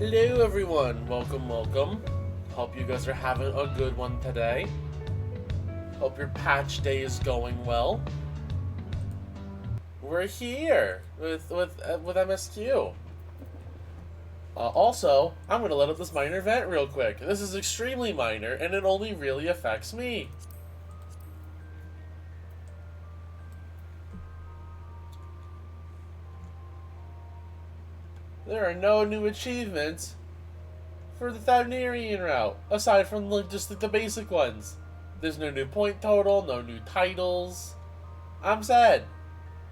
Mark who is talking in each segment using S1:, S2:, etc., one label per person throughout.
S1: Hello everyone, welcome. Hope you guys are having a good one today. Hope your patch day is going well. We're here with MSQ. Also, I'm gonna let up this minor vent real quick. This is extremely minor, and it only really affects me. There are no new achievements for the Thavnerian route, aside from just the basic ones. There's no new point total, no new titles. I'm sad.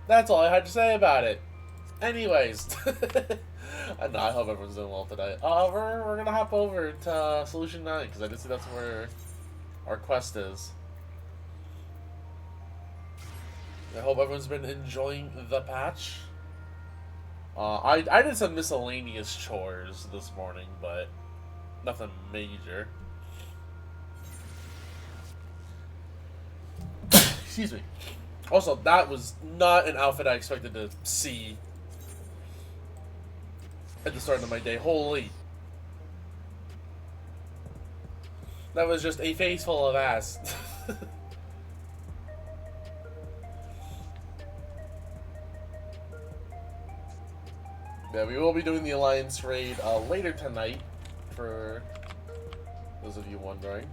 S1: That's all I had to say about it. Anyways, no, I hope everyone's doing well today. We're gonna hop over to Solution 9, because I did see that's where our quest is. I hope everyone's been enjoying the patch. I did some miscellaneous chores this morning, but nothing major. Excuse me. Also, that was not an outfit I expected to see at the start of my day. Holy. That was just a face full of ass. Yeah, we will be doing the Alliance raid later tonight, for those of you wondering.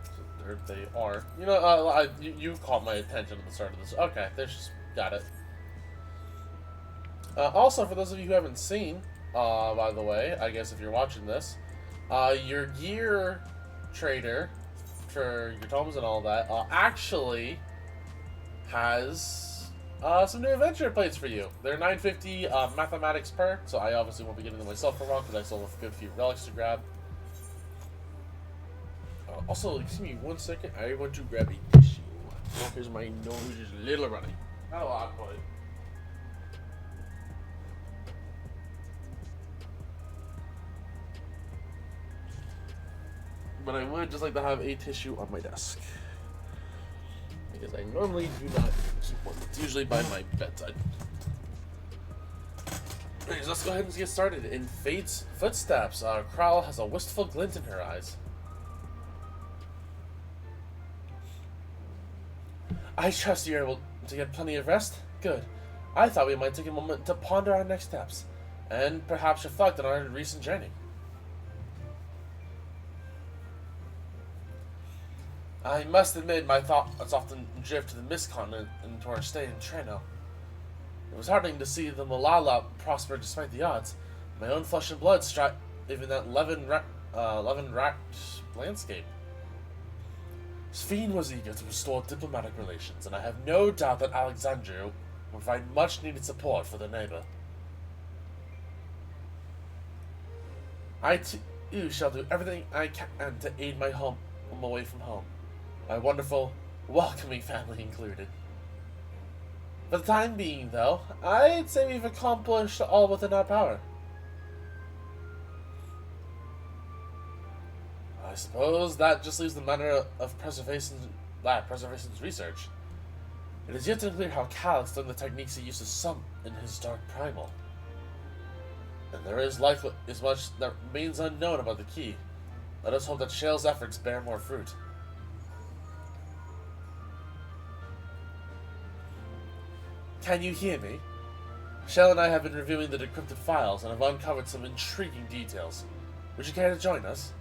S1: So there they are. You know, you caught my attention at the start of this. Okay, there's just got it. Also, for those of you who haven't seen, by the way, I guess if you're watching this, your gear trader for your tomes and all that actually has some new adventure plates for you. They're 950 mathematics per, so I obviously won't be getting them myself for a while because I still have a good few relics to grab. Also, excuse me 1 second. I want to grab a tissue. Here's my nose is a little runny. Not a lot, but. But I would just like to have a tissue on my desk, because I normally do not keep one. It's usually by my bedside. Anyways, let's go ahead and get started. In Fate's footsteps, Král has a wistful glint in her eyes. I trust you're able to get plenty of rest? Good. I thought we might take a moment to ponder our next steps, and perhaps reflect on our recent journey. I must admit my thoughts often drift to the Mist Continent and to our stay in Treno. It was heartening to see the Malala prosper despite the odds. My own flesh and blood strive even that leaven-racked landscape. Sphene was eager to restore diplomatic relations, and I have no doubt that Alexandria will provide much-needed support for the neighbor. I too shall do everything I can to aid my home away from home. My wonderful, welcoming family included. For the time being, though, I'd say we've accomplished all within our power. I suppose that just leaves the matter of preservation's research. It is yet unclear how Calix learned the techniques he used to summon in his Dark Primal. And there is much that remains unknown about the key. Let us hope that Shale's efforts bear more fruit. Can you hear me? Shale and I have been reviewing the decrypted files and have uncovered some intriguing details. Would you care to join us?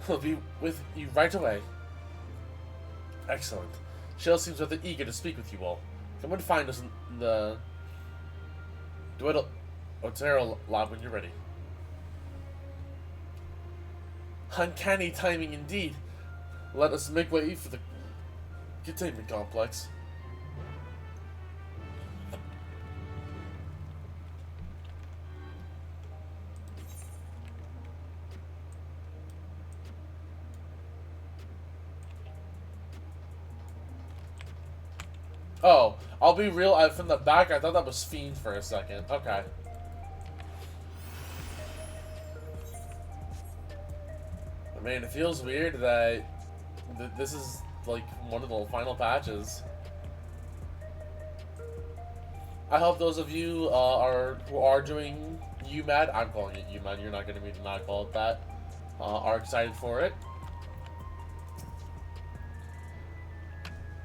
S1: We'll be with you right away. Excellent. Shale seems rather eager to speak with you all. Come and find us in the Dawntrail lab when you're ready. Uncanny timing indeed. Let us make way for the containment complex. Oh, I'll be real, from the back, I thought that was Fiend for a second. Okay. I mean, it feels weird that this is like one of the final patches. I hope those of you who are doing UMAD, I'm calling it UMAD, you're not going to me to not call it that, are excited for it.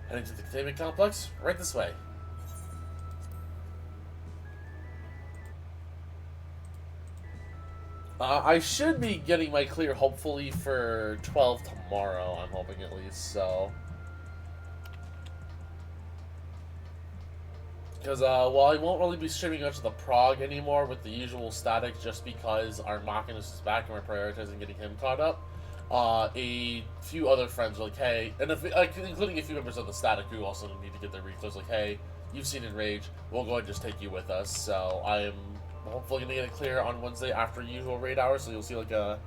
S1: Heading to the containment complex, right this way. I should be getting my clear, hopefully, for 12 tomorrow, I'm hoping at least, so. Because, while I won't really be streaming much of the prog anymore with the usual static just because our Machinist is back and we're prioritizing getting him caught up, a few other friends were like, hey, and including a few members of the static who also need to get their reflows, like, hey, you've seen Enrage, we'll go ahead and just take you with us. So I am hopefully going to get it clear on Wednesday after usual raid hours, so you'll see like an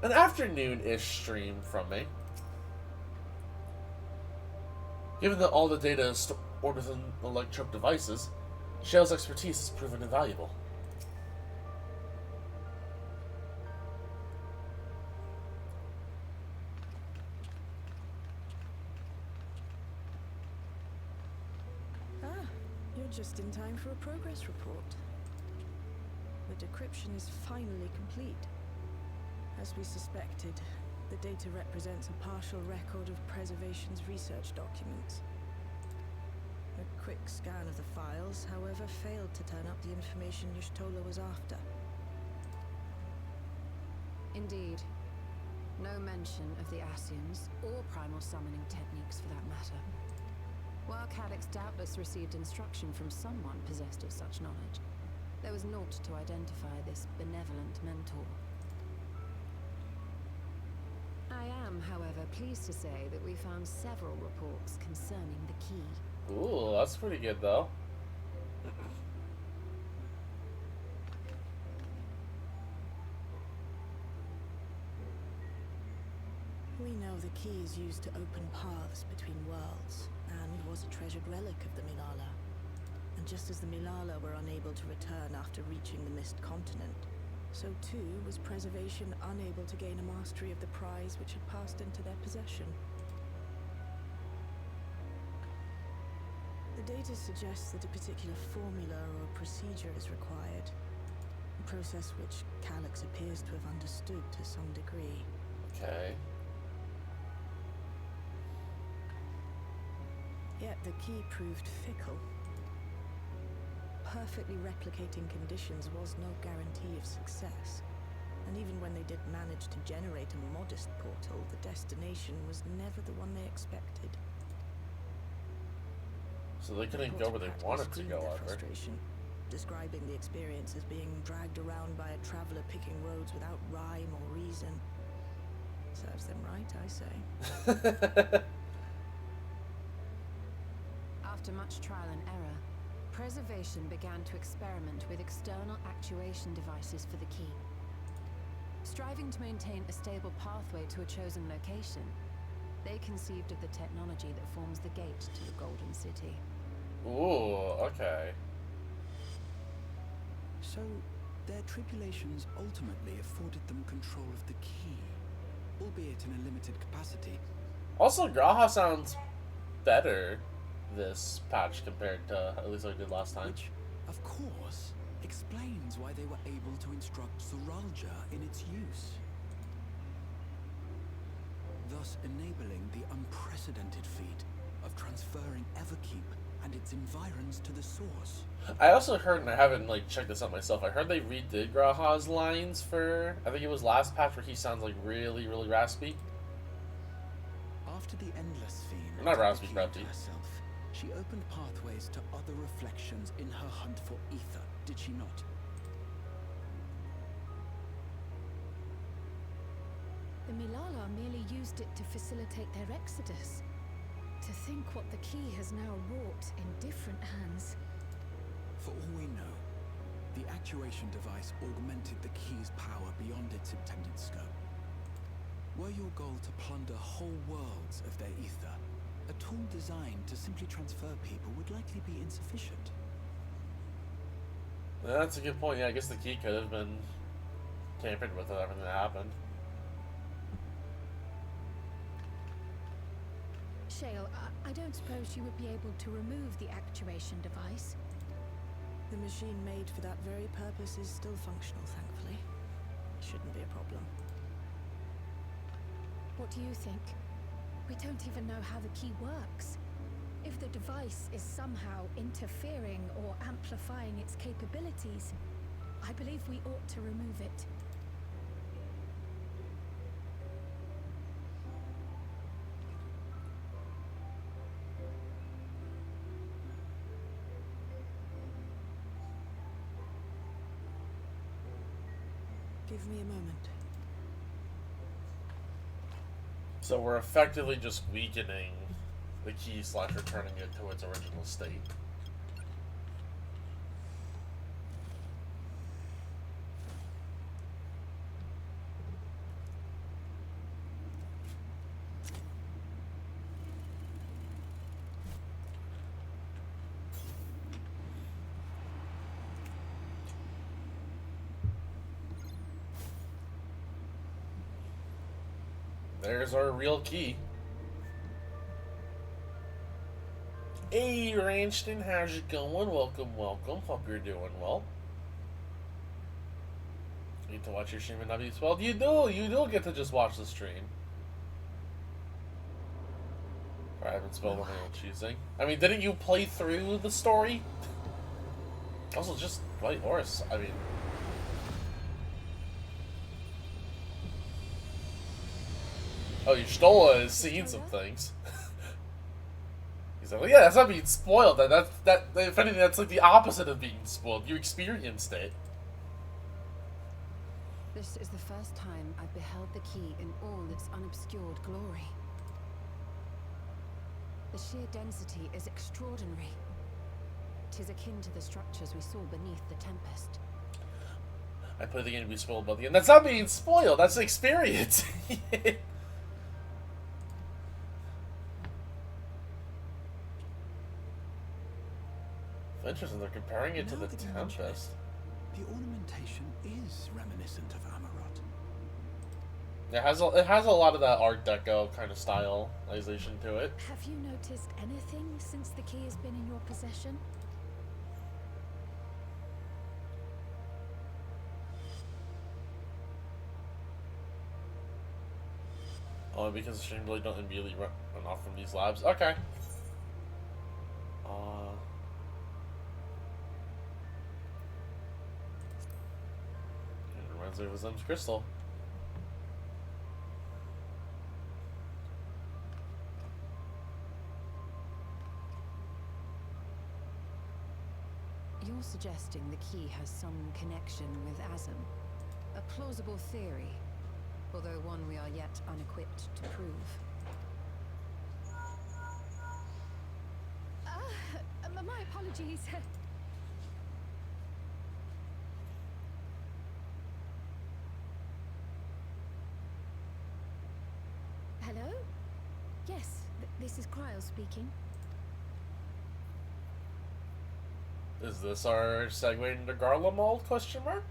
S1: afternoon-ish stream from me. Given that all the data is stored within electronic devices, Shale's expertise has proven invaluable.
S2: You're just in time for a progress report. The decryption is finally complete. As we suspected, the data represents a partial record of Preservation's research documents. A quick scan of the files, however, failed to turn up the information Y'shtola was after.
S3: Indeed. No mention of the Ascians, or primal summoning techniques for that matter. While Calyx doubtless received instruction from someone possessed of such knowledge, there was naught to identify this benevolent mentor. I am, however, pleased to say that we found several reports concerning the key.
S1: Ooh, that's pretty good, though.
S2: We know the key is used to open paths between worlds, and was a treasured relic of the Milala. And just as the Milala were unable to return after reaching the Mist Continent, so too was Preservation unable to gain a mastery of the prize which had passed into their possession. The data suggests that a particular formula or procedure is required, a process which Calyx appears to have understood to some degree.
S1: Okay.
S2: Yet the key proved fickle. Perfectly replicating conditions was no guarantee of success. And even when they did manage to generate a modest portal, the destination was never the one they expected.
S1: So they couldn't go where they wanted to go, ever.
S2: Frustration, describing the experience as being dragged around by a traveler picking roads without rhyme or reason. Serves them right, I say.
S3: After much trial and error, Preservation began to experiment with external actuation devices for the key. Striving to maintain a stable pathway to a chosen location, they conceived of the technology that forms the gate to the Golden City.
S1: Ooh, okay.
S4: So, their tribulations ultimately afforded them control of the key, albeit in a limited capacity.
S1: Also, Graha sounds better this patch compared to at least what I did last time.
S4: Which, of course, explains why they were able to instruct Zoralja in its use, thus enabling the unprecedented feat of transferring Everkeep and its environs to the source.
S1: I also heard, and I haven't checked this out myself, I heard they redid Graha's lines for, I think it was last patch, where he sounds like really, really raspy.
S4: After the Endless Fiend
S1: Not raspy,
S4: herself,
S1: raspy.
S4: she opened pathways to other reflections in her hunt for ether, did she not?
S5: The Milala merely used it to facilitate their exodus. To think what the key has now wrought in different hands.
S4: For all we know, the actuation device augmented the key's power beyond its intended scope. Were your goal to plunder whole worlds of their ether, a tool designed to simply transfer people would likely be insufficient.
S1: That's a good point. Yeah, I guess the key could have been tampered with everything that happened.
S5: Shale, I don't suppose you would be able to remove the actuation device?
S2: The machine made for that very purpose is still functional, thankfully. Shouldn't be a problem.
S5: What do you think? We don't even know how the key works. If the device is somehow interfering or amplifying its capabilities, I believe we ought to remove it.
S2: Give me a moment.
S1: So we're effectively just weakening the key / returning it to its original state. There's our real key. Hey, Ranston, how's it going? Welcome, welcome. Hope you're doing well. You get to watch your stream and not be spoiled. You do get to just watch the stream. I haven't spoiled on my own choosing. I mean, didn't you play through the story? Also, just White Horse. I mean... Oh, Y'shtola has seen some things. He's like, well, yeah, that's not being spoiled. That if anything, that's like the opposite of being spoiled. You experienced it.
S3: This is the first time I've beheld the key in all its unobscured glory. The sheer density is extraordinary. 'Tis akin to the structures we saw beneath the Tempest.
S1: I play the game to be spoiled about the end. That's not being spoiled. That's experience. Interesting, they're comparing it to the Tempest.
S4: The ornamentation is reminiscent of Amarot.
S1: It has a lot of that Art Deco kind of stylization to it.
S5: Have you noticed anything since the key has been in your possession?
S1: Only because the stream really don't immediately run off from these labs. Okay. It reminds me of a Zim's crystal.
S3: You're suggesting the key has some connection with Azam. A plausible theory, although one we are yet unequipped to prove.
S5: My apologies. Hello? Yes, this is Cryo speaking.
S1: Is this our segue into Garlemald? Question mark?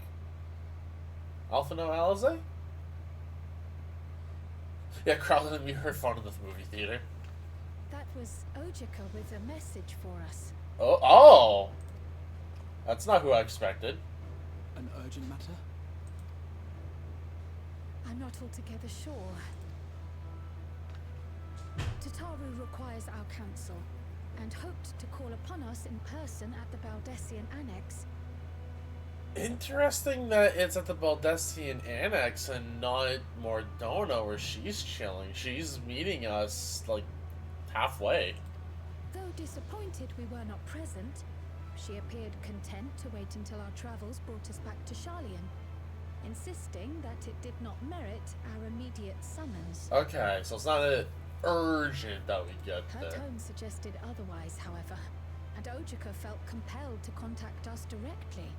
S1: Alpha No Alizé? Yeah, Carl and me heard fun of this movie theater.
S5: That was Ojika with a message for us.
S1: Oh! That's not who I expected.
S4: An urgent matter?
S5: I'm not altogether sure. Tataru requires our counsel, and hoped to call upon us in person at the Baldessian Annex.
S1: Interesting that it's at the Baldessian Annex and not Mordona where she's chilling. She's meeting us, like, halfway.
S5: Though disappointed we were not present, she appeared content to wait until our travels brought us back to Sharlayan, insisting that it did not merit our immediate summons.
S1: Okay, so it's not urgent that we get
S5: Her
S1: there.
S5: tone suggested otherwise, however, and Ojika felt compelled to contact us directly.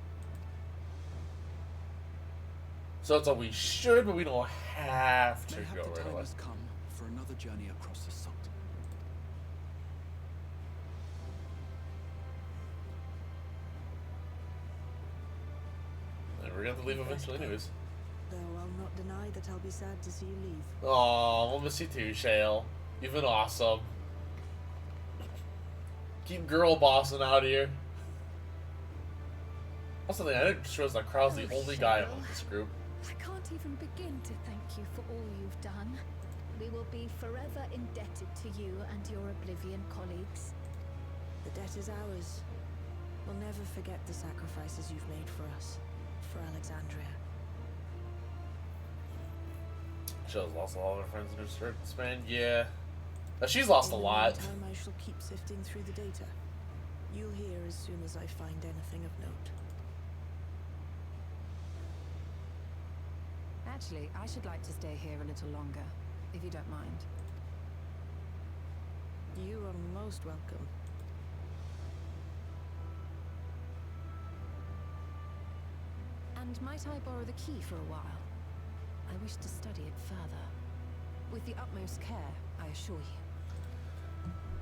S1: So it's a we should, but we don't have to
S4: Mayhap
S1: go
S4: the
S1: right
S4: time
S1: away.
S4: has come for another journey across the salt.
S1: And we're going to leave eventually anyways.
S2: Though I'll not deny that I'll be sad to see you leave.
S1: Aw, we'll miss you too, Shale. You've been awesome. Keep girl bossing out here. Also, I didn't shows that Krau's the only guy among this group.
S5: I can't even begin to thank you for all you've done. We will be forever indebted to you and your Oblivion colleagues.
S2: The debt is ours. We'll never forget the sacrifices you've made for us, for Alexandria.
S1: She's lost all of her friends in her short span. Yeah. She's lost a lot.
S2: In the meantime, I shall keep sifting through the data. You'll hear as soon as I find anything of note.
S3: Actually, I should like to stay here a little longer, if you don't mind.
S2: You are most welcome.
S3: And might I borrow the key for a while? I wish to study it further. With the utmost care, I assure you.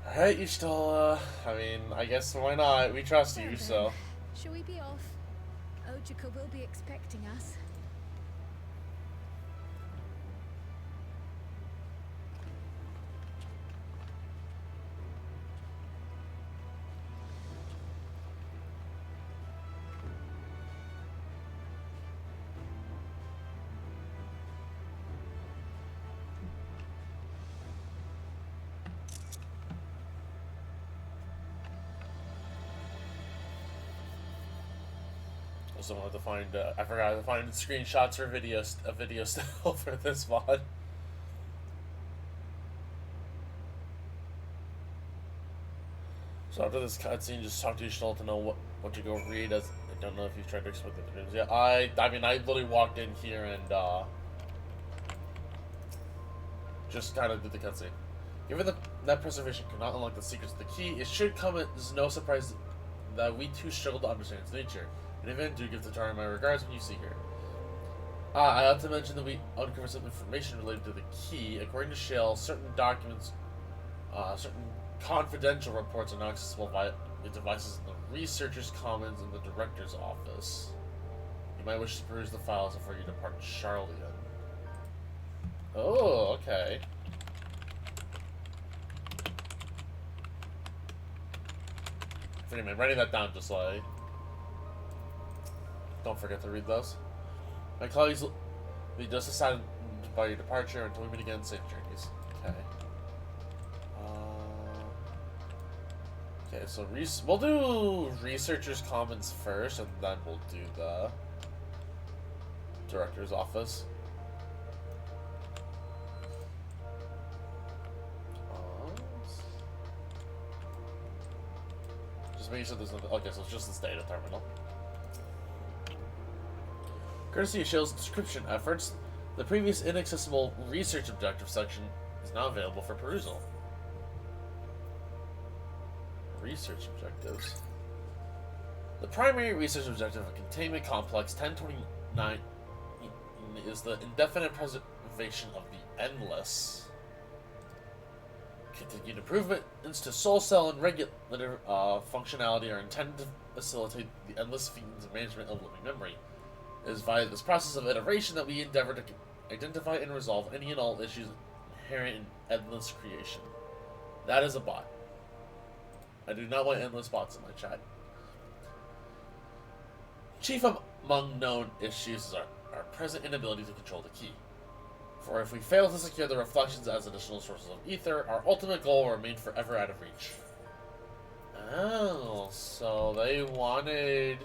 S1: Alright, you still, I mean, I guess why not? We trust you, so.
S5: Shall we be off? Ojika will be expecting us.
S1: Also wanted to find, I forgot to find screenshots or a video still for this mod. So after this cutscene, just talk to Ishtal to know what to go read. As I don't know if you've tried to explain the dreams. Yeah, I mean, I literally walked in here and just kind of did the cutscene. Given that preservation cannot unlock the secrets of the key, it should come as no surprise that we too struggle to understand its nature. In any event, do give Tatara my regards when you see her. I ought to mention that we uncovered some information related to the key. According to Shale, certain documents, certain confidential reports are not accessible via the devices in the Researcher's Commons in the Director's Office. You might wish to peruse the files before you depart Charlian. Oh, okay. Anyway, writing that down just like... Don't forget to read those. My colleagues will be just decided by your departure until we meet again. Safe journeys. Okay. Okay, so we'll do Researcher's Commons first, and then we'll do the Director's Office. Just making sure there's no... Okay, so it's just this data terminal. Courtesy of Shale's description efforts, the previous inaccessible research objective section is now available for perusal. Research objectives. The primary research objective of Containment Complex 1029 is the indefinite preservation of the Endless. Continued improvements to soul cell and regulator functionality are intended to facilitate the Endless Fiend's management of living memory. It is via this process of iteration that we endeavor to identify and resolve any and all issues inherent in endless creation. That is a bot. I do not want endless bots in my chat. Chief among known issues is our present inability to control the key. For if we fail to secure the reflections as additional sources of ether, our ultimate goal will remain forever out of reach. Oh, so they wanted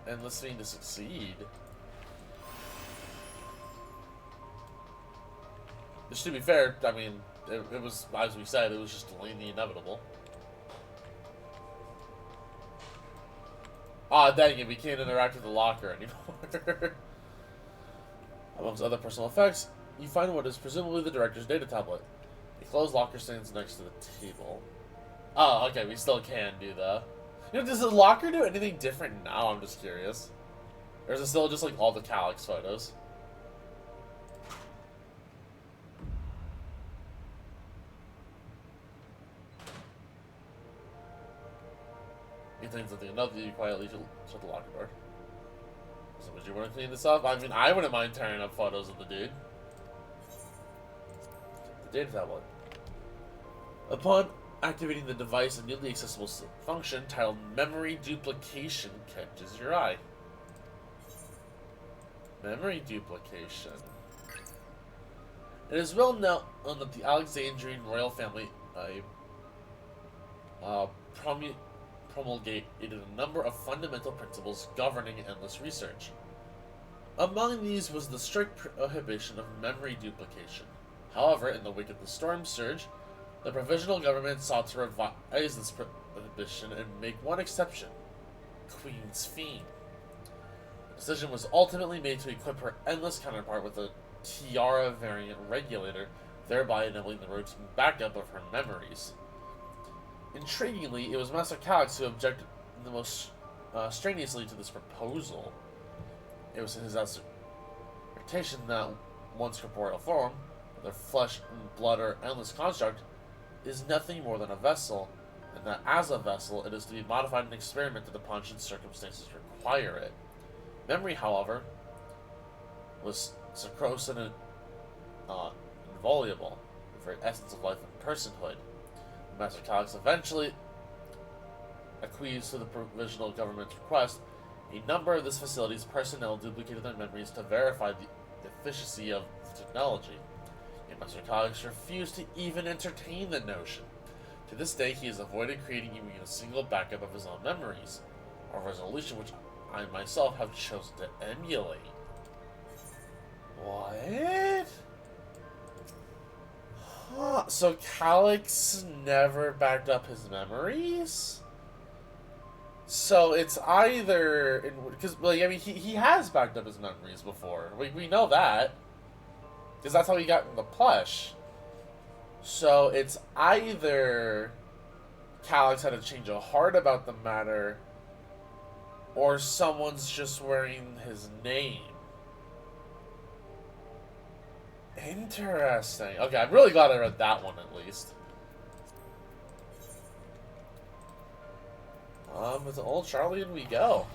S1: Endless Fiend to succeed. Which, to be fair, I mean, it was, as we said, it was just delaying the inevitable. Ah, dang it, we can't interact with the locker anymore. Amongst other personal effects, you find what is presumably the director's data tablet. A closed locker stands next to the table. Oh, okay, we still can do that. You know, does the locker do anything different now? I'm just curious. Or is it still just like all the Calyx photos? You think something enough, you quietly shut the locker door. So would you want to clean this up? I mean, I wouldn't mind tearing up photos of the dude. The data tablet. Upon Activating the device, a newly accessible function titled Memory Duplication catches your eye. Memory duplication. It is well known that the Alexandrian royal family promulgated a number of fundamental principles governing endless research. Among these was the strict prohibition of memory duplication. However, in the wake of the Storm Surge, the provisional government sought to revise this prohibition and make one exception: Queen's Fiend. The decision was ultimately made to equip her endless counterpart with a Tiara variant regulator, thereby enabling the routine backup of her memories. Intriguingly, it was Master Calix who objected the most strenuously to this proposal. It was his assertion that one's corporeal form, whether flesh and blood or endless construct, is nothing more than a vessel, and that as a vessel it is to be modified and experimented upon should circumstances require it. Memory, however, was sacrosanct and inviolable, the very essence of life and personhood. Master Calix eventually acquiesced to the provisional government's request. A number of this facility's personnel duplicated their memories to verify the efficacy of the technology. Yet Master Calix refused to even entertain the notion. To this day, he has avoided creating even a single backup of his own memories, a resolution which I myself have chosen to emulate. What? Huh. So Calix never backed up his memories? So it's either... Because, like, I mean, he has backed up his memories before. We know that. Because that's how he got in the plush. So it's either Calix had a change of heart about the matter, or someone's just wearing his name. Interesting. Okay, I'm really glad I read that one at least. With the old Charlian we go.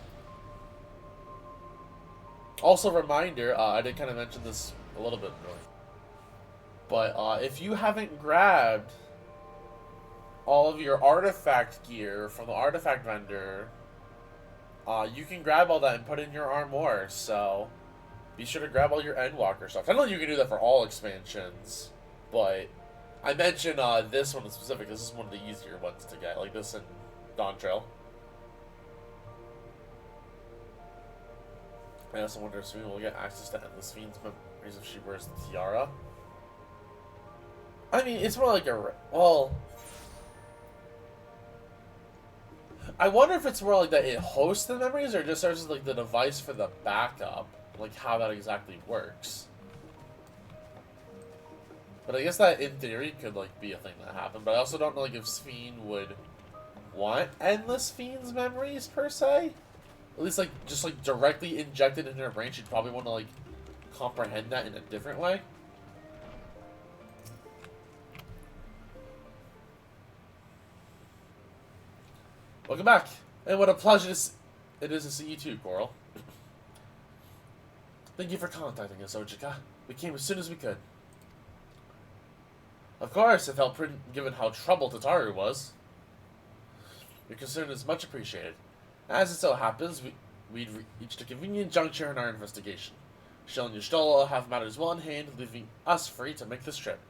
S1: Also, reminder, I did kind of mention this a little bit more, but if you haven't grabbed all of your artifact gear from the artifact vendor, you can grab all that and put it in your armor, so be sure to grab all your Endwalker stuff. I know you can do that for all expansions, but I mentioned this one in specific. This is one of the easier ones to get, like this in Dawntrail. I also wonder if Sven will get access to Endless Fiend's memories if she wears the tiara. I mean, it's more like a... Well... I wonder if it's more like that it hosts the memories or just serves as like the device for the backup. Like how that exactly works. But I guess that in theory could like be a thing that happened. But I also don't know like if Sven would want Endless Fiend's memories per se. At least like just like directly injected into her brain. She'd probably want to like comprehend that in a different way. Welcome back, and what a pleasure it is to see you too, Coral. Thank you for contacting us, Ojika. We came as soon as we could. Of course, it felt prudent given how troubled Tataru was. Your concern is much appreciated. As it so happens, we'd reached a convenient juncture in our investigation. Shell and Yustola have matters well in hand, leaving us free to make this trip.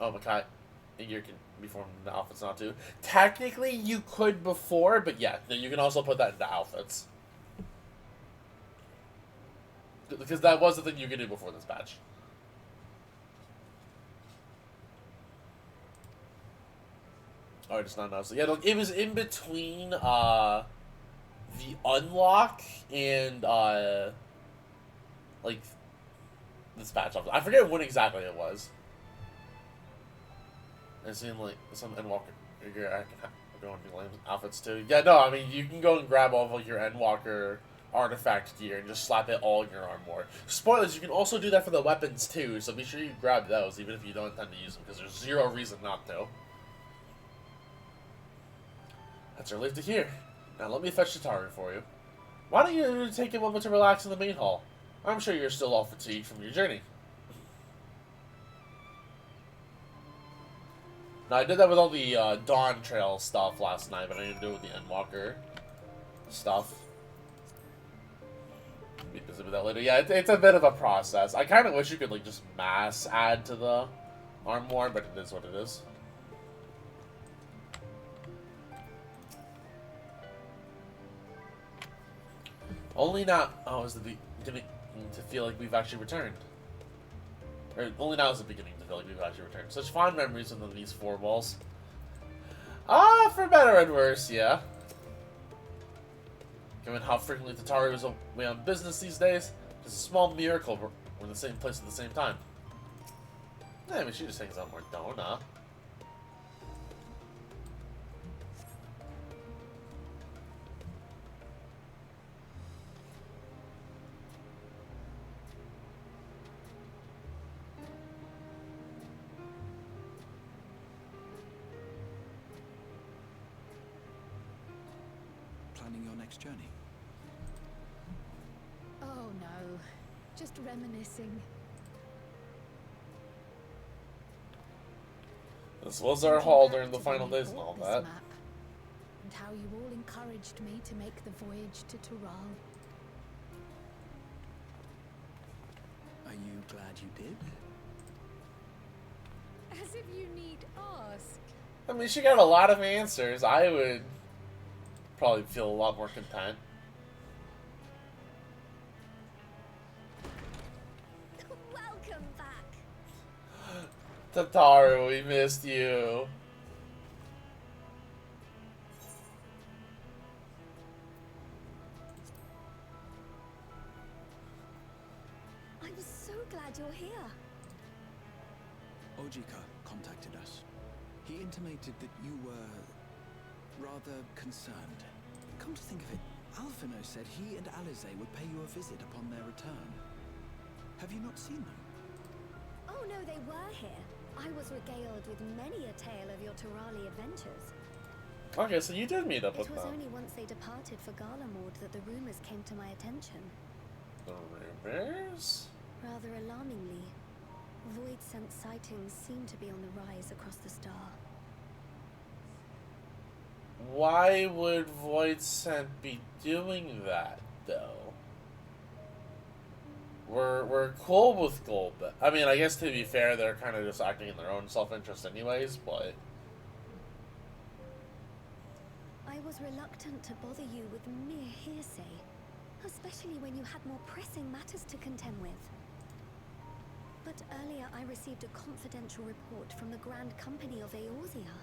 S1: Oh, Makai, you can be formed into outfits now too. Technically, you could before, but yeah, you can also put that into outfits. Because that was the thing you could do before this patch. Oh, I just not know. So yeah, look, it was in between the unlock and like this patch. I forget when exactly it was. I've seen like some Endwalker gear. I can go and do outfits too. Yeah, no, I mean you can go and grab all of like, your Endwalker artifact gear and just slap it all in your armor. Spoilers, you can also do that for the weapons too, so be sure you grab those even if you don't intend to use them, because there's zero reason not to. That's relief to hear. Now let me fetch Tataru for you. Why don't you take a moment to relax in the main hall? I'm sure you're still all fatigued from your journey. No, I did that with all the Dawntrail stuff last night, but I didn't do it with the Endwalker stuff. Be busy with that later. Yeah, it's a bit of a process. I kind of wish you could like just mass add to the armoire, but it is what it is. Only now. Oh, is the beginning to feel like we've actually returned. Or only now is the beginning to feel like we've actually returned. Such fond memories within these four walls. Ah, for better and worse, yeah. Given how frequently Tataru is away on business these days, it's a small miracle we're in the same place at the same time. Yeah, I mean, she just hangs out more Dona.
S4: Planning your next journey?
S5: Oh no, just reminiscing.
S1: This was our haul during the final days and all that.
S5: Map, and how you all encouraged me to make the voyage to Tural.
S4: Are you glad you did?
S5: As if you need ask.
S1: I mean, she got a lot of answers. I would probably feel a lot more content.
S5: Welcome back.
S1: Tataru, we missed you.
S5: I'm so glad you're here.
S4: Ojika contacted us. He intimated that you were rather concerned. Come to think of it, Alphino said he and Alize would pay you a visit upon their return. Have you not seen them?
S6: Oh no, they were here. I was regaled with many a tale of your Turali adventures.
S1: Okay, so you did meet up with
S6: It was
S1: them.
S6: only once they departed for Garlemord that the rumors came to my attention.
S1: The rumors?
S6: Rather alarmingly, void-sent sightings seem to be on the rise across the star.
S1: Why would Void Scent be doing that, though? We're cool with Golb. I mean, I guess to be fair, they're kind of just acting in their own self-interest anyways, but...
S6: I was reluctant to bother you with mere hearsay, especially when you had more pressing matters to contend with. But earlier I received a confidential report from the Grand Company of Eorzea.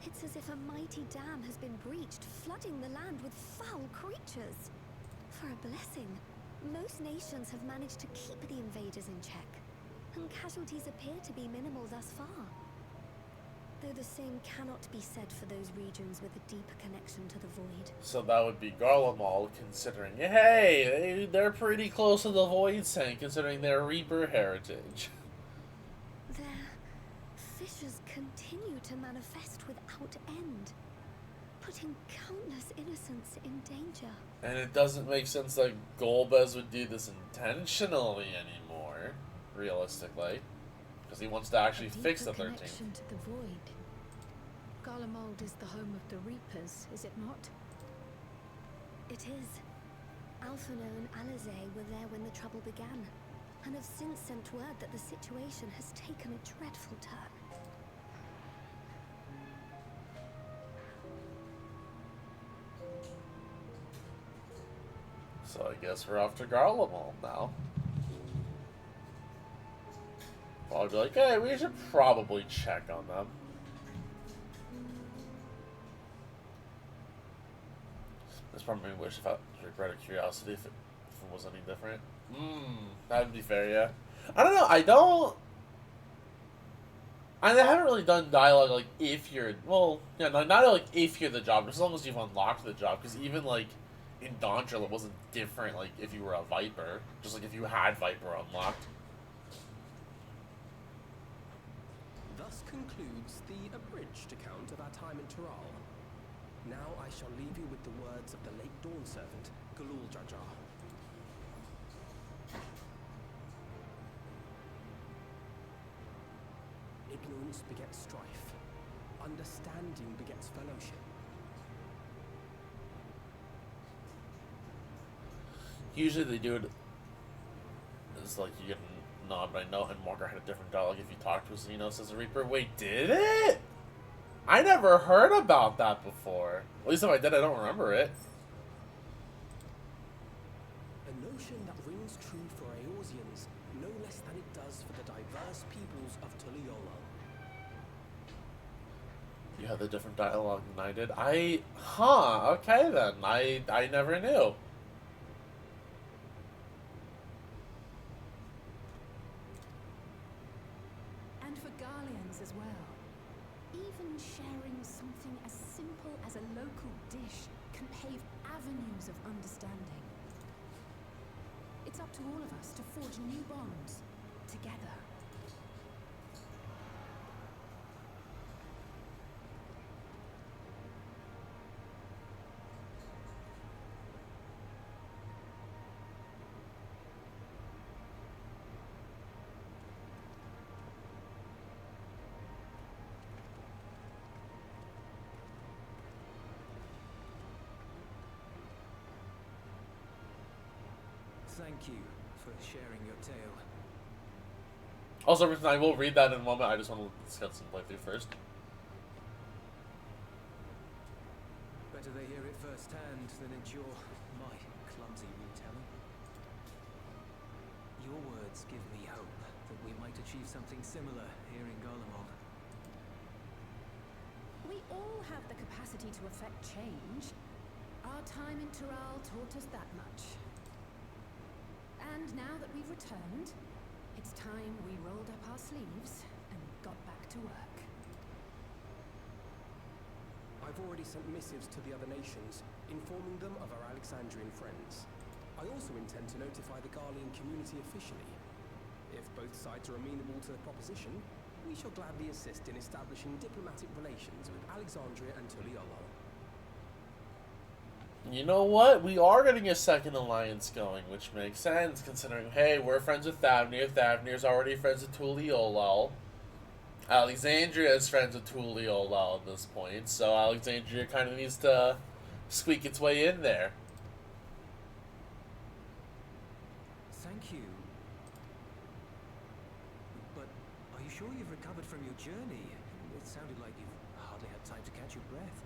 S6: It's as if a mighty dam has been breached, flooding the land with foul creatures. For a blessing, most nations have managed to keep the invaders in check, and casualties appear to be minimal thus far. Though the same cannot be said for those regions with a deeper connection to the void.
S1: So that would be Garlemald, considering, hey, they're pretty close to the Void Scent, considering their Reaper heritage.
S6: Their fissures continue to manifest without end, putting countless innocents in danger.
S1: And it doesn't make sense that Golbez would do this intentionally anymore, realistically. Because he wants to actually fix the 13th.
S5: Connection to the void. Garlemald is the home of the Reapers, is it not?
S6: It is. Alphino and Alize were there when the trouble began, and have since sent word that the situation has taken a dreadful turn.
S1: So I guess we're off to Garlemald now. I'll be like, hey, we should probably check on them. This probably wish if I regret a curiosity if it was any different. That'd be fair, yeah. I don't know, I haven't really done dialogue like if you're, well, yeah, not like if you're the job, as long as you've unlocked the job, because even like in Dawntrail it wasn't different like if you were a Viper, just like if you had Viper unlocked.
S7: Thus concludes the abridged account of our time in Tural. Now I shall leave you with the words of the late Dawn servant, Galul Jajar. Ignorance begets strife. Understanding begets fellowship.
S1: Usually they do it. It's like you get a nod, but I know Endwalker had a different dialogue if you talk to Xenos as a Reaper. Wait, did it? I never heard about that before. At least if I did, I don't remember it.
S7: A notion that rings true for Eorzeans no less than it does for the diverse peoples of Tuliolo.
S1: You had the different dialogue than I did. Okay then. I never knew.
S3: And for Garleans as well. Even sharing something as simple as a local dish can pave avenues of understanding. It's up to all of us to forge new bonds together.
S4: Thank you for sharing your tale.
S1: Also, I will read that in a moment. I just want to discuss some playthrough first.
S4: Better they hear it firsthand than endure my clumsy retelling. Your words give me hope that we might achieve something similar here in Garlemald.
S3: We all have the capacity to affect change. Our time in Tural taught us that much. And now that we've returned, it's time we rolled up our sleeves and got back to work.
S7: I've already sent missives to the other nations, informing them of our Alexandrian friends. I also intend to notify the Garlean community officially. If both sides are amenable to the proposition, we shall gladly assist in establishing diplomatic relations with Alexandria and Tuliolo.
S1: You know what? We are getting a second alliance going, which makes sense, considering, hey, we're friends with Thavnir. Thavnir's already friends with Tuliolo. Alexandria is friends with Tuliolo at this point, so Alexandria kind of needs to squeak its way in there.
S4: Thank you. But are you sure you've recovered from your journey? It sounded like you've hardly had time to catch your breath.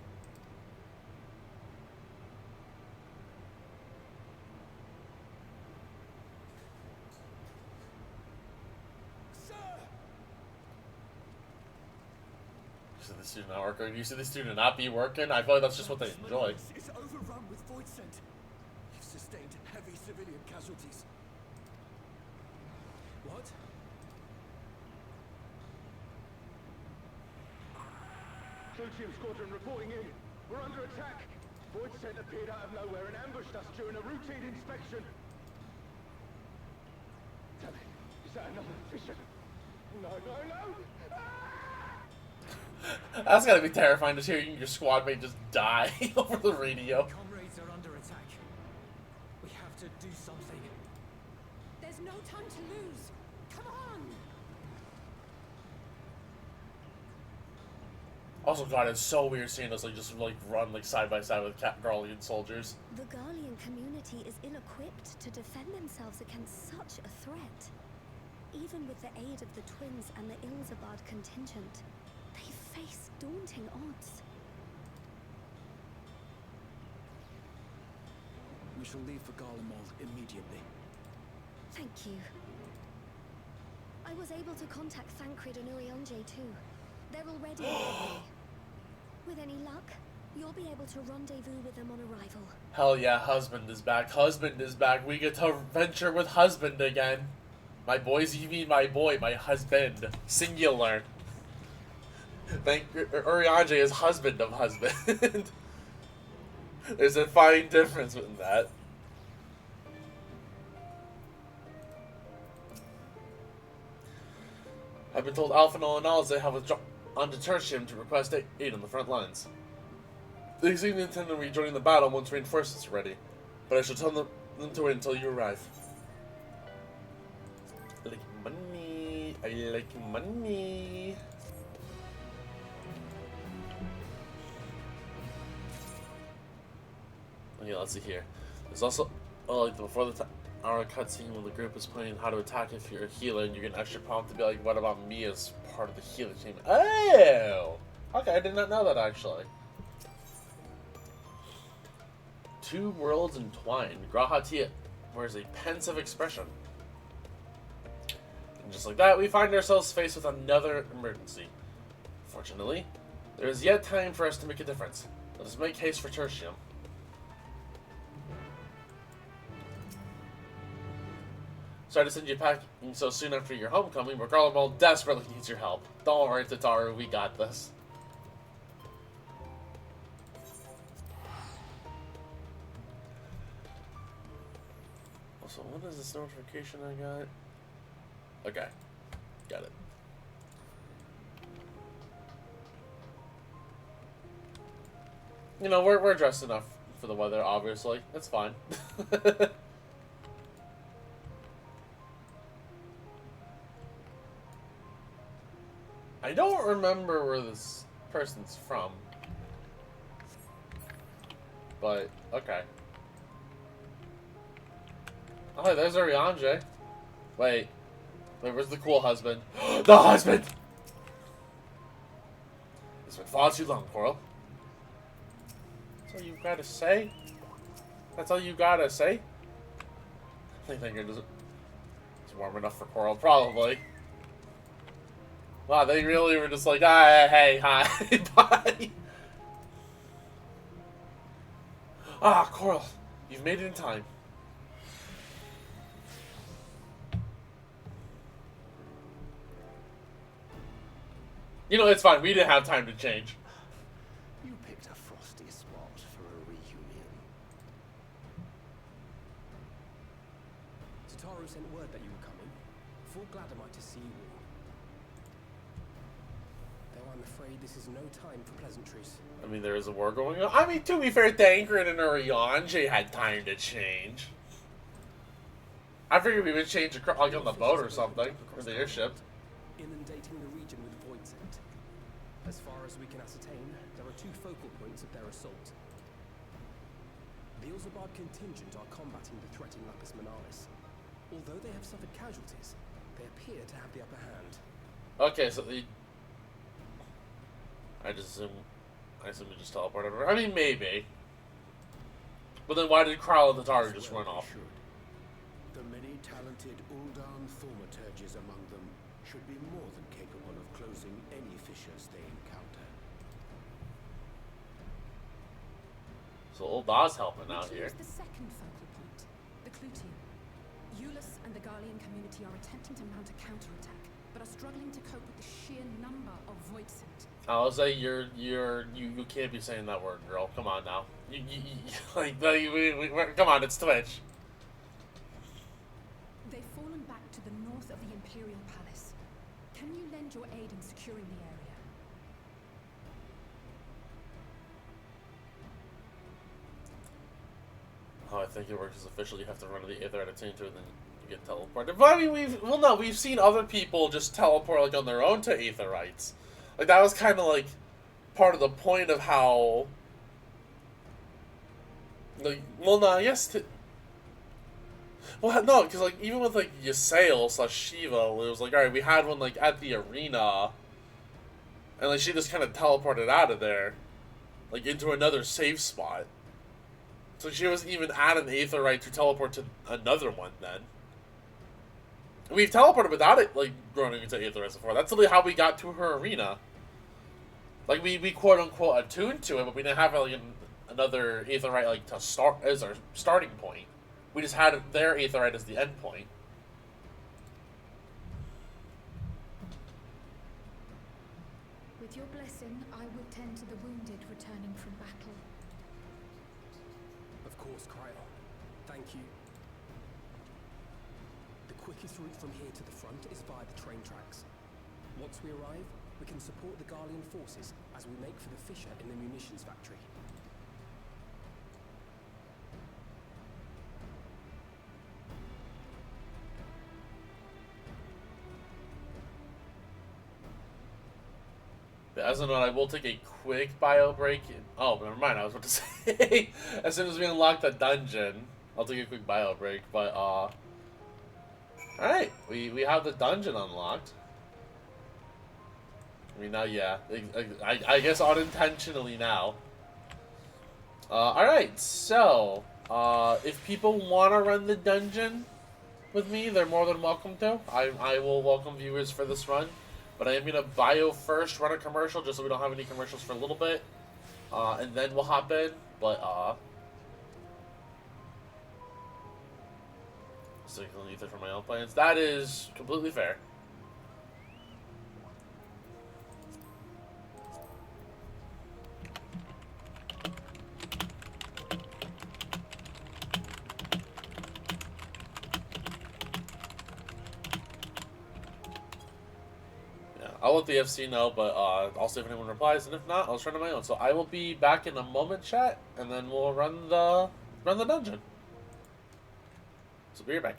S1: You see the student not working? You see the student not be working? I feel like that's just what they enjoy.
S8: It's overrun with void scent. We've sustained heavy civilian casualties.
S7: What?
S8: Team squadron reporting in. We're under attack. Void scent appeared out of nowhere and ambushed us during a routine inspection. Damn it. Is that another fisher? No, no, no!
S1: That's gotta be terrifying, just hearing your squad mate just die over the radio.
S4: Comrades are under attack. We have to do something.
S3: There's no time to lose. Come on!
S1: Also, God, it's so weird seeing us just run side by side with Garlean soldiers.
S6: The Garlean community is ill-equipped to defend themselves against such a threat. Even with the aid of the twins and the Ilzabard contingent, they face daunting odds.
S4: We shall leave for Garlemald immediately.
S6: Thank you. I was able to contact Thancred and Urianger too. They're already on their way. With any luck, you'll be able to rendezvous with them on arrival.
S1: Hell yeah, husband is back. Husband is back. We get to venture with husband again. My boys, you mean my boy, my husband. Singular. Urianger is husband of husband. There's a fine difference with that. I've been told Alpha and Olinals they have on Tertium to request aid on the front lines. They seem to intend on rejoining the battle once reinforcements are ready, but I shall tell them to wait until you arrive. I like money. I like money. Okay, let's see here. There's also, like before the our cutscene when the group is playing how to attack if you're a healer, and you get an extra prompt to be like, what about me as part of the healer team? Oh! Okay, I did not know that actually. Two worlds entwined. Grahatia wears a pensive expression. And just like that, we find ourselves faced with another emergency. Fortunately, there is yet time for us to make a difference. Let us make haste for Tertium. Sorry to send you packing so soon after your homecoming, but Garlemald desperately needs your help. Don't worry, Tataru, we got this. Also, what is this notification I got? Okay, got it. You know, we're dressed enough for the weather, obviously. It's fine. I don't remember where this person's from. But, okay. Oh, hey, there's Arianje. Wait, where's the cool husband? The husband! It's been far too long, Coral. That's all you gotta say? That's all you gotta say? I think it's warm enough for Coral, probably. Wow, they really were just like, hey, hi, bye. Ah, Coral, you've made it in time. You know, it's fine. We didn't have time to change.
S8: You picked a frosty spot for a reunion.
S7: Tataru sent word that you were coming. Full Gladamite to see you all. Though I'm afraid this is no time for pleasantries.
S1: I mean, there is a war going on. I mean, to be fair, Dankrin and Arianje had time to change. I figured we would change across, like on the boat or something, or the airship.
S7: Inundating the region with void scent. As far as we can ascertain, there are two focal points of their assault. The Ilzabard contingent are combating the threat in Lapis Manalis. Although they have suffered casualties, they appear to have the upper hand.
S1: Okay, so the... I assume we just teleported over. I mean, maybe. But then why did Kral and Tataru just run off?
S8: The many talented Uldan thaumaturges among them should be more than capable of closing any fissures they encounter.
S1: So Ulda's helping
S3: We
S1: out here.
S3: choose the second focal point, the Clutium. Eulus and the Garlean community are attempting to mount a counterattack, but are struggling to cope with the sheer number of void scent.
S1: I'll say you can't be saying that word, girl. Come on now. Come on, it's Twitch.
S3: They've fallen back to the north of the Imperial Palace. Can you lend your aid in securing the area?
S1: How I think it works is officially you have to run to the Aether at a time and then you get teleported. But I mean, we've seen other people just teleport like on their own to Aetherites. Like that was kind of like part of the point of how. Like, well, no, yes. Well, no, because like even with like Ysael / Shiva, it was like, all right, we had one like at the arena, and like she just kind of teleported out of there, like into another safe spot. So she wasn't even at an Aetherite to teleport to another one then. We've teleported without it, like, running into Aetherites before. That's literally how we got to her arena. Like, we quote-unquote attuned to it, but we didn't have, like, another Aetherite, like, to start as our starting point. We just had their Aetherite as the end point.
S5: With your blessing, I would tend to the wounded returning from battle.
S7: Of course, Cryo. Thank you. The quickest route from here to the front is via the train tracks. Once we arrive, we can support the Garlean forces as we make for the fissure in the munitions factory.
S1: As a note, I will take a quick bio break. Oh, never mind. I was about to say, as soon as we unlock the dungeon, I'll take a quick bio break. But all right, we have the dungeon unlocked. I mean, now, yeah, I guess unintentionally now. All right, so if people want to run the dungeon with me, they're more than welcome to. I will welcome viewers for this run. But I am going to bio first, run a commercial, just so we don't have any commercials for a little bit. And then we'll hop in. But, signal ether for my own plans. That is completely fair. I'll let the FC know, but I'll see if anyone replies, and if not, I'll try on my own. So I will be back in a moment, chat, and then we'll run the dungeon. So be right back.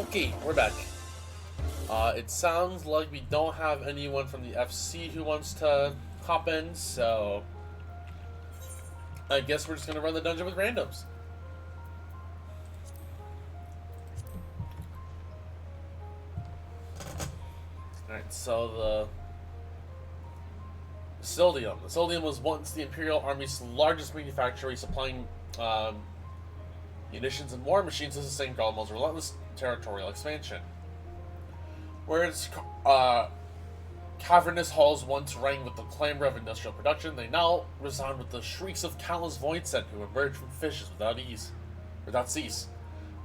S1: Okay, we're back. It sounds like we don't have anyone from the FC who wants to hop in, so I guess we're just gonna run the dungeon with randoms. Alright, so the Sildium. The Sildium was once the Imperial Army's largest manufactory, supplying munitions and war machines to sustain Garlemald's relentless territorial expansion. Where its cavernous halls once rang with the clamor of industrial production, they now resound with the shrieks of countless voidsent who emerge from fishes without cease.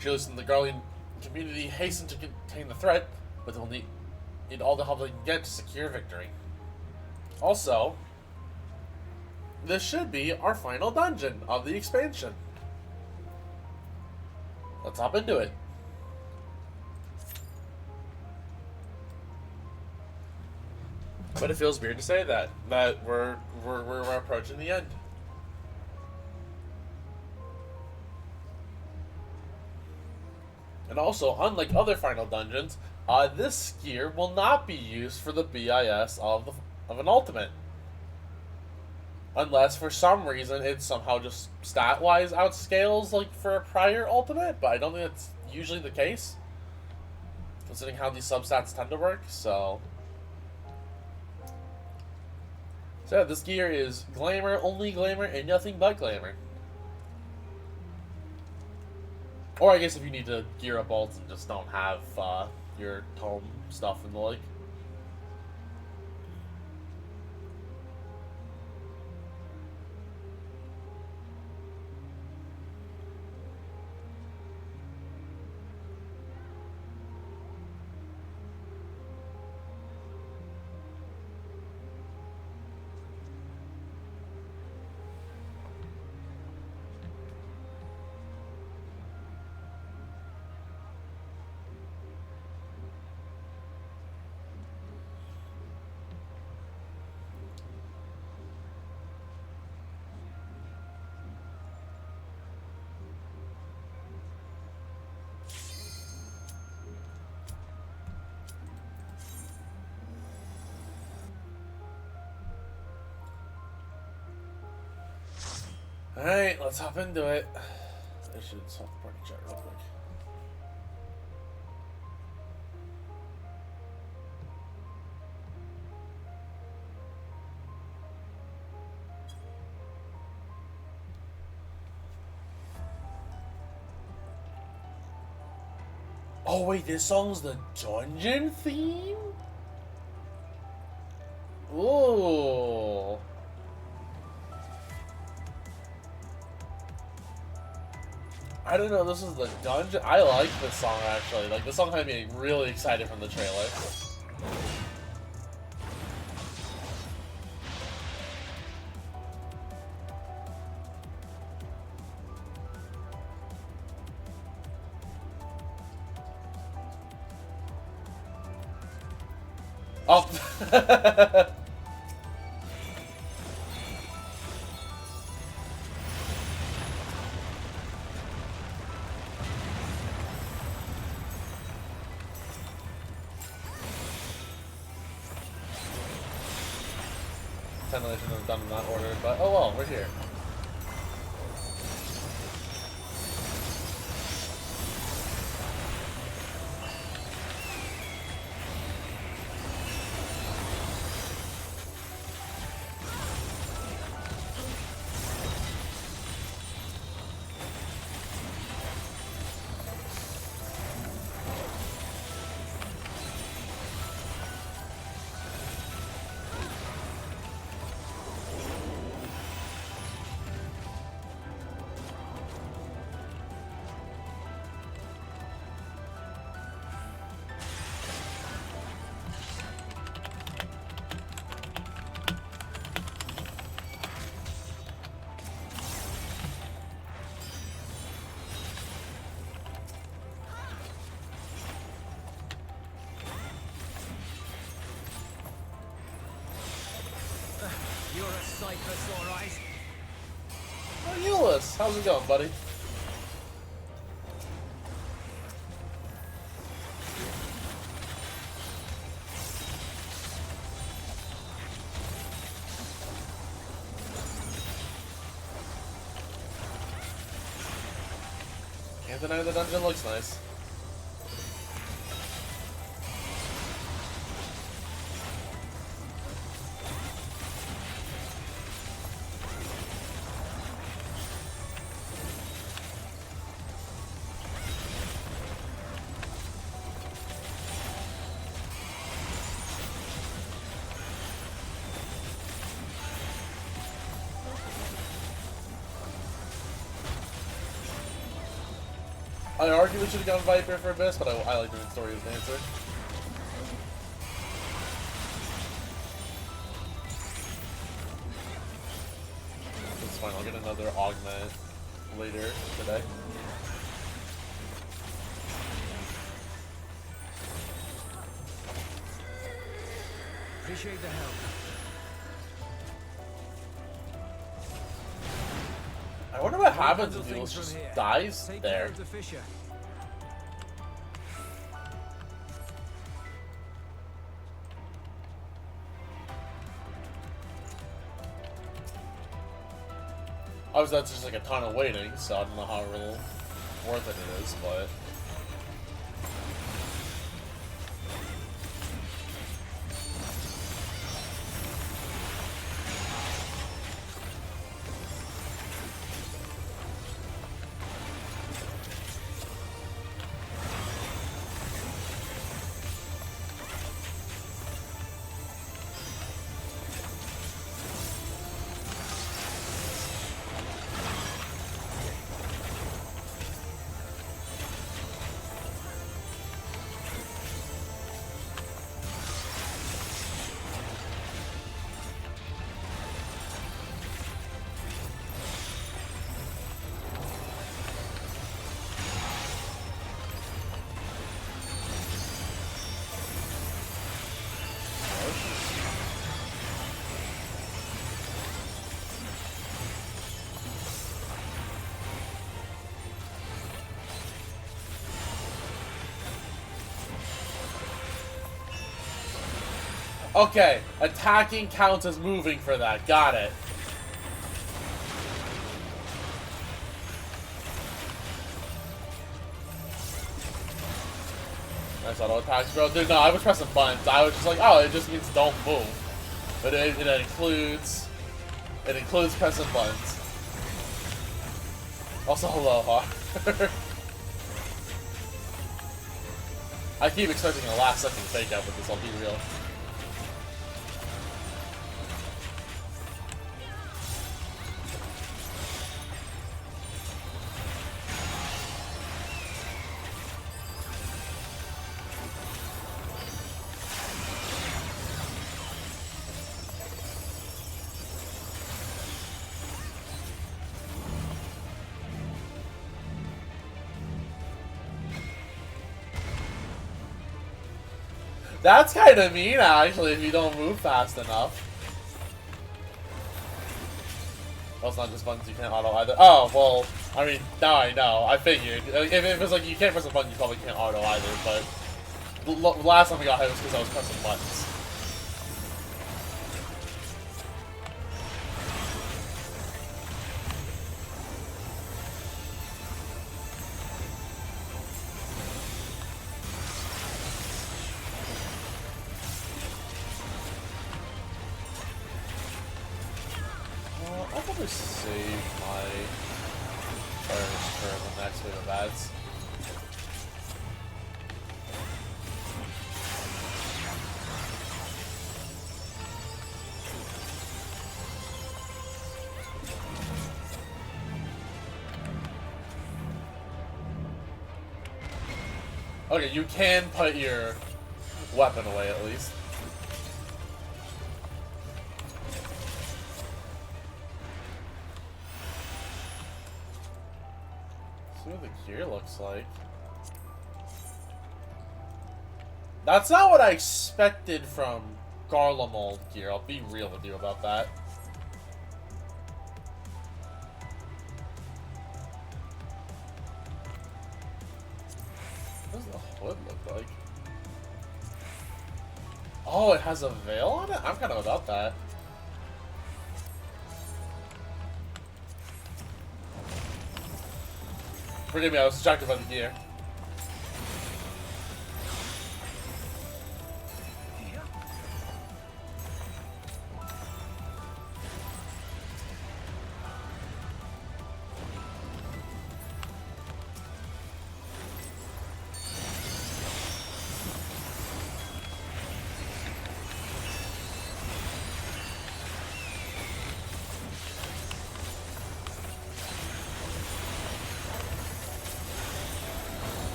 S1: Cheerleaders in the Garlean community hasten to contain the threat, but they'll need all the help they can get to secure victory. Also, this should be our final dungeon of the expansion. Let's hop into it. But it feels weird to say that we're approaching the end. And also, unlike other final dungeons, this gear will not be used for the BIS of an ultimate, unless for some reason it somehow just stat-wise outscales like for a prior ultimate. But I don't think that's usually the case, considering how these substats tend to work. So yeah, this gear is glamour, only glamour, and nothing but glamour. Or I guess if you need to gear up ults and just don't have your tome stuff and the like. Alright, let's hop into it. I should stop the party chat real quick. Oh wait, this song's the dungeon theme? Ooh. I don't know, this is the dungeon. I like this song actually. Like, this song had me really excited from the trailer. Oh! I shouldn't have done in that order, but oh well, we're here.
S9: You're a sight for sore eyes.
S1: Oh, Euless, how's it going, buddy? Can't deny the dungeon looks nice. I argue we should have gone Viper for Abyss, but I like doing Story of Dancer. It's fine, I'll get another augment later today.
S9: Appreciate the help.
S1: I wonder what happens if he just dies
S9: Take
S1: there.
S9: care of the Fisher.
S1: Obviously, that's just like a ton of waiting, so I don't know how real worth it is, but. Okay, attacking counts as moving for that. Got it. Nice auto attacks, bro. Dude, no, I was pressing buttons. I was just like, oh, it just means don't move. But it includes pressing buttons. Also, hello, Hawk. I keep expecting a last second fake out with this, I'll be real. That's kind of mean, actually, if you don't move fast enough. Well, it's not just buttons you can't auto either. Oh, well, I mean, now I know. I figured. If it was like you can't press a button, you probably can't auto either, but last time I got hit was because I was pressing buttons. I'll probably save my burst for the next wave of ads. Okay, you can put your weapon away at least. See what the gear looks like. That's not what I expected from Garlemald gear. I'll be real with you about that. What does the hood look like? Oh, it has a veil on it? I'm kind of about that. Forgive me, I was distracted by the gear.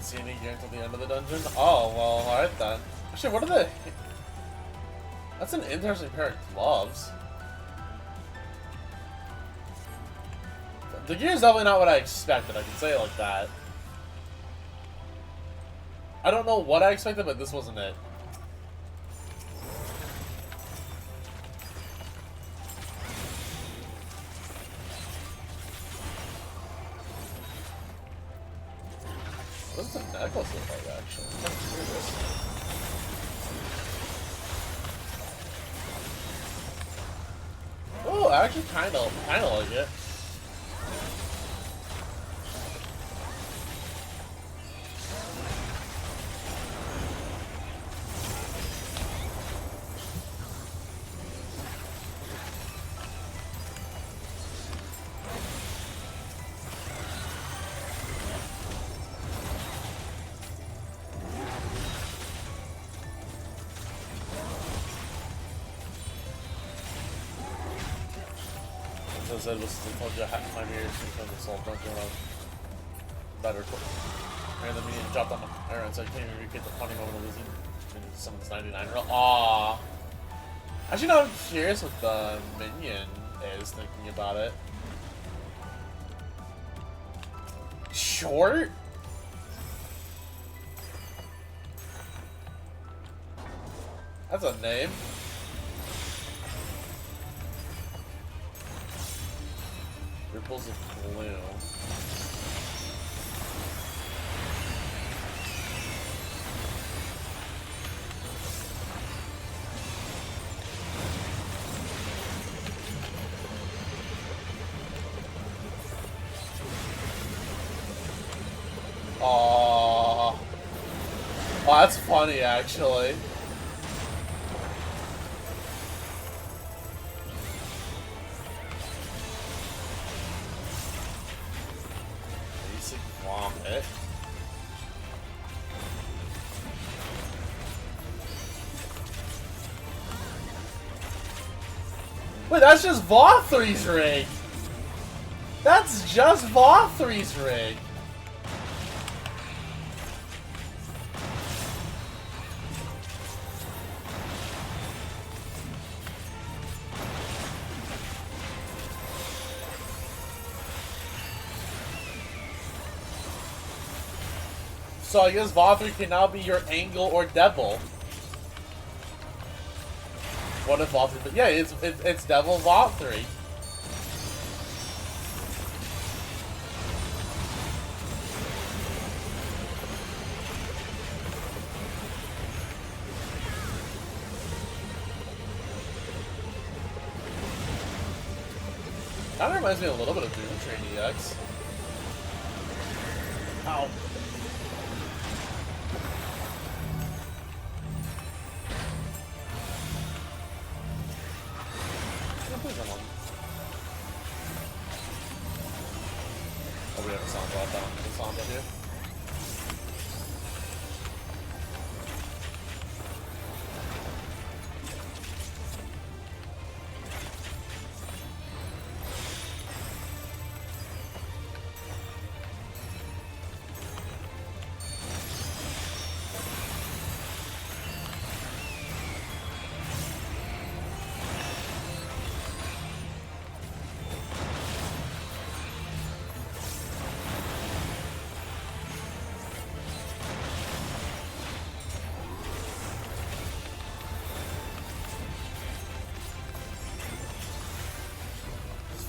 S1: See any gear until the end of the dungeon? Oh, well, alright then. Actually, what are the... That's an interesting pair of gloves. The gear is definitely not what I expected, I can say it like that. I don't know what I expected, but this wasn't it. What does the necklace look like, actually? I'm kind of curious. Oh, I actually kind of like it. As I said, this is I told you my mirrors from the soul dungeon of better and the minion dropped on my iron, so I can't even recreate the funny moment of losing someone's 99 roll. Aww. Actually, now I'm curious what the minion is thinking about it. Short? That's a name. Ripples of blue. Aww. Oh, that's funny, actually. Vomit. Wait, that's just Vothri's rig! That's just Vothri's rig! So I guess Vothri can now be your Angle or Devil. What if Vothri? But yeah, it's Devil Vothri. Kind of reminds me a little bit of Doomtrain EX. Ow. Oh, we have a sound drop down. The sound up here.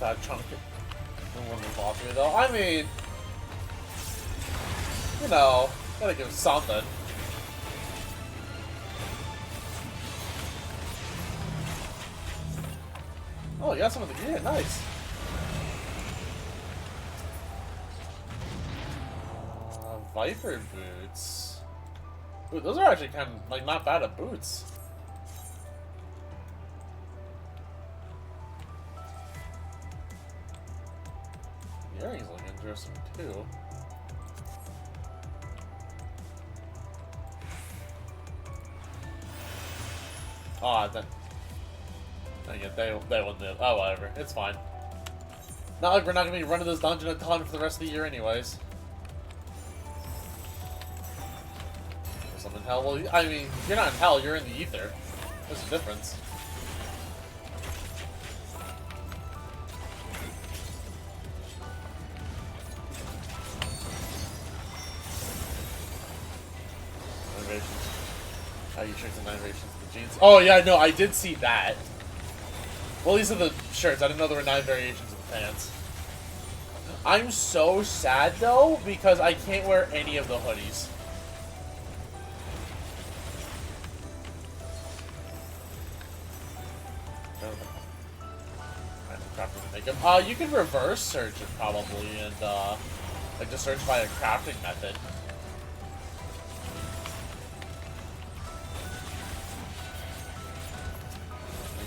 S1: fat chunk and win the lottery, though. I mean, you know, gotta give something. Oh, you got some of the gear. Nice. Viper boots. Ooh, those are actually kind of, like, not bad at boots. The earrings look interesting, too. Oh, then again, they wouldn't do it. Oh, whatever. It's fine. Not like we're not going to be running this dungeon a ton for the rest of the year anyways. Guess I'm in hell. Well, I mean, you're not in hell, you're in the ether. There's a difference. Innovations. How you trick the innovations of the jeans. Oh, yeah, no, I did see that. Well, these are the shirts. I didn't know there were 9 variations of the pants. I'm so sad, though, because I can't wear any of the hoodies. You can reverse search it, probably, and, like, just search by a crafting method.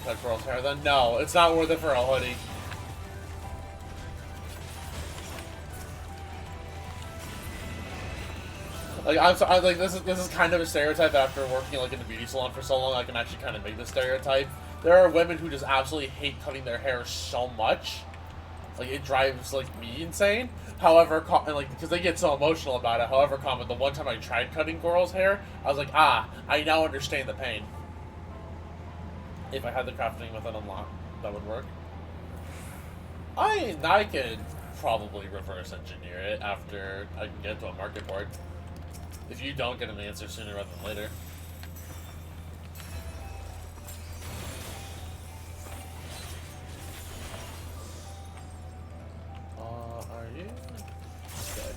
S1: Touch World's hair, then? No, it's not worth it for a hoodie. Like, I'm sorry, like, this is kind of a stereotype that after working, like, in the beauty salon for so long, I can actually kind of make this stereotype. There are women who just absolutely hate cutting their hair so much. Like, it drives, like, me insane. However, and, like, because they get so emotional about it. However, comment, the one time I tried cutting Coral's hair, I was like, ah, I now understand the pain. If I had the crafting method unlocked, that would work. I could probably reverse engineer it after I can get to a market board. If you don't get an answer sooner rather than later. Are you? Good.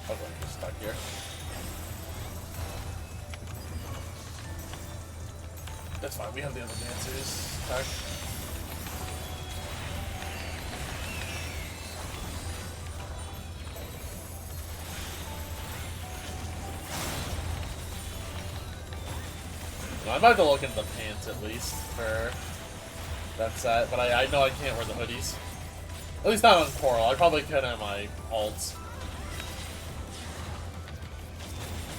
S1: Okay, I'm just stuck here. That's fine, we have the other dancers. Sorry. I might have to look into the pants at least for that set, but I know I can't wear the hoodies. At least not on Coral. I probably could on my alts.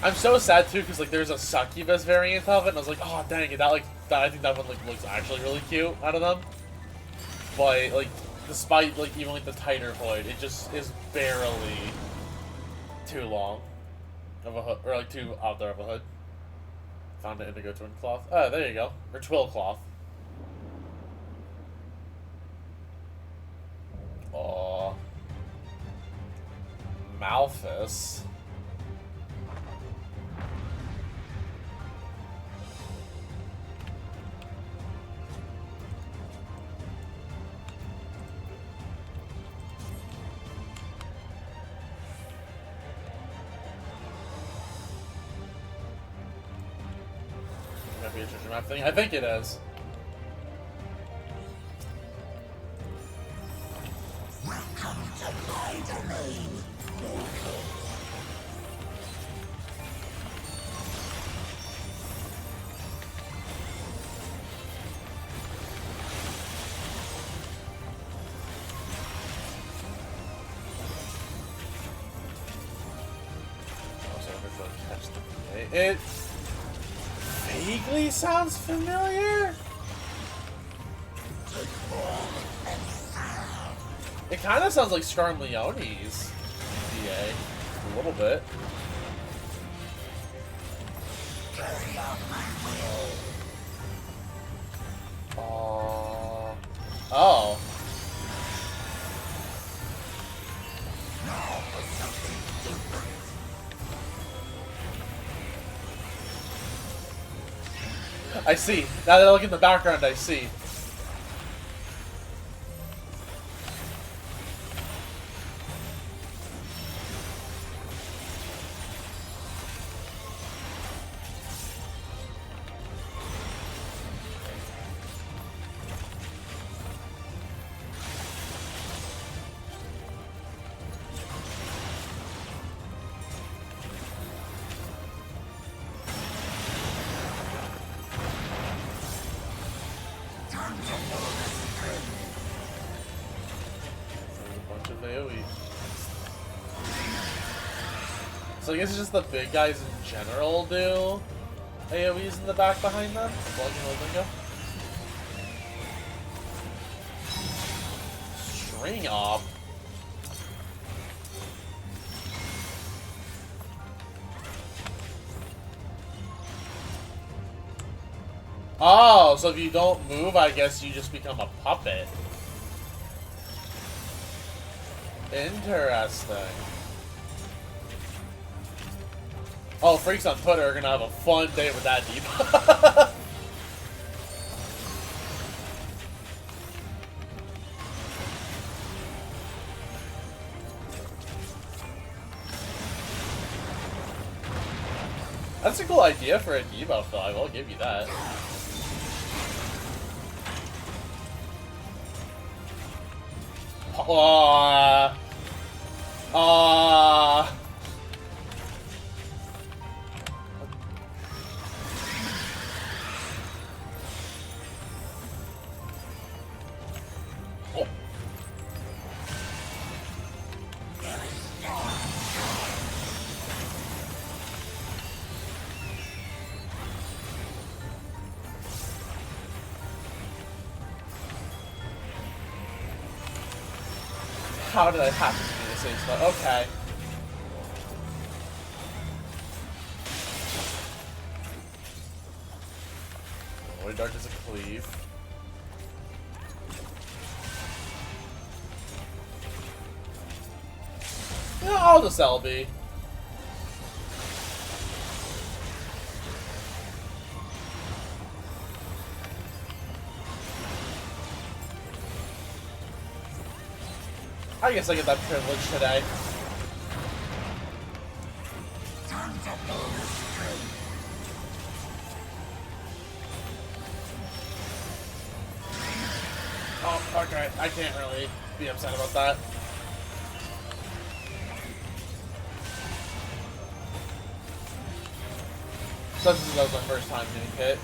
S1: I'm so sad too because like there's a succubus variant of it, and I was like, oh dang it, I think that one like looks actually really cute out of them. But like, despite like even like the tighter hood, it just is barely too long of a hood, or like too out there of a hood. Found an indigo twin cloth. Oh, there you go. Or twill cloth. Oh. Malphus. Be a treasure map thing? I think it is.
S10: Welcome to my domain.
S1: Also, I'm going to catch the it vaguely sounds familiar. It kind of sounds like Skarmleone's DA a little bit. Oh. I see. Now that I look in the background, I see. So I guess it's just the big guys in general do AoEs in the back behind them. String up. Oh, so if you don't move, I guess you just become a puppet. Interesting. Oh, freaks on Twitter are gonna have a fun day with that debuff. That's a cool idea for a debuff, though. I will give you that. How did I happen to be the same spot? Okay. Void Dart is a cleave. Yeah, I'll just LB. I guess I get that privilege today. Oh, okay. I can't really be upset about that. Especially since that was my first time getting hit.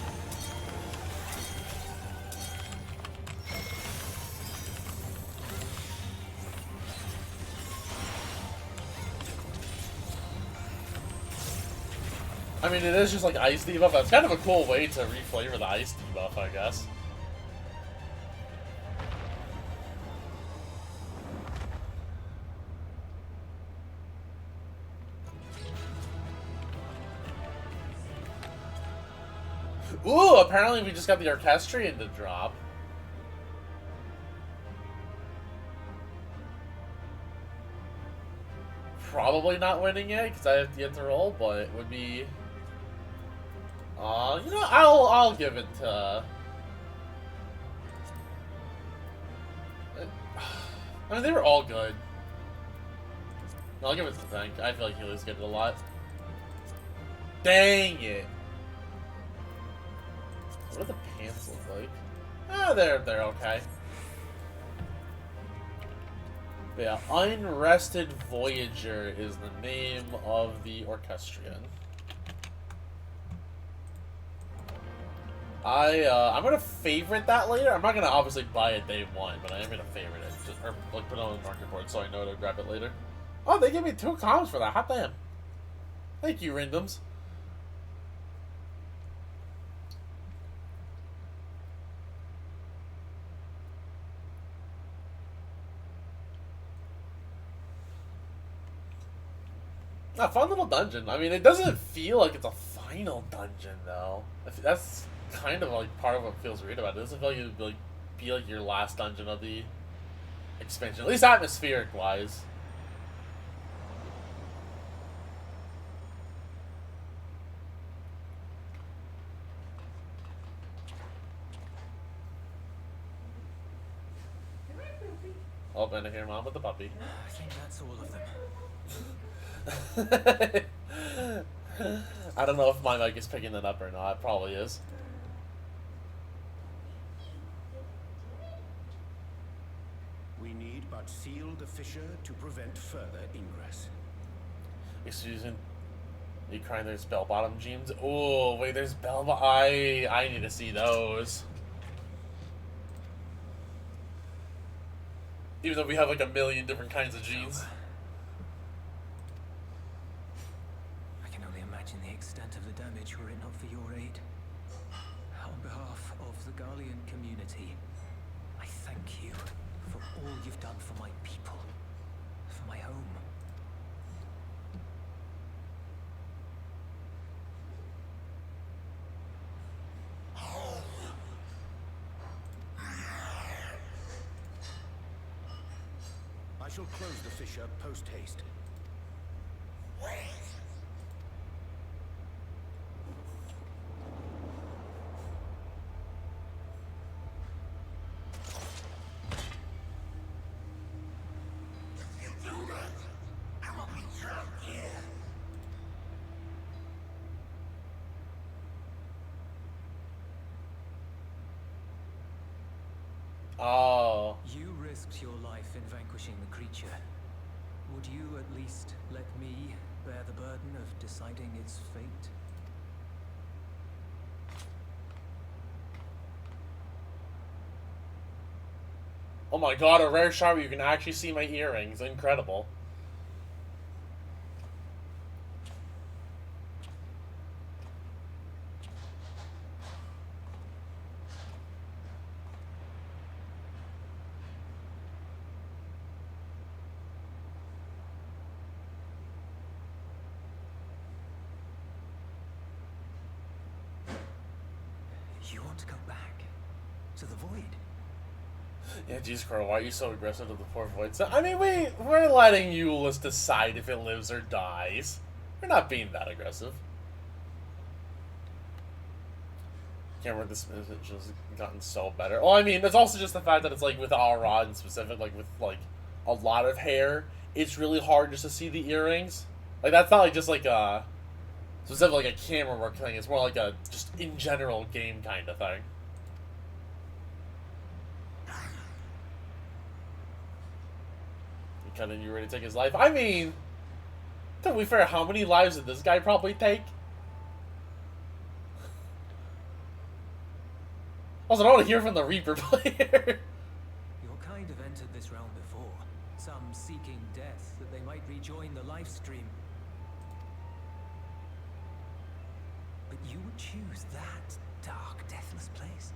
S1: I mean, it is just like ice debuff. That's kind of a cool way to reflavor the ice debuff, I guess. Ooh, apparently we just got the Orchestrion to drop. Probably not winning it, because I have yet to roll, but it would be... you know, I'll give it to... I mean, they were all good. I'll give it to Tank. I feel like Healy's good a lot. Dang it! What do the pants look like? Ah, they're okay. But yeah, Unrested Voyager is the name of the Orchestrion. I'm gonna favorite that later. I'm not gonna obviously buy it day one, but I am gonna favorite it, just, or like put it on the market board so I know to grab it later. Oh, they gave me 2 comms for that. Hot damn! Thank you, randoms. A fun little dungeon. I mean, it doesn't feel like it's a final dungeon, though. That's kind of like part of what feels weird about it. It doesn't feel like it would be like your last dungeon of the expansion, at least atmospheric-wise. Oh, and I hear Mom with the puppy.
S9: I think that's all of them.
S1: I don't know if my mic is picking that up or not. It probably is.
S8: We need but seal the fissure to prevent further ingress.
S1: Excuse me. Are you crying there's bell-bottom jeans? Oh, wait, there's bell-bottom. I need to see those. Even though we have like a million different kinds of jeans.
S9: I can only imagine the extent of the damage were it not for your aid. On behalf of the Garlean community, I thank you for all you've done for my people, for my home.
S8: I shall close the fissure post-haste.
S1: Oh.
S9: You risked your life in vanquishing the creature. Would you at least let me bear the burden of deciding its fate?
S1: Oh my god, a rare shot where you can actually see my earrings. Incredible.
S9: You want to go back to the void?
S1: Yeah, Jesus Christ, why are you so aggressive to the poor void? So, I mean, we're letting Euless decide if it lives or dies. We're not being that aggressive. Can't remember this message has gotten so better. Well, I mean, it's also just the fact that it's like with Aura in specific, like with like a lot of hair, it's really hard just to see the earrings. Like that's not like just like a specific like a camera work thing. It's more like a just in general game kind of thing. And then you ready to take his life? I mean, to be fair, how many lives did this guy probably take? Also, I don't want to hear from the Reaper player.
S9: Your kind have entered this realm before, some seeking death that they might rejoin the life stream. But you would choose that dark, deathless place?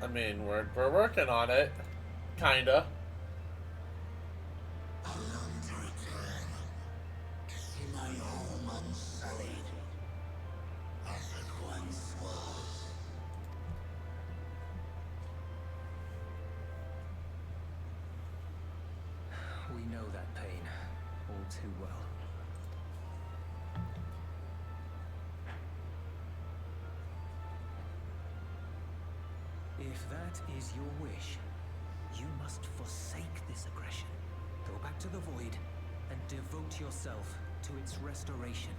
S1: I mean, we're working on it, kinda.
S10: I long to return to see my home unsullied, as it once was.
S9: We know that pain all too well. If that is your wish, you must forsake this aggression. Go back to the void and devote yourself to its restoration.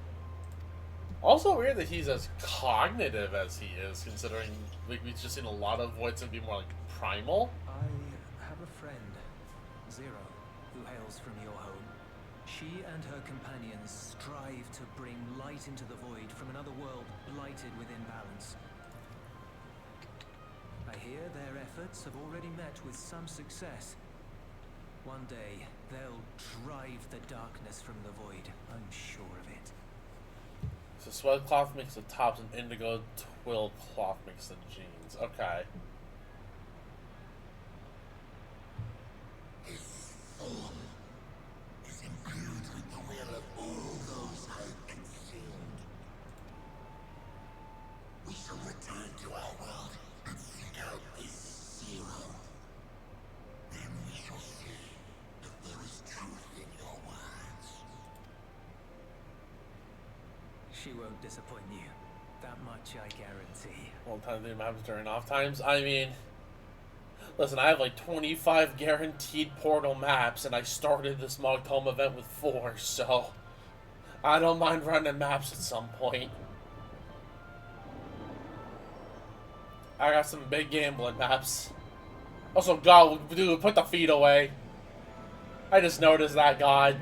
S1: Also weird that he's as cognitive as he is, considering like we've just seen a lot of voids and be more like primal.
S9: I have a friend, Zero, who hails from your home. She and her companions strive to bring light into the void from another world blighted with imbalance. I hear their efforts have already met with some success. One day, they'll drive the darkness from the void, I'm sure of it.
S1: So sweat cloth makes the tops and indigo twill cloth makes the jeans. Okay.
S10: This thorn
S9: She won't disappoint you. That much I guarantee.
S1: Well, time to maps during off times. I mean, listen, I have like 25 guaranteed portal maps, and I started this Mock Home event with 4, so I don't mind running maps at some point. I got some big gambling maps. Also, God, dude, put the feet away. I just noticed that, God.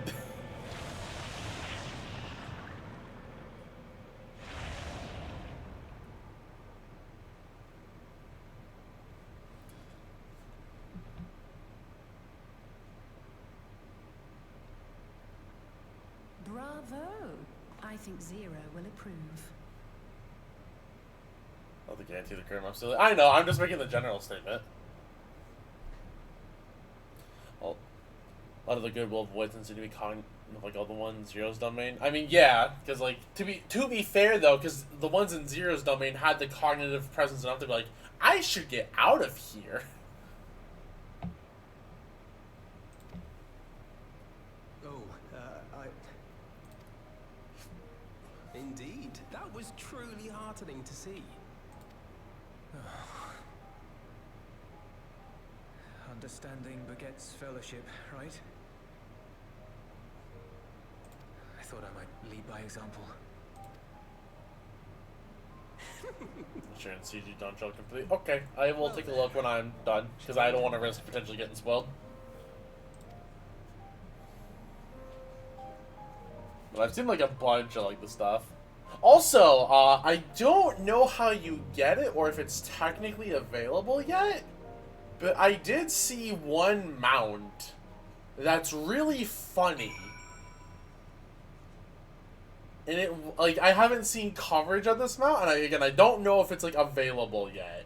S3: Bravo! I think Zero will approve.
S1: Oh, the guarantee the current map silly. I know, I'm just making the general statement. Well, a lot of the goodwill voids seem to be calling like all the ones Zero's domain. I mean, yeah, because like to be fair though, because the ones in Zero's domain had the cognitive presence enough to be like, I should get out of here.
S7: Indeed, that was truly heartening to see.
S9: Understanding begets fellowship, right? I thought I might lead by example.
S1: Sure, and CG Dawntrail complete. Okay, I will take a look when I'm done, because I don't want to risk potentially getting spoiled. But I've seen like a bunch of like the stuff. Also, I don't know how you get it or if it's technically available yet, but I did see one mount that's really funny. And it, like, I haven't seen coverage of this mount, and I don't know if it's, like, available yet.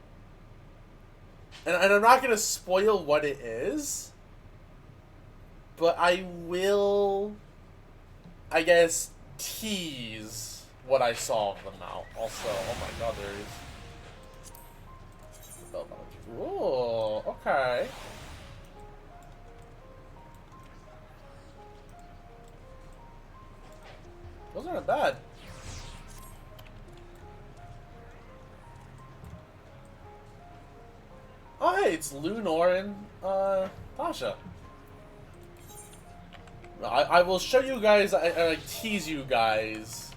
S1: And I'm not going to spoil what it is, but I will, I guess, tease what I saw of the mount. Also, oh my god, there is. Ooh, okay. Those aren't bad. Oh, hey, it's Lunor and, Tasha. I will show you guys, I tease you guys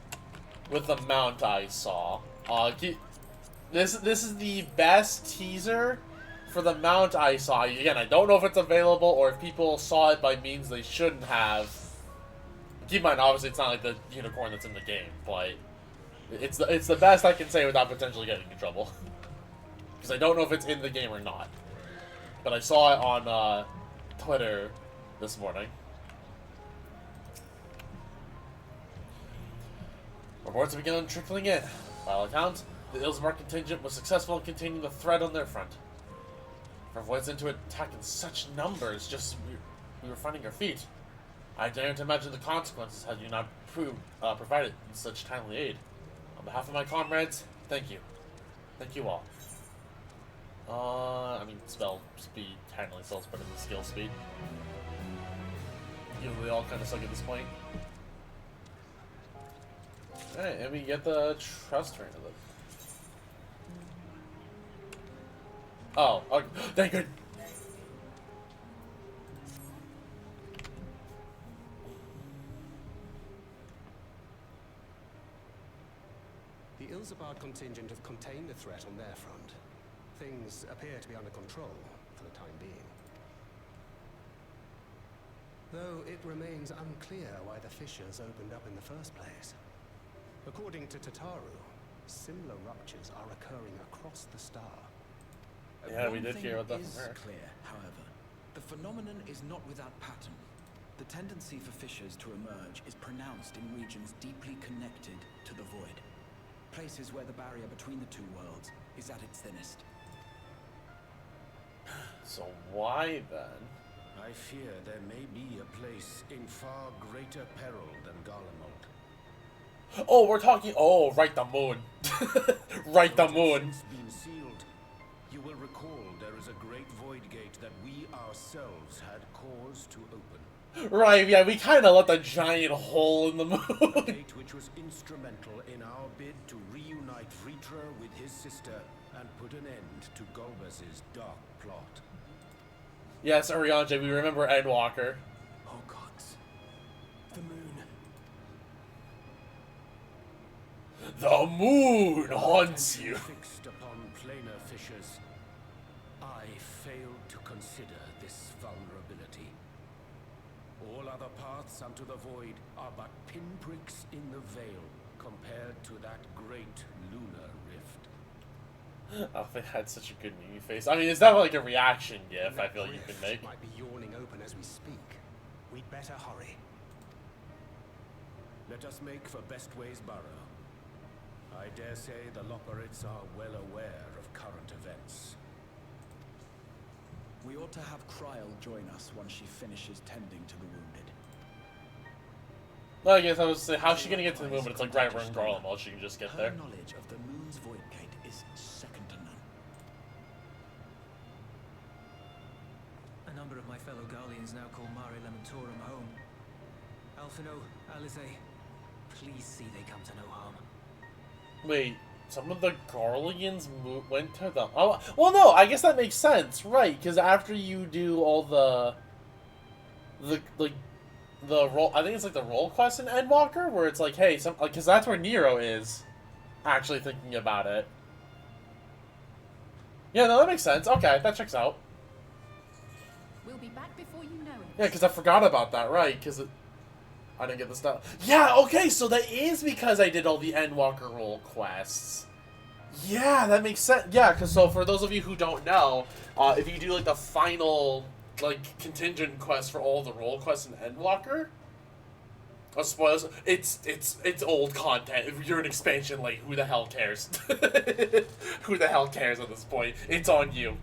S1: with the mount I saw. This is the best teaser for the mount I saw. Again, I don't know if it's available or if people saw it by means they shouldn't have. Keep in mind, obviously, it's not like the unicorn that's in the game, but it's the best I can say without potentially getting in trouble. Because I don't know if it's in the game or not. But I saw it on Twitter this morning. Reports have begun trickling in. By all accounts, the Ilsmar contingent was successful in containing the threat on their front. For voids into attack in such numbers, just we were finding our feet. I daren't imagine the consequences had you not provided such timely aid. On behalf of my comrades, thank you. Thank you all. I mean, spell speed technically sells better than skill speed. We all kind of suck at this point. Alright, and we get the trust ring of it. Oh, okay. Thank you.
S7: The Ilsabard contingent have contained the threat on their front. Things appear to be under control for the time being. Though it remains unclear why the fissures opened up in the first place. According to Tataru, similar ruptures are occurring across the star.
S1: Yeah, we did hear about that from her.
S4: Clear, however, the phenomenon is not without pattern. The tendency for fissures to emerge is pronounced in regions deeply connected to the void. Places where the barrier between the two worlds is at its thinnest.
S1: So why then?
S8: I fear there may be a place in far greater peril than Garlemald.
S1: Oh, we're talking. Oh, right, the moon. Right, the moon.
S8: Since been sealed, you will recall there is a great void gate that we ourselves had cause to open.
S1: Right, yeah, we kind of left a giant hole in the moon.
S8: Fate which was instrumental in our bid to reunite Vritra with his sister and put an end to Golbez's dark plot.
S1: Yes, Oriange, we remember Endwalker.
S4: Oh gods. The moon.
S1: The moon haunts you.
S8: Fixed upon planar fissures, I failed to consider this vulnerability. All other paths unto the void are but pinpricks in the veil compared to that great lunar rift.
S1: Oh, they had such a good meme face. I mean, it's definitely like a reaction gif I feel like you can make.
S7: Might be yawning open as we speak. We'd better hurry.
S8: Let us make for Bestway's burrow. I dare say the Loporrits are well aware of current events.
S4: We ought to have Kryl join us once she finishes tending to the wounded.
S1: Well, I guess I was saying, how's she gonna get to the moon? But it's like right around Garlemald, she can just get there.
S4: Her knowledge of the moon's void gate is second to none.
S9: A number of my fellow Garleans now call Mare Lamentorum home. Alphino, Alize, please see they come to no harm.
S1: Wait, some of the Garleans went to the... Oh, well, no, I guess that makes sense, right? Because after you do all the role, I think it's like the role quest in Endwalker, where it's like, hey, some, like, because that's where Nero is actually thinking about it. Yeah, no, that makes sense. Okay, that checks out.
S3: We'll be back before you know it.
S1: Yeah, because I forgot about that, right? Because I didn't get the stuff. Yeah, okay, so that is because I did all the Endwalker role quests. Yeah, that makes sense. Yeah, because so for those of you who don't know, if you do like the final like contingent quest for all the role quests in Endwalker, spoilers, it's old content. If you're an expansion late, who the hell cares? Who the hell cares at this point? It's on you.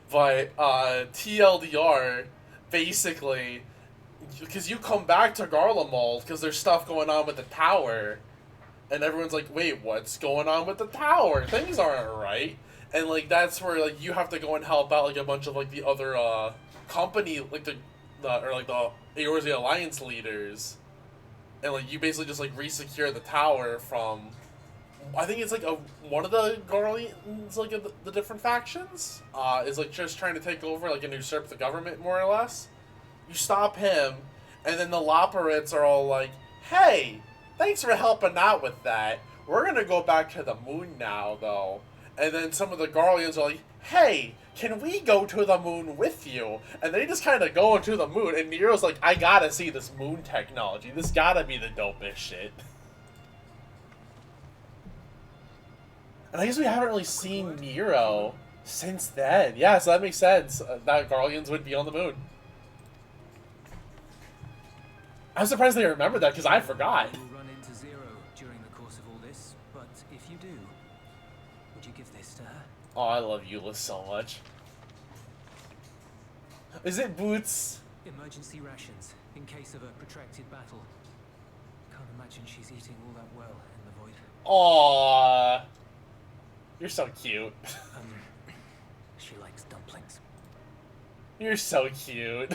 S1: But TLDR, basically, because you come back to Garlemald because there's stuff going on with the tower, and everyone's like, wait, what's going on with the tower? Things aren't right. And like that's where like you have to go and help out like a bunch of like the other company, like the Eorzea Alliance leaders, and like you basically just like resecure the tower from, I think it's like one of the Garleans, like the different factions is like just trying to take over like and usurp the government more or less. You stop him, and then the Loporrits are all like, hey, thanks for helping out with that. We're gonna go back to the moon now, though. And then some of the Garleans are like, hey, can we go to the moon with you? And they just kind of go into the moon, and Nero's like, I gotta see this moon technology. This gotta be the dopest shit. And I guess we haven't really seen Nero since then. Yeah, so that makes sense. That Garleans would be on the moon. I'm surprised they remembered that, because I forgot.
S9: We'll run into Zero during the course of all this, but if you do, would you give this to her?
S1: Oh, I love Euless so much. Is it Boots?
S9: Emergency rations, in case of a protracted battle. Can't imagine she's eating all that well in the void.
S1: Aww. You're so cute.
S9: She likes dumplings.
S1: You're so cute.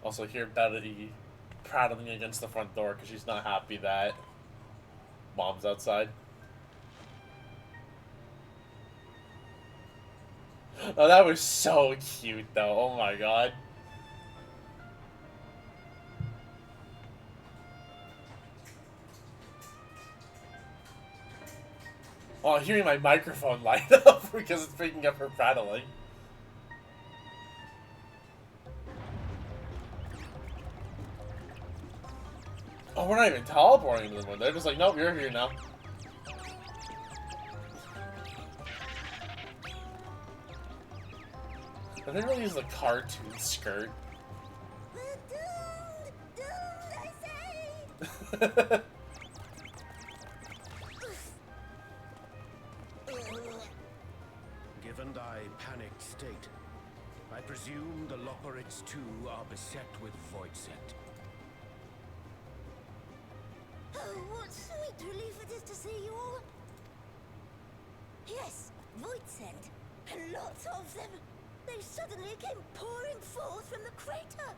S1: Also, hear Betty prattling against the front door because she's not happy that Mom's outside. Oh, that was so cute, though. Oh my god. Oh, I'm hearing my microphone light up because it's picking up her prattling. Oh, we're not even teleporting to the moon. They're just like, nope, you're here now. I think really use the cartoon skirt.
S8: Given thy panicked state, I presume the Loporrits too are beset with voidsent.
S6: Oh, what sweet relief it is to see you all. Yes, voidsent. And lots of them. They suddenly came pouring forth from the crater.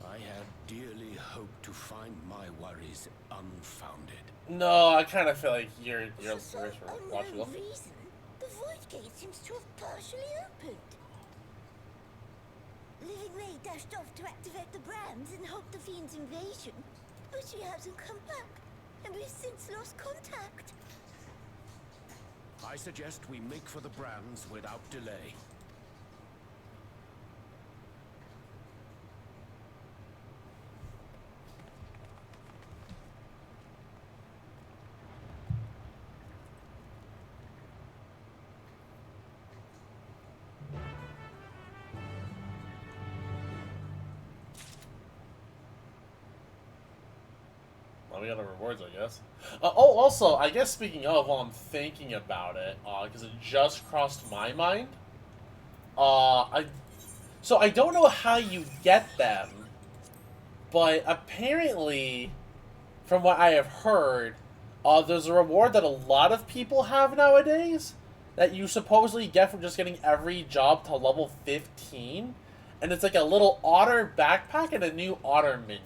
S8: I had dearly hoped to find my worries unfounded.
S1: No, I kind of feel like you're
S6: For some
S1: watchable.
S6: unknown reason, the Void Gate seems to have partially opened. Living May dashed off to activate the Brams and halt the Fiend's invasion, but she hasn't come back, and we've since lost contact.
S8: I suggest we make for the Brands without delay.
S1: We got the rewards, I guess. Also, I guess speaking of, while I'm thinking about it, because it just crossed my mind, so I don't know how you get them, but apparently, from what I have heard, there's a reward that a lot of people have nowadays that you supposedly get from just getting every job to level 15, and it's like a little otter backpack and a new otter minion.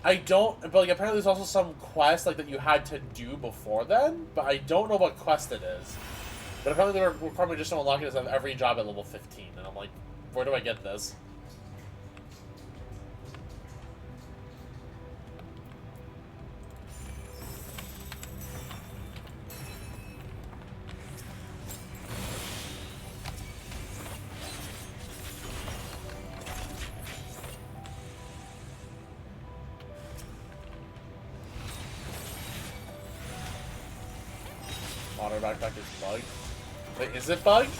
S1: I don't, but like apparently there's also some quest like that you had to do before then, but I don't know what quest it is. But apparently the requirement just to unlock it is have every job at level 15, and I'm like, where do I get this? Otter backpack is bugged. Wait, is it bugged?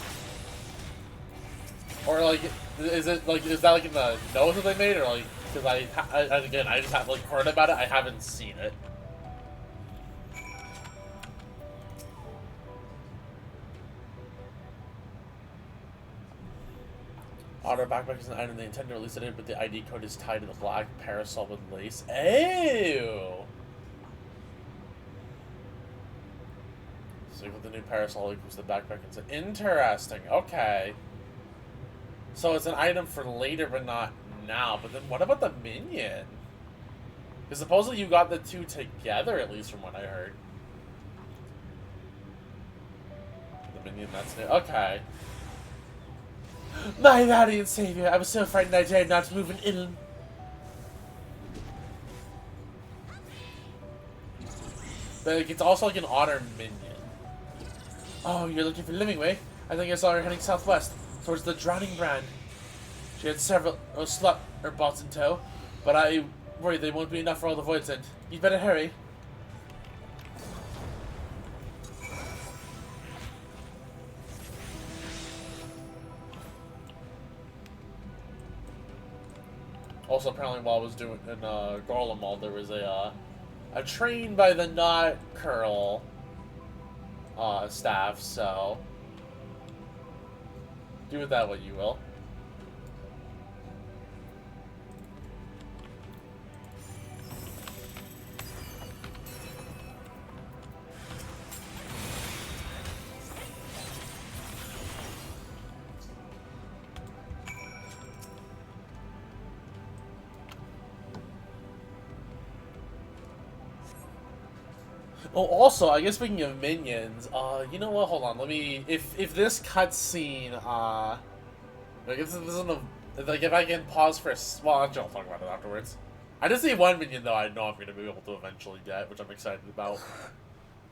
S1: Or like, is that like in the notes that they made, or like, because again, I just have like heard about it, I haven't seen it. Otter backpack is an item they intend to release it in, but the ID code is tied to the black parasol with lace. Ew! So with the new parasol equals the backpack. It's interesting. Okay. So it's an item for later, but not now. But then what about the minion? Because supposedly you got the two together, at least from what I heard. The minion, that's new. Okay. My valiant savior, I was so frightened I dared not move an inch. But like, it's also like an otter minion. Oh, you're looking for Livingway? I think I saw her heading southwest, towards the Drowning Brand. She had several bots in tow, but I worry they won't be enough for all the Void Sent. You'd better hurry. Also, apparently, while I was doing in Garlemald, there was a train by the Knot Curl staff, so do with that what you will. Oh, also, I guess speaking of minions, you know what? Hold on, let me. If this cutscene, like if this isn't a, like if I can pause for a, well, I'll talk about it afterwards. I just see one minion though. I know I'm gonna be able to eventually get, which I'm excited about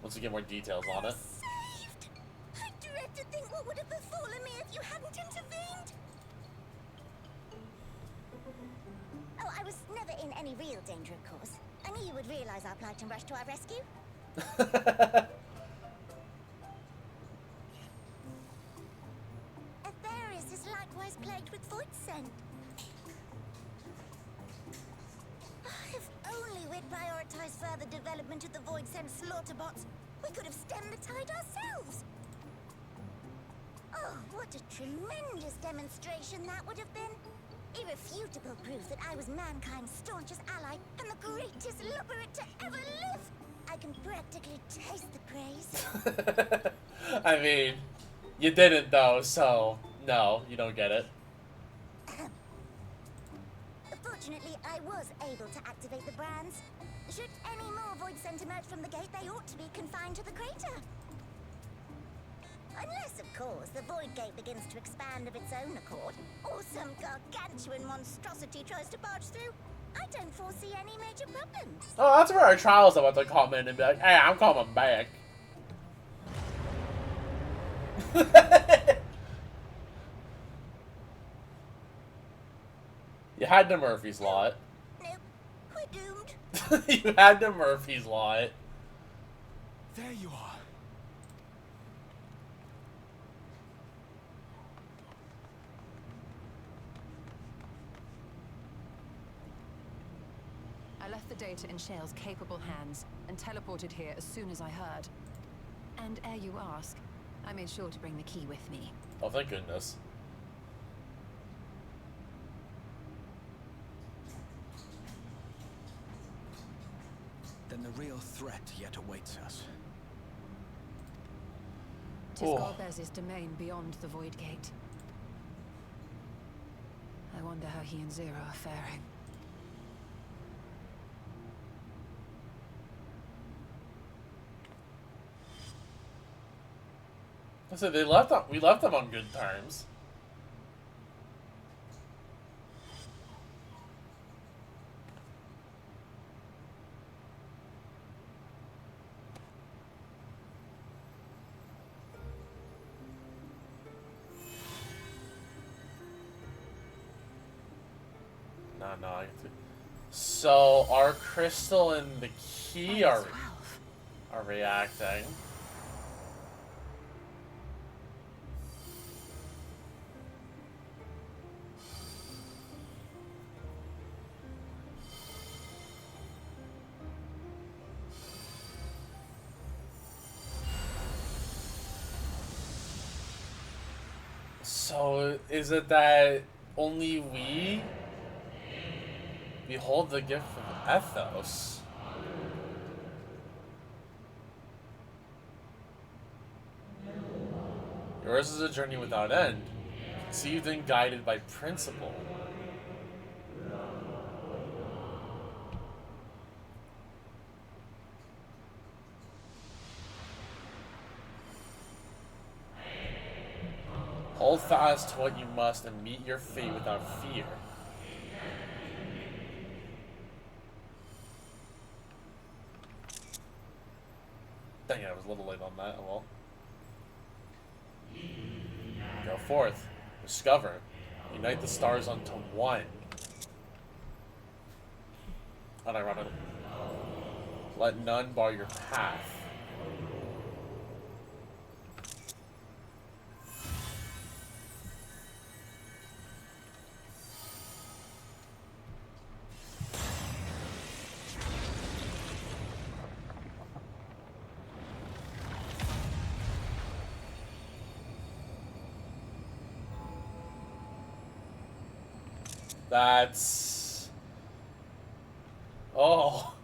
S1: once we get more details on it.
S6: Saved! I dread to think what would have befallen me if you hadn't intervened. Oh, I was never in any real danger, of course. I knew you would realize our plight and rush to our rescue. Atheris is likewise plagued with void scent. If only we'd prioritized further development of the void scent slaughter bots, we could have stemmed the tide ourselves. Oh, what a tremendous demonstration that would have been. Irrefutable proof that I was mankind's staunchest ally and the greatest lubberite to ever live.
S11: I can practically taste the praise.
S1: I mean, you didn't though, so no, you don't get it.
S11: Fortunately, I was able to activate the brands. Should any more void scent emerge from the gate, they ought to be confined to the crater. Unless, of course, the void gate begins to expand of its own accord, or some gargantuan monstrosity tries to barge through. I don't foresee any major problems.
S1: Oh, that's where our trials about to come in and be like, hey, I'm coming back. You had the Murphy's Law.
S11: Nope, we're doomed.
S1: You had the Murphy's Law.
S4: There you are.
S3: I left the data in Shale's capable hands and teleported here as soon as I heard. And ere you ask, I made sure to bring the key with me.
S1: Oh, thank goodness.
S4: Then the real threat yet awaits us.
S3: Tis
S1: Oh.
S3: Golbez's domain beyond the Void Gate. I wonder how he and Zero are faring.
S1: I said we left them on good terms. No. So our crystal and the key are reacting. So is it that only we behold the gift of Ethos? Yours is a journey without end, conceived and guided by principle. Hold fast to what you must and meet your fate without fear. Dang it, I was a little late on that. Oh well. Go forth. Discover. Unite the stars unto one. Unironically. Let none bar your path. That's... Oh.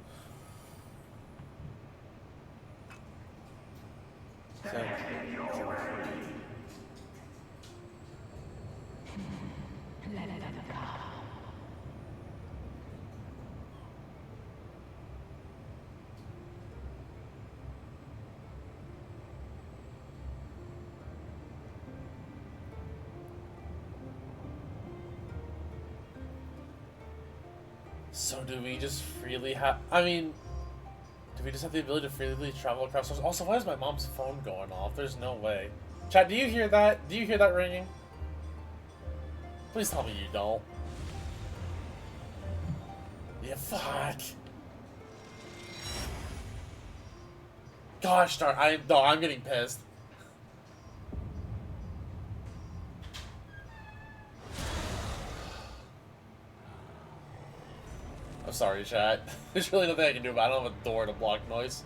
S1: So do we just freely have... I mean... Do we just have the ability to freely travel across stars? Also, why is my mom's phone going off? There's no way. Chat, do you hear that? Do you hear that ringing? Please tell me you don't. Yeah, fuck. Gosh darn, I'm getting pissed. I'm sorry, chat. There's really nothing I can do about it. I don't have a door to block noise.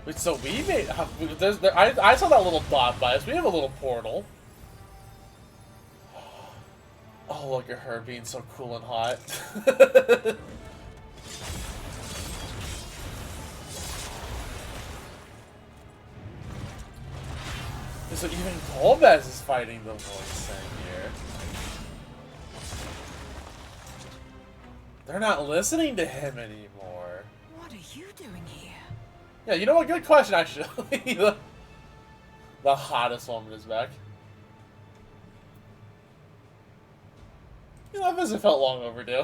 S1: Wait, so we made... I saw that little dot by us. We have a little portal. Oh, look at her being so cool and hot. So even Golbez is fighting the voice thing here. They're not listening to him anymore.
S3: What are you doing here?
S1: Yeah, you know what? Good question, actually. The hottest woman is back. You know, that visit felt long overdue.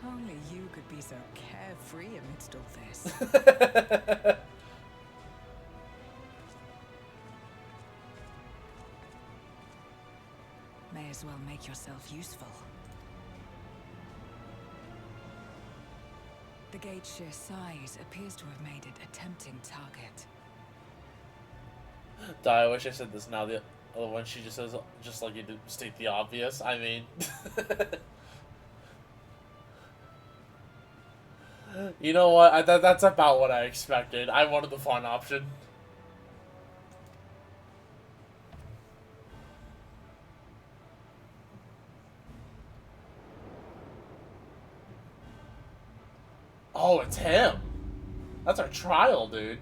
S2: Only you could be so carefree amidst all this. May as well make yourself useful. The gate's sheer size appears to have made it a tempting target.
S1: I wish I said this now. The other one, she just says, just like you did, state the obvious. I mean... You know what? That's about what I expected. I wanted the fun option. Oh, it's him. That's our trial, dude.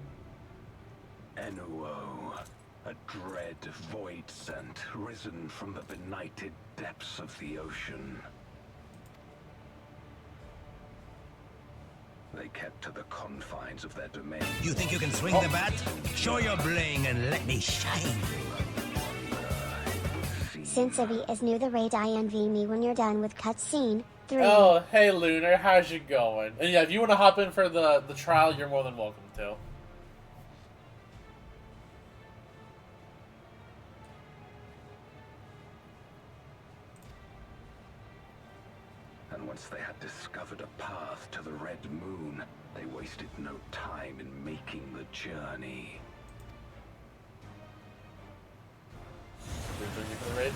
S8: Enuo, a dread void scent risen from the benighted depths of the ocean. They kept to the confines of their domain.
S12: You think you can swing the bat? Show your bling and let me shine.
S13: Sincerely is new the raid INV me when you're done with cutscene 3.
S1: Oh, hey Lunar, how's it going? And yeah, if you want to hop in for the trial, you're more than welcome to.
S8: And once they had discovered a path to the Red Moon, they wasted no time in making the journey.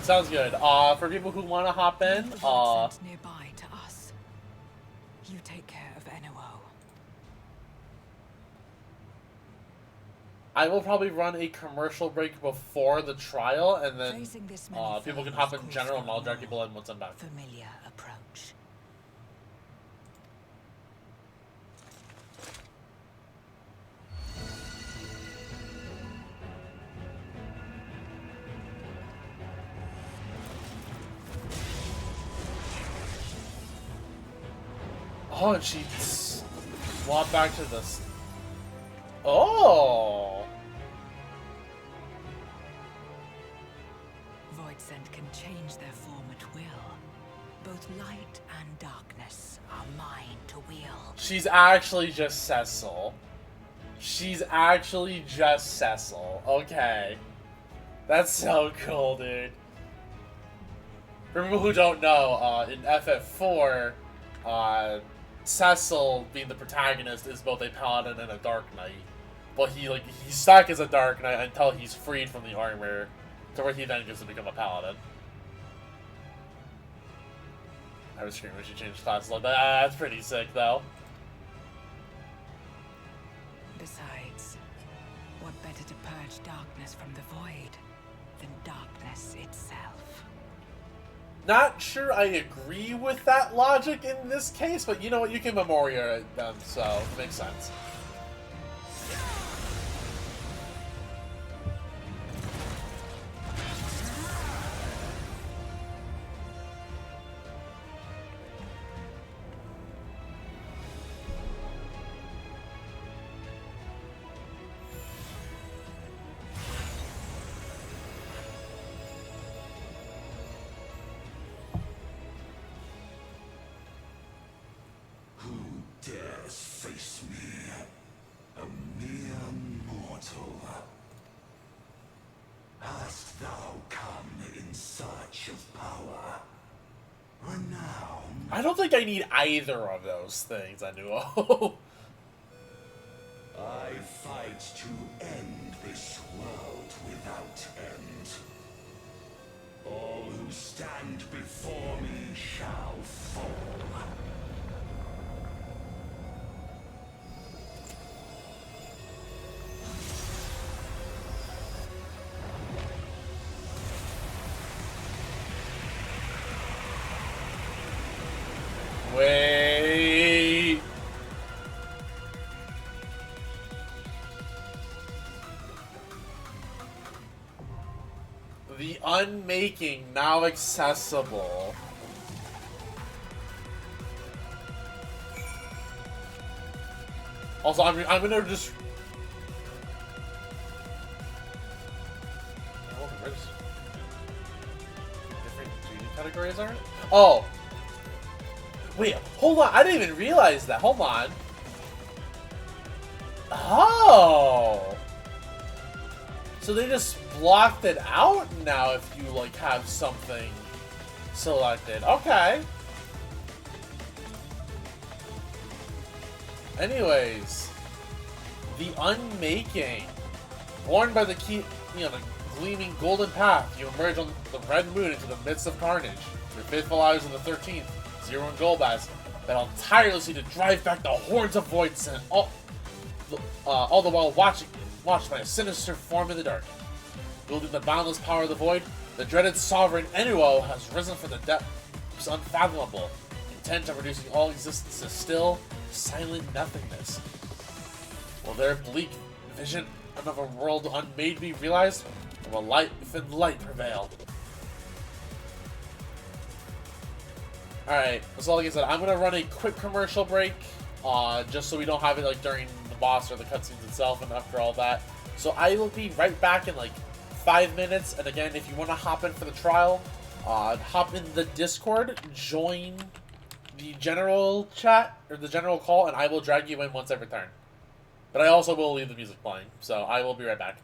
S1: Sounds good. For people who want to hop in,
S2: nearby to us. You take care of Enuo.
S1: I will probably run a commercial break before the trial, and then people can hop in general, and I'll drag people in once I'm back.
S2: Familiar approach.
S1: Oh, and she swapped back to this. Oh!
S2: Void Scent can change their form at will. Both light and darkness are mine to wield.
S1: She's actually just Cecil. She's actually just Cecil. Okay. That's so cool, dude. For people who don't know, in FF4, Cecil, being the protagonist, is both a paladin and a dark knight. But he's stuck as a dark knight until he's freed from the armor, to where he then gets to become a paladin. I was screaming when she changed classes like that. That's pretty sick, though.
S2: Besides, what better to purge darkness from the void than darkness itself?
S1: Not sure I agree with that logic in this case, but you know what? You can memorialize them, so it makes sense.
S10: Face me, a mere mortal. Hast thou come in search of power, renown?
S1: I don't think I need either of those things, Enuo.
S10: I fight to end this world without end. All who stand before me shall fall.
S1: Wait. The unmaking now accessible. Also, I'm gonna just. Different 3D categories aren't? Oh! Wait, hold on. I didn't even realize that. Hold on. Oh! So they just blocked it out now if you, like, have something selected. Okay. Anyways. The Unmaking. Born by the key, the gleaming golden path, you emerge on the red moon into the midst of carnage. Your faithful allies of the 13th, Zero and Golbaz, battle tirelessly to drive back the hordes of Voids, and all the while watched by a sinister form in the dark. Wielding the boundless power of the Void, the dreaded sovereign Enuo has risen from the depths unfathomable, intent on reducing all existence to still, silent nothingness. Will their bleak vision of a world unmade be realized, or will life and light prevail? Alright, so like I said, I'm going to run a quick commercial break, just so we don't have it like during the boss or the cutscenes itself and after all that. So I will be right back in like 5 minutes, and again, if you want to hop in for the trial, hop in the Discord, join the general chat, or the general call, and I will drag you in once I return. But I also will leave the music playing, so I will be right back.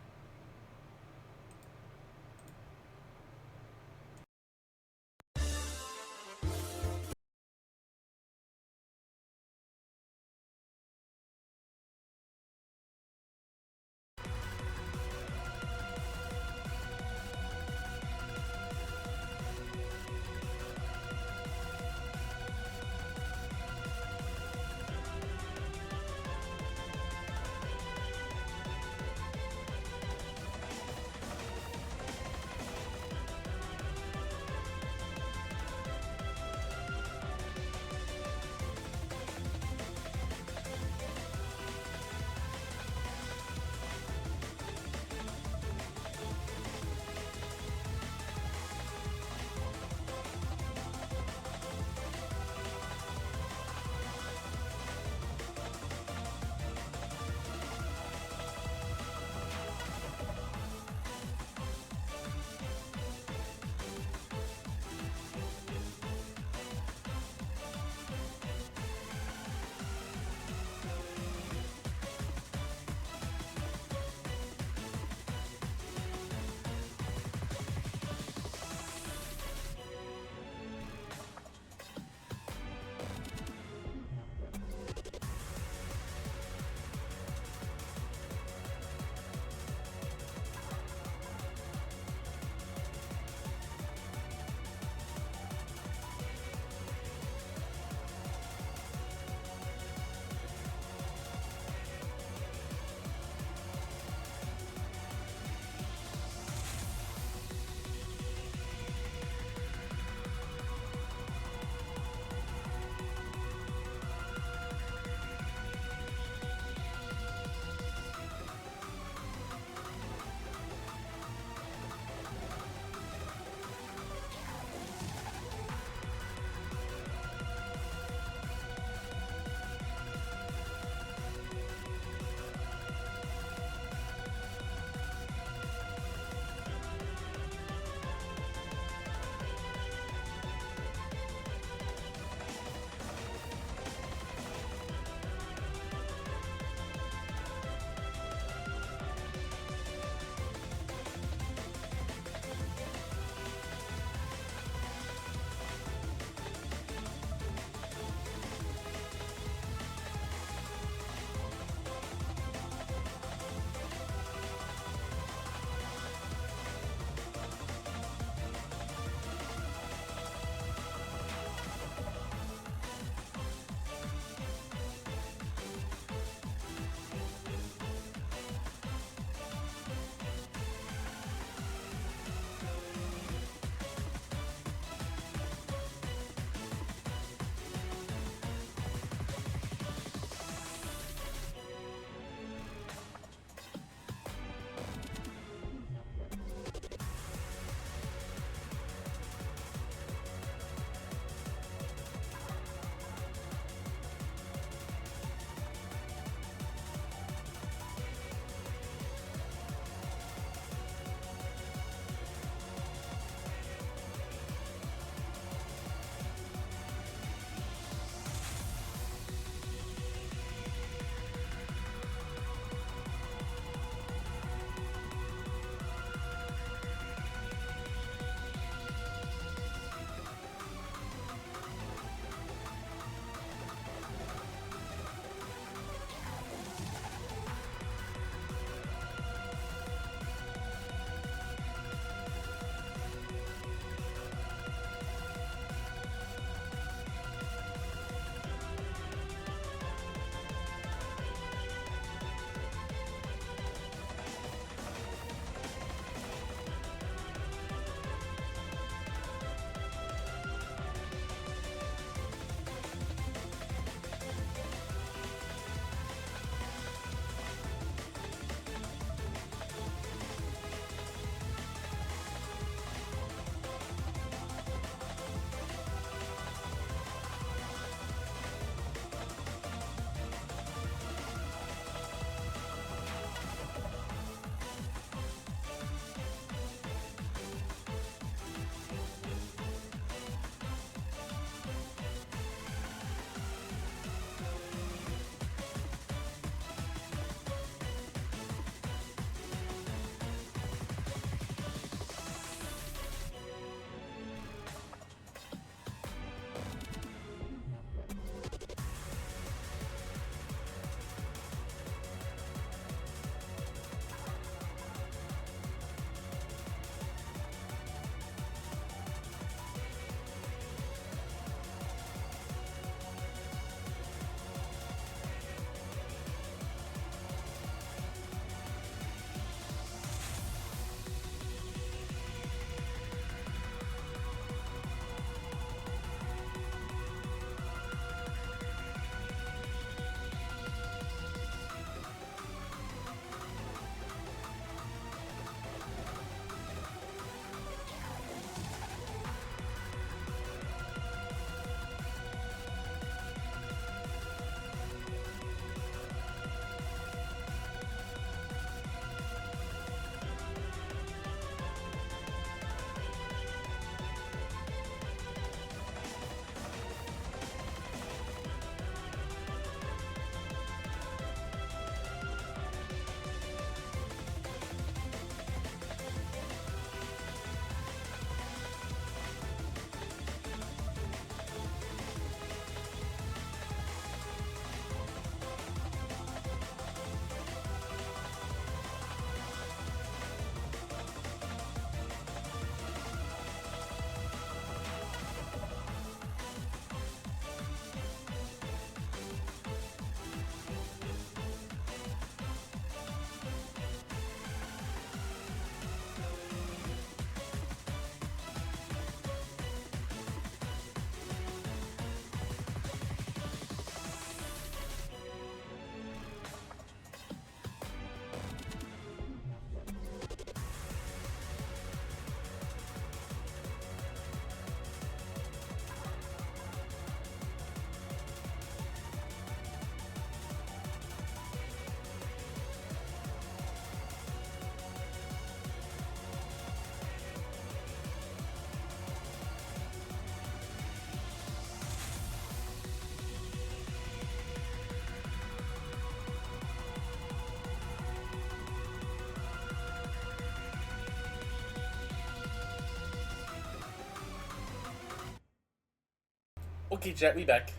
S1: Okay, Jet, we back.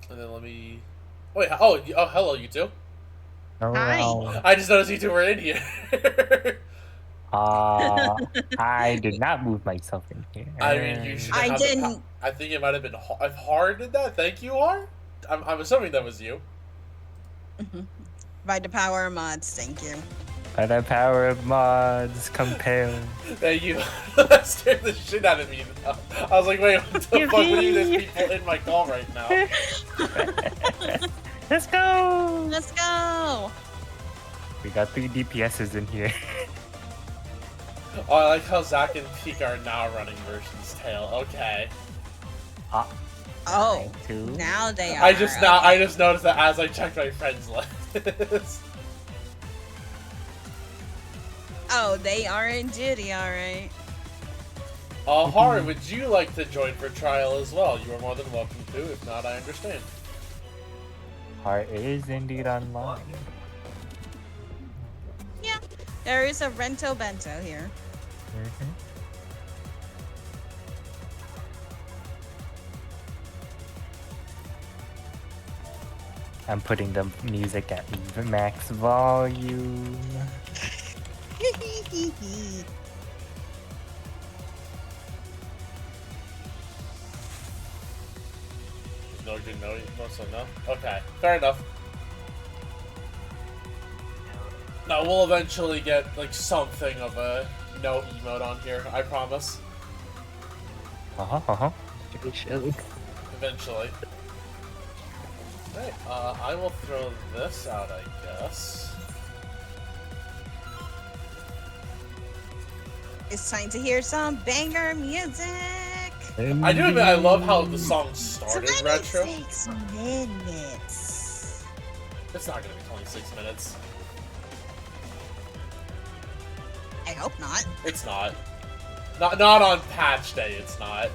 S1: And then let me... Wait, oh, hello, you two.
S14: Hi.
S1: I just noticed you two were in here.
S14: I did not move myself in here.
S1: I mean, you should have I think it might have been if Har did that. Thank you, Har. I'm assuming that was you.
S14: By the power of mods, thank you.
S15: By the power of mods, compelled.
S1: Thank you. That scared the shit out of me. I was like, wait, what the fuck? What are these people in my call right now?
S15: Let's go!
S14: Let's go!
S15: We got 3 DPSs in here.
S1: Oh, I like how Zach and Pika are now running Merchant's Tale. Okay.
S14: Oh, now they are.
S1: I just noticed that as I checked my friends list.
S14: Oh, they are in duty, alright.
S1: Har, would you like to join for trial as well? You are more than welcome to. If not, I understand.
S15: Har is indeed online.
S14: Yeah, there is a Rento Bento here.
S15: I'm putting the music at max volume.
S1: No good no, mostly no. Okay, fair enough. No, we'll eventually get like something of a no emote on here. I promise. Eventually. Right, I will throw this out, I guess.
S14: It's time to hear some banger music.
S1: I do admit I love how the song started retro.
S14: 26 minutes.
S1: It's not gonna be 26 minutes.
S14: I hope not.
S1: It's not. Not on patch day, it's not.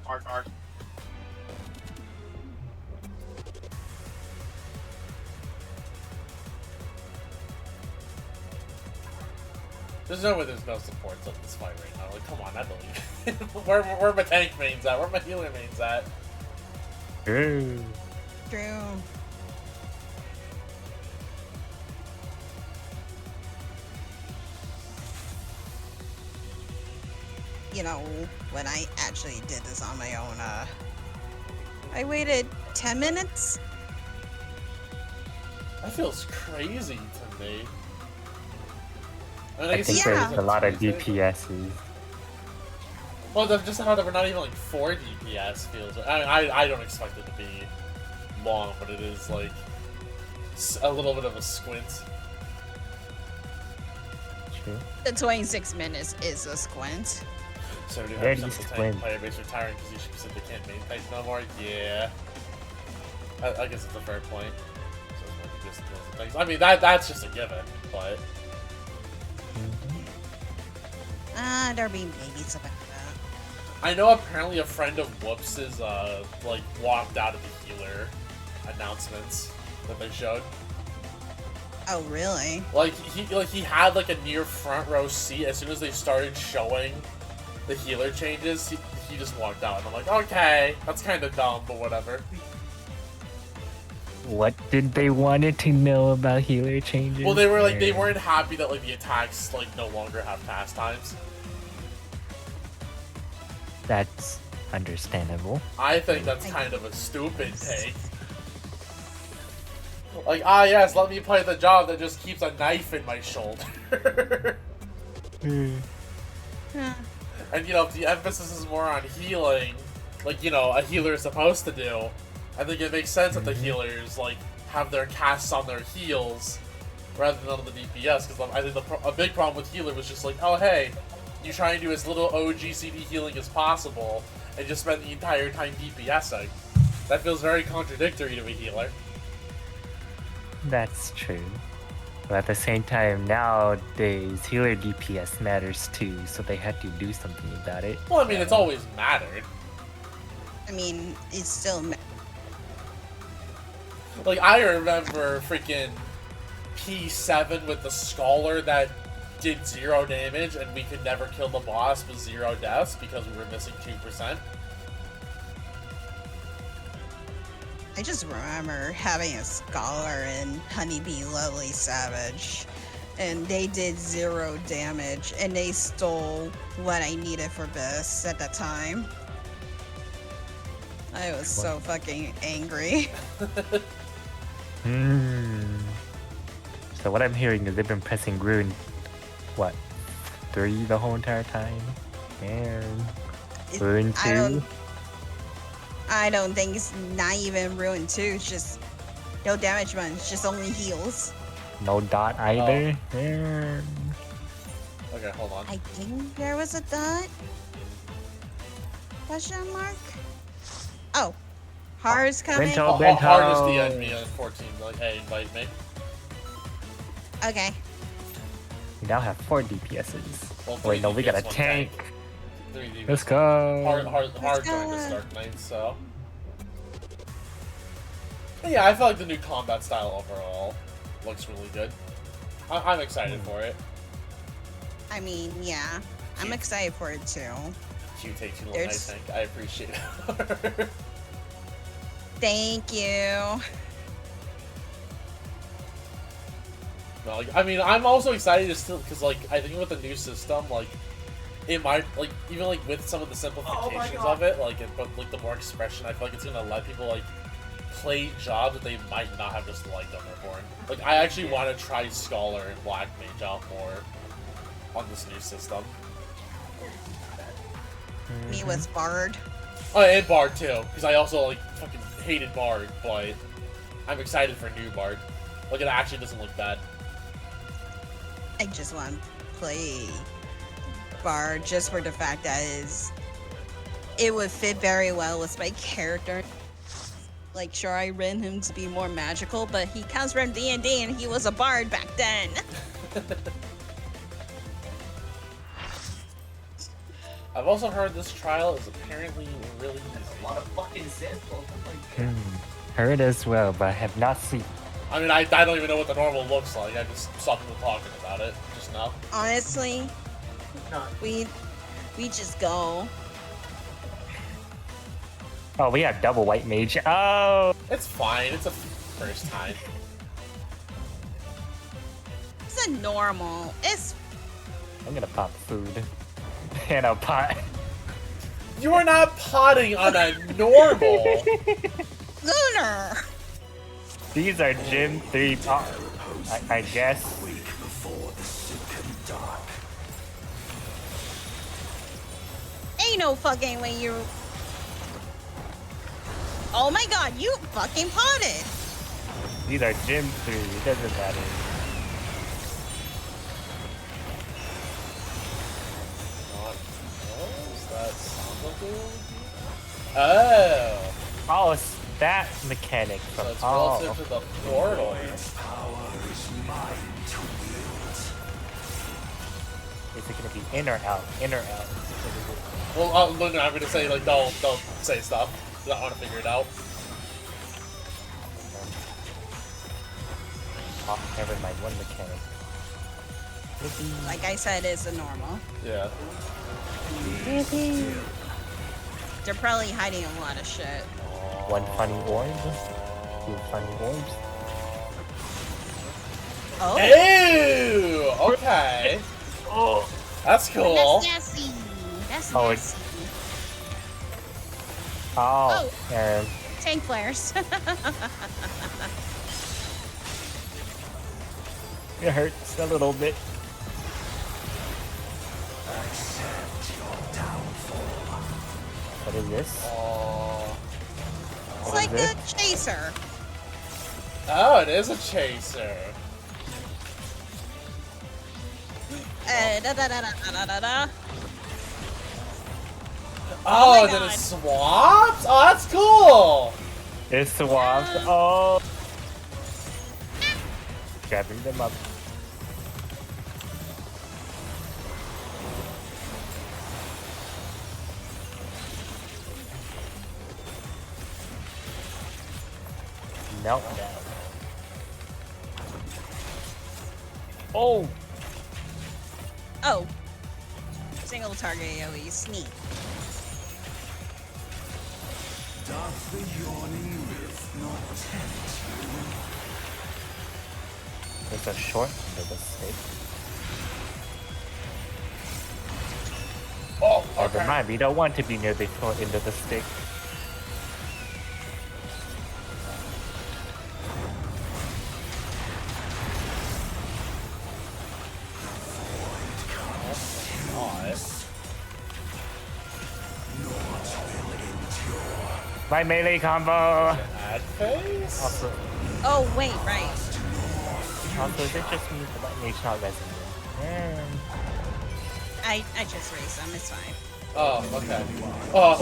S1: Arc. There's no way there's no supports on this fight right now. Like, come on, I believe. Where my tank mains at? Where my healer mains at?
S15: True.
S14: You know, when I actually did this on my own, I waited 10 minutes.
S1: That feels crazy to me.
S15: I think there's a lot of DPSs.
S1: Well, just how that we're not even like 4 DPS feels. I don't expect it to be long, but it is like a little bit of a squint.
S15: True.
S14: The 26 minutes is a squint.
S1: 75% of the tank player base retiring because you said they can't main tanks no more. Yeah, I guess it's a fair point. So I mean that's just a given, but
S14: they're being babies about that.
S1: I know apparently a friend of Whoops's like walked out of the healer announcements that they showed.
S14: Oh really?
S1: Like he had like a near front row seat as soon as they started showing the healer changes. He just walked out, and I'm like, okay, that's kind of dumb, but whatever.
S15: What did they wanted to know about healer changes?
S1: Well, they were like they weren't happy that like the attacks like no longer have pastimes.
S15: That's understandable.
S1: I think that's kind of a stupid take. Like, yes, let me play the job that just keeps a knife in my shoulder. And you know, if the emphasis is more on healing, like, you know, a healer is supposed to do, I think it makes sense that the healers, like, have their casts on their heals rather than on the DPS, because I think a big problem with healer was just like, oh hey, you try and do as little OG CD healing as possible, and just spend the entire time DPSing. That feels very contradictory to a healer.
S15: That's true. But at the same time, nowadays, healer DPS matters too, so they had to do something about it.
S1: Well, I mean, it's always mattered.
S14: I mean, it's still...
S1: Like, I remember freaking P7 with the Scholar that did 0 damage, and we could never kill the boss with 0 deaths because we were missing 2%.
S14: I just remember having a Scholar in Honeybee Lovely Savage, and they did 0 damage, and they stole what I needed for this at that time. I was so fucking angry.
S15: So what I'm hearing is they've been pressing Rune, what, 3 the whole entire time? And Rune 2?
S14: I don't think it's not even Ruin 2, it's just no damage run, it's just only heals.
S15: No dot either?
S1: Okay, hold on.
S14: I think there was a dot? Question mark? Oh, Har's coming?
S1: Hard is DM'd me on 14, like, hey, invite me.
S14: Okay.
S15: We now have 4 DPSs.
S1: Well,
S15: wait, no, we got a
S1: DPS,
S15: tank.
S1: 3 DPS.
S15: Let's go.
S1: Hard joined us Dark Knight, so. But yeah, I feel like the new combat style overall looks really good. I'm excited for it.
S14: I mean, yeah. I'm excited for it too.
S1: Cute takes you little nice tank. I appreciate it.
S14: Thank you.
S1: No, like, I mean, I'm also excited to still, because, like, I think with the new system, like, it might, like, even, like, with some of the simplifications of it, like, but, like, the more expression, I feel like it's gonna let people, like, play jobs that they might not have just liked on Reborn. Like, I actually want to try Scholar and Black Mage out more on this new system.
S14: Me with Bard.
S1: Oh, and Bard, too, because I also, like, fucking hated Bard, but I'm excited for new Bard. Like, it actually doesn't look bad.
S14: I just want to play Bard just for the fact that it would fit very well with my character. Like, sure, I ran him to be more magical, but he comes from D&D and he was a Bard back then.
S1: I've also heard this trial is apparently really easy.
S9: A lot of fucking samples.
S15: Heard as well, but I have not seen.
S1: I mean, I don't even know what the normal looks like. I just saw people talking about it just now.
S14: Honestly, we just go.
S15: Oh, we have double white mage. Oh!
S1: It's fine. It's a first time.
S14: It's a normal. It's...
S15: I'm gonna pop food. And a pot.
S1: You are not potting on a normal.
S14: Lunar!
S15: These are Gym 3 pop. I guess.
S14: Ain't no fucking way you... Oh my god, you fucking potted!
S15: These are Gym 3. It doesn't matter.
S1: Oh!
S15: Oh, it's that mechanic from
S1: so it's relative to the portal.
S15: Is it gonna be in or out? In or out?
S1: Well, no, I'm gonna say, like, don't say stuff. I want to figure it out.
S15: Oh, never mind. One mechanic.
S14: Like I said, it's a normal.
S1: Yeah.
S14: They're probably hiding a lot of shit.
S15: One funny orb. 2 funny orbs.
S14: Oh.
S1: Ew! Okay.
S15: Oh.
S1: That's cool.
S14: That's nasty. That's
S15: Oh,
S14: nasty.
S15: Oh. And
S14: tank flares.
S15: it hurts a little bit. What is this?
S14: It's like a chaser.
S1: Oh, it is a chaser.
S14: Da da da da da da da.
S1: Oh, and then it swaps? Oh, that's cool!
S15: It swaps. Oh. Grabbing them up. Meltdown. Oh!
S14: Oh. Single target AoE sneak.
S10: Doth the yawning rift not tempt you?
S15: There's a short for the stick.
S1: Oh,
S15: okay. Never mind, we don't want to be near the short end of the stick. My melee combo!
S1: Ad phase?
S15: Also,
S14: oh, wait, right.
S15: Also, is it just me that my name's not resonating?
S14: I just raised them, it's fine.
S1: Oh, okay.
S15: Oh!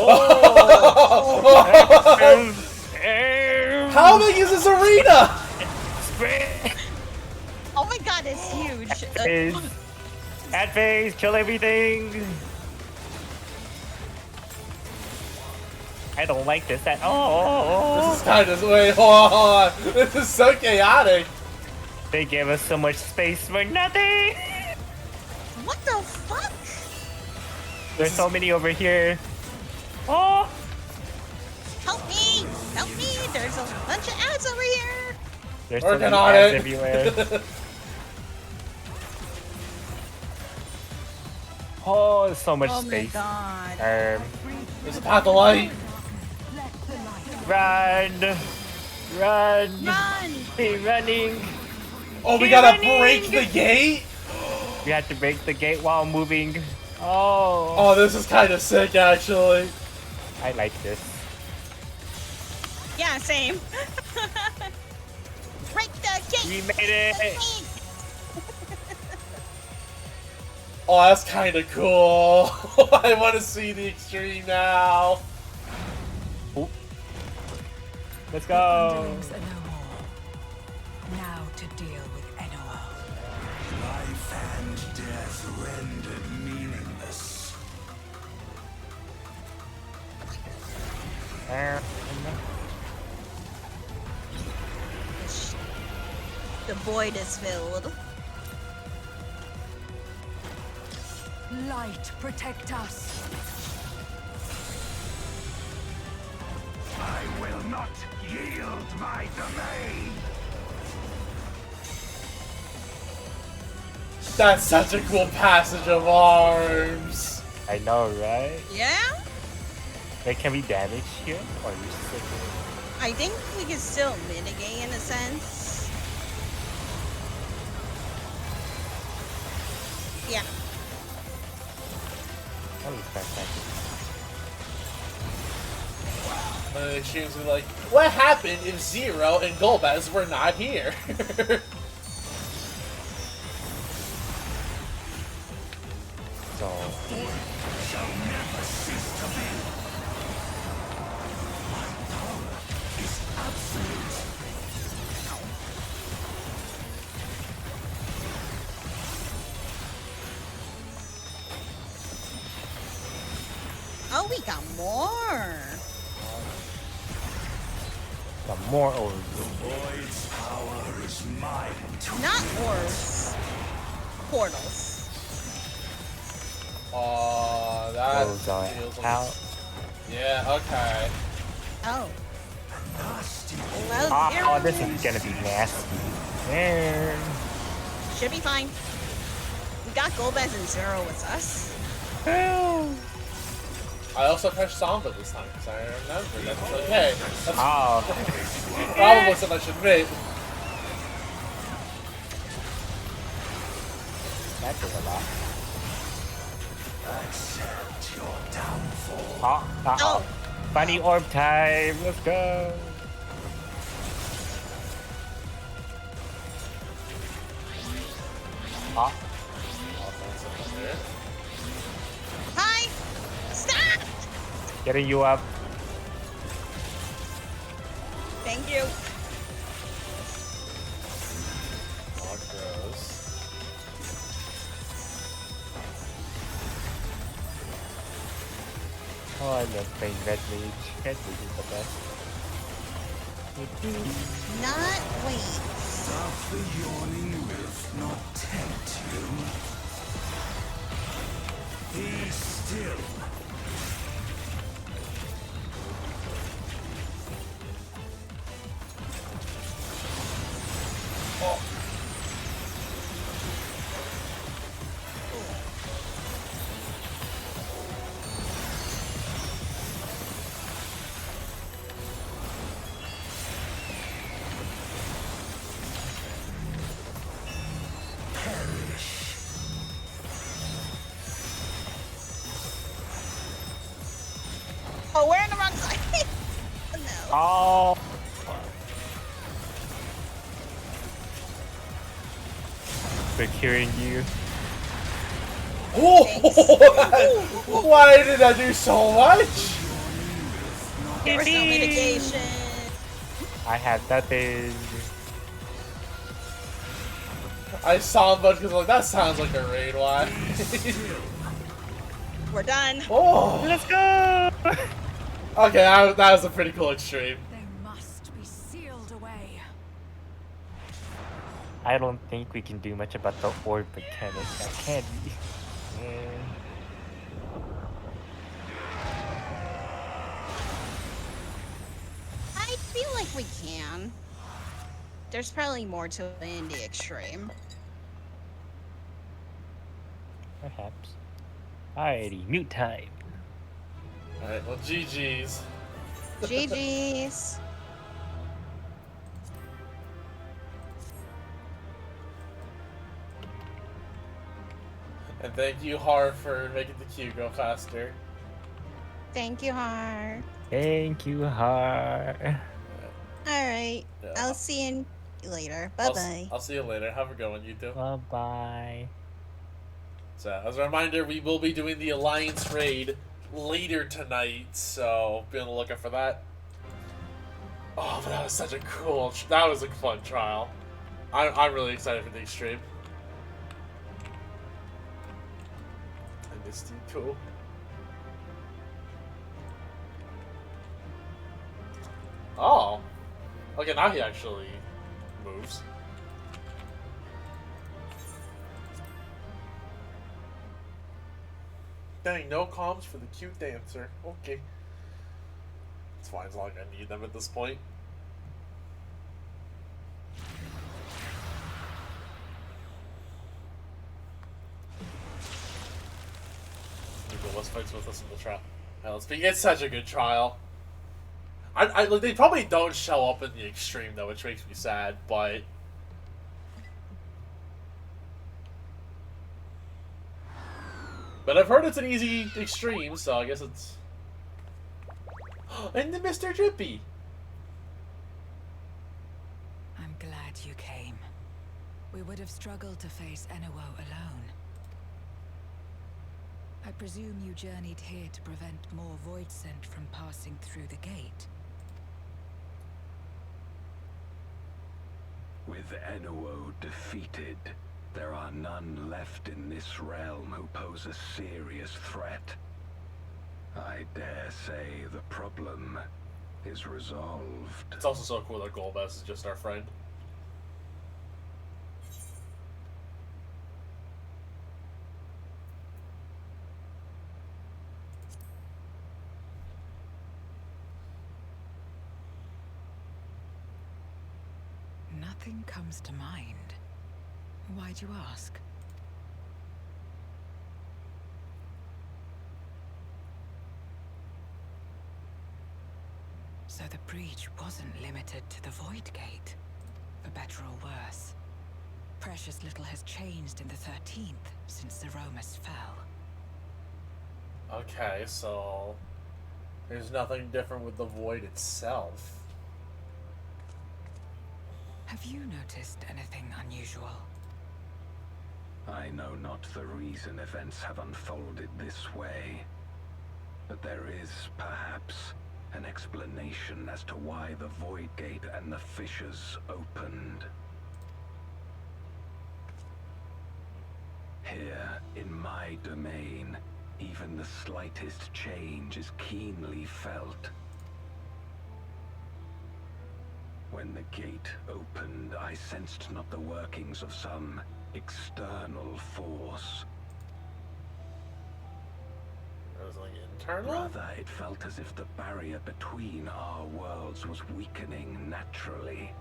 S1: How big is this arena?
S14: Oh my god, it's huge.
S15: Ad phase, kill everything! I don't like this at all.
S1: This is kind of wait, hold on. This is so chaotic.
S15: They gave us so much space for nothing.
S14: What the fuck?
S15: There's so many over here. Oh!
S14: Help me! Help me! There's a bunch of ads over here.
S15: There's so many ads everywhere. Oh, there's so much space.
S14: Oh my god.
S1: There's a path of light.
S15: Run! Run!
S14: Run!
S15: Keep running!
S1: Oh, we gotta break the gate?
S15: We have to break the gate while moving. Oh!
S1: Oh, this is kind of sick, actually.
S15: I like this.
S14: Yeah, same. Break the gate!
S15: We made it!
S1: Oh, that's kind of cool. I want to see the extreme now.
S15: Ooh. Let's go.
S16: Now to deal with Enoa.
S10: Life and death rendered meaningless.
S14: The void is filled.
S16: Light, protect us.
S10: I will not yield my domain.
S1: That's such a cool passage of arms.
S15: I know, right?
S14: Yeah?
S15: Wait, can we damage here? Or are we sick?
S14: I think we can still mitigate in a sense. Yeah.
S15: That was fantastic.
S1: She was like, what happened if Zero and Golbez were not here?
S15: So...
S10: shall never cease to be. My power is absolute.
S14: Oh, we got more.
S15: Got more orbs.
S10: The void's power is mine.
S14: Not orbs. Portals.
S1: Oh, that
S15: Those are
S1: feels
S15: out.
S1: Yeah, okay.
S14: Oh.
S10: Nasty.
S15: Oh, this is gonna be nasty. Yeah.
S14: Should be fine. We got Golbez and Zero with us.
S1: I also pressed Samba this time because I remember that. It's like, hey, that's probably something I should admit.
S15: That did a lot.
S10: Accept your downfall.
S15: Oh. Bunny orb time. Let's go.
S14: Hi! Stop!
S15: Getting you up.
S14: Thank you.
S15: Oh, I love playing Red Mage. Red Mage is the best.
S14: Not wait.
S10: Stop the yawning wolf, not tempt you. Be still.
S14: Oh, we're on the wrong side. No.
S15: Oh. Securing you.
S1: Oh! Why did I do so much?
S14: There was no mitigation.
S15: I had nothing.
S1: I saw him, but because like that sounds like a raid. Why?
S14: We're done.
S1: Oh,
S15: let's go.
S1: Okay, that was a pretty cool extreme.
S16: They must be sealed away.
S15: I don't think we can do much about the orb mechanic. That can't be.
S14: I feel like we can. There's probably more to it in the extreme.
S15: Perhaps. Alrighty, mute time.
S1: Alright, well, GG's.
S14: GG's.
S1: And thank you, Har, for making the queue go faster.
S14: Thank you, Har.
S15: Thank you, Har.
S14: Alright.
S1: Yeah.
S14: I'll see you later. Bye-bye.
S1: I'll see you later. Have a good one, you two.
S15: Bye-bye.
S1: So, as a reminder, we will be doing the Alliance raid later tonight, so be on the lookout for that. Oh, but that was such a cool, that was a fun trial. I'm really excited for the extreme. I missed you too. Oh. Okay, now he actually moves. Dang, no comms for the cute dancer. Okay. It's fine as long as I need them at this point. Let's fight with us in the trial. It's such a good trial. Like, they probably don't show up in the extreme though, which makes me sad, but I've heard it's an easy extreme, so I guess it's... And the Mr. Drippy!
S16: I'm glad you came. We would have struggled to face Enowo alone. I presume you journeyed here to prevent more void scent from passing through the gate.
S8: With Enowo defeated, there are none left in this realm who pose a serious threat. I dare say the problem is resolved.
S1: It's also so cool that Golbez is just our friend.
S16: Nothing comes to mind. Why'd you ask? So the breach wasn't limited to the Void Gate, for better or worse. Precious little has changed in the 13th since Zeromus fell.
S1: Okay, so there's nothing different with the void itself.
S16: Have you noticed anything unusual?
S8: I know not the reason events have unfolded this way, but there is, perhaps, an explanation as to why the Void Gate and the fissures opened. Here, in my domain, even the slightest change is keenly felt. When the gate opened, I sensed not the workings of some external force.
S1: It was like internal?
S8: Rather, it felt as if the barrier between our worlds was weakening naturally,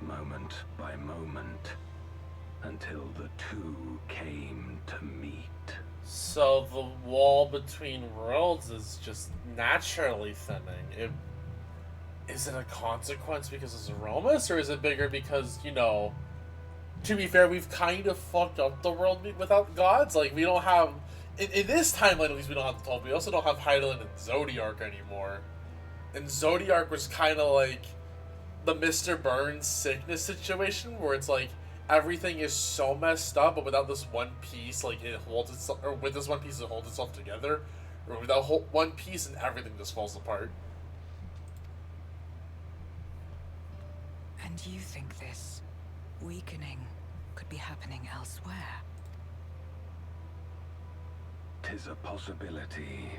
S8: moment by moment, until the two came to meet.
S1: So the wall between worlds is just naturally thinning. Is it a consequence because of Zeromus, or is it bigger because, you know, to be fair, we've kind of fucked up the world without gods? Like, we don't have, in this timeline at least, we don't have the 12. We also don't have Hydaelyn and Zodiark anymore. And Zodiark was kind of like the Mr. Burns sickness situation, where it's like, everything is so messed up, but without this one piece, like, it holds itself, or with this one piece, it holds itself together. Or without one piece, and everything just falls apart.
S16: And you think this weakening could be happening elsewhere?
S8: 'Tis a possibility.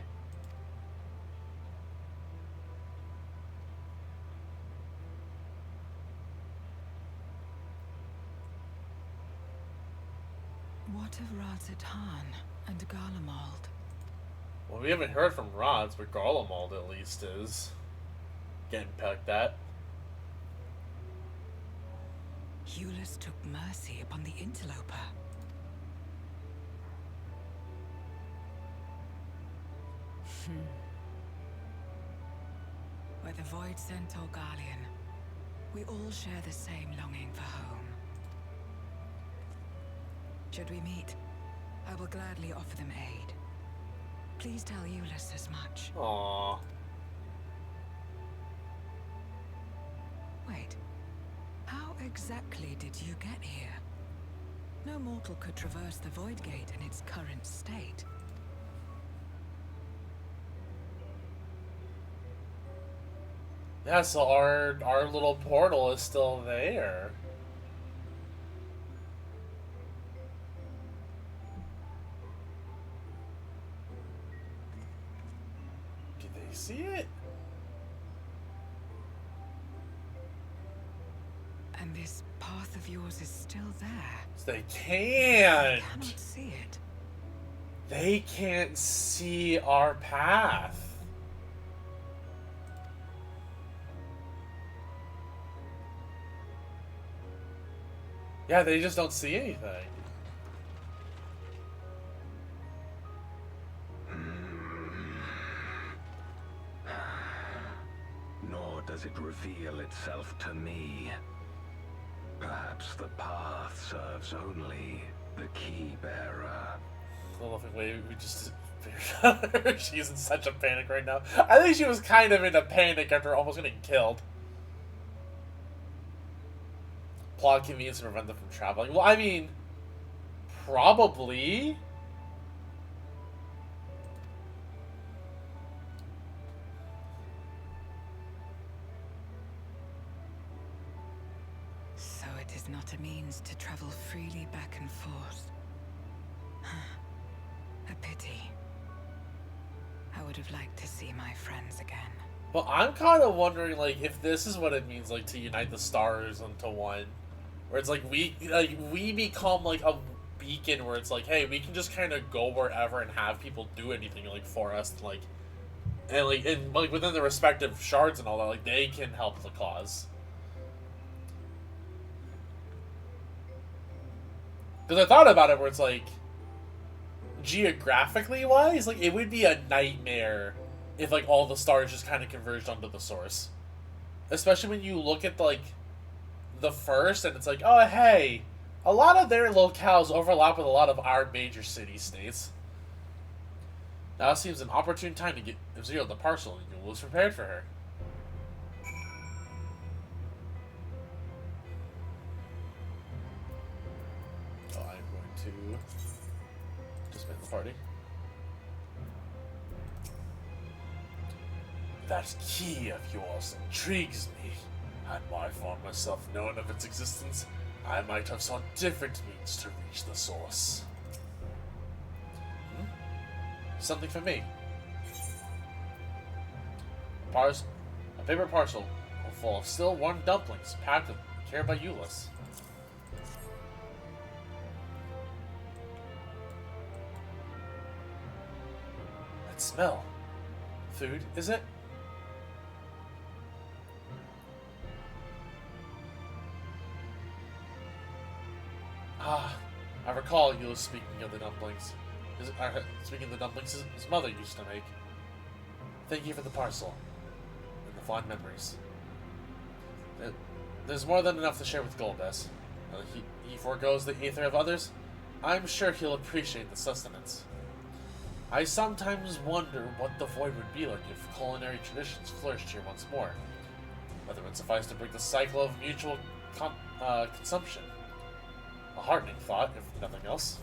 S16: What of Radzatan and Garlemald?
S1: Well, we haven't heard from Rods, but Garlemald at least is getting pecked at.
S16: Eulus took mercy upon the interloper. Whether Void Sent or Garlean, we all share the same longing for home. Should we meet, I will gladly offer them aid. Please tell Eulus as much.
S1: Aww.
S16: Wait. How exactly did you get here? No mortal could traverse the Void Gate in its current state.
S1: Yeah, so our little portal is still there. Did they see it?
S16: And this path of yours is still there.
S1: They can't.
S16: I cannot see it.
S1: They can't see our path. Yeah, they just don't see anything.
S8: Nor does it reveal itself to me. Perhaps the path serves only the key bearer.
S1: I love the way we just figured out she's in such a panic right now. I think she was kind of in a panic after almost getting killed. Plot convenience to prevent them from traveling. Well, I mean, probably.
S16: So it is not a means to travel freely back and forth. A pity. I would have liked to see my friends again.
S1: Well, I'm kind of wondering, like, if this is what it means, like, to unite the stars into one. Where it's like we become like a beacon where it's like, hey, we can just kind of go wherever and have people do anything like for us, and within the respective shards and all that, like they can help the cause. Because I thought about it, where it's like, geographically wise, like it would be a nightmare if like all the stars just kind of converged onto the source, especially when you look at the first, and it's like, oh hey, a lot of their locales overlap with a lot of our major city-states. Now seems an opportune time to get Zero the parcel, and Eula is prepared for her. Oh, I'm going to disband the party. That key of yours intrigues me. Had I found myself known of its existence, I might have sought different means to reach the source. Something for me. A paper parcel full of still warm dumplings, packed with care by Euless. That smell. Food, is it? Ah, I recall Euless speaking of the dumplings. Speaking of the dumplings his mother used to make. Thank you for the parcel and the fond memories. There's more than enough to share with Golbez. He forgoes the aether of others. I'm sure he'll appreciate the sustenance. I sometimes wonder what the void would be like if culinary traditions flourished here once more. Whether it would suffice to break the cycle of mutual consumption. A heartening thought, if nothing else.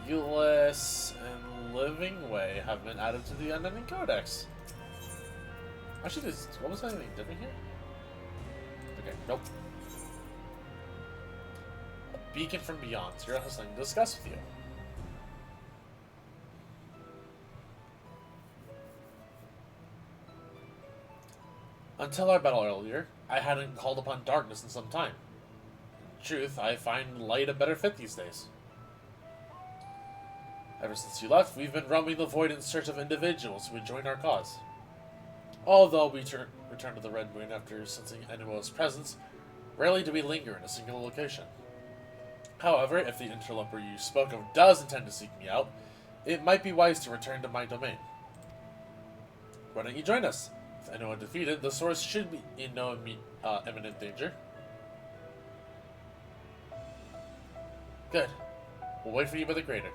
S1: Euless and Living Way have been added to the Unending Codex. Actually, what was anything different here? Okay, nope. A beacon from beyond. Zero has something to discuss with you. Until our battle earlier, I hadn't called upon darkness in some time. In truth, I find light a better fit these days. Ever since you left, we've been roaming the void in search of individuals who would join our cause. Although we return to the Red Moon after sensing Enemo's presence, rarely do we linger in a single location. However, if the interloper you spoke of does intend to seek me out, it might be wise to return to my domain. Why don't you join us? If Enemo defeated, the source should be in no imminent danger. Good. We'll wait for you by the crater.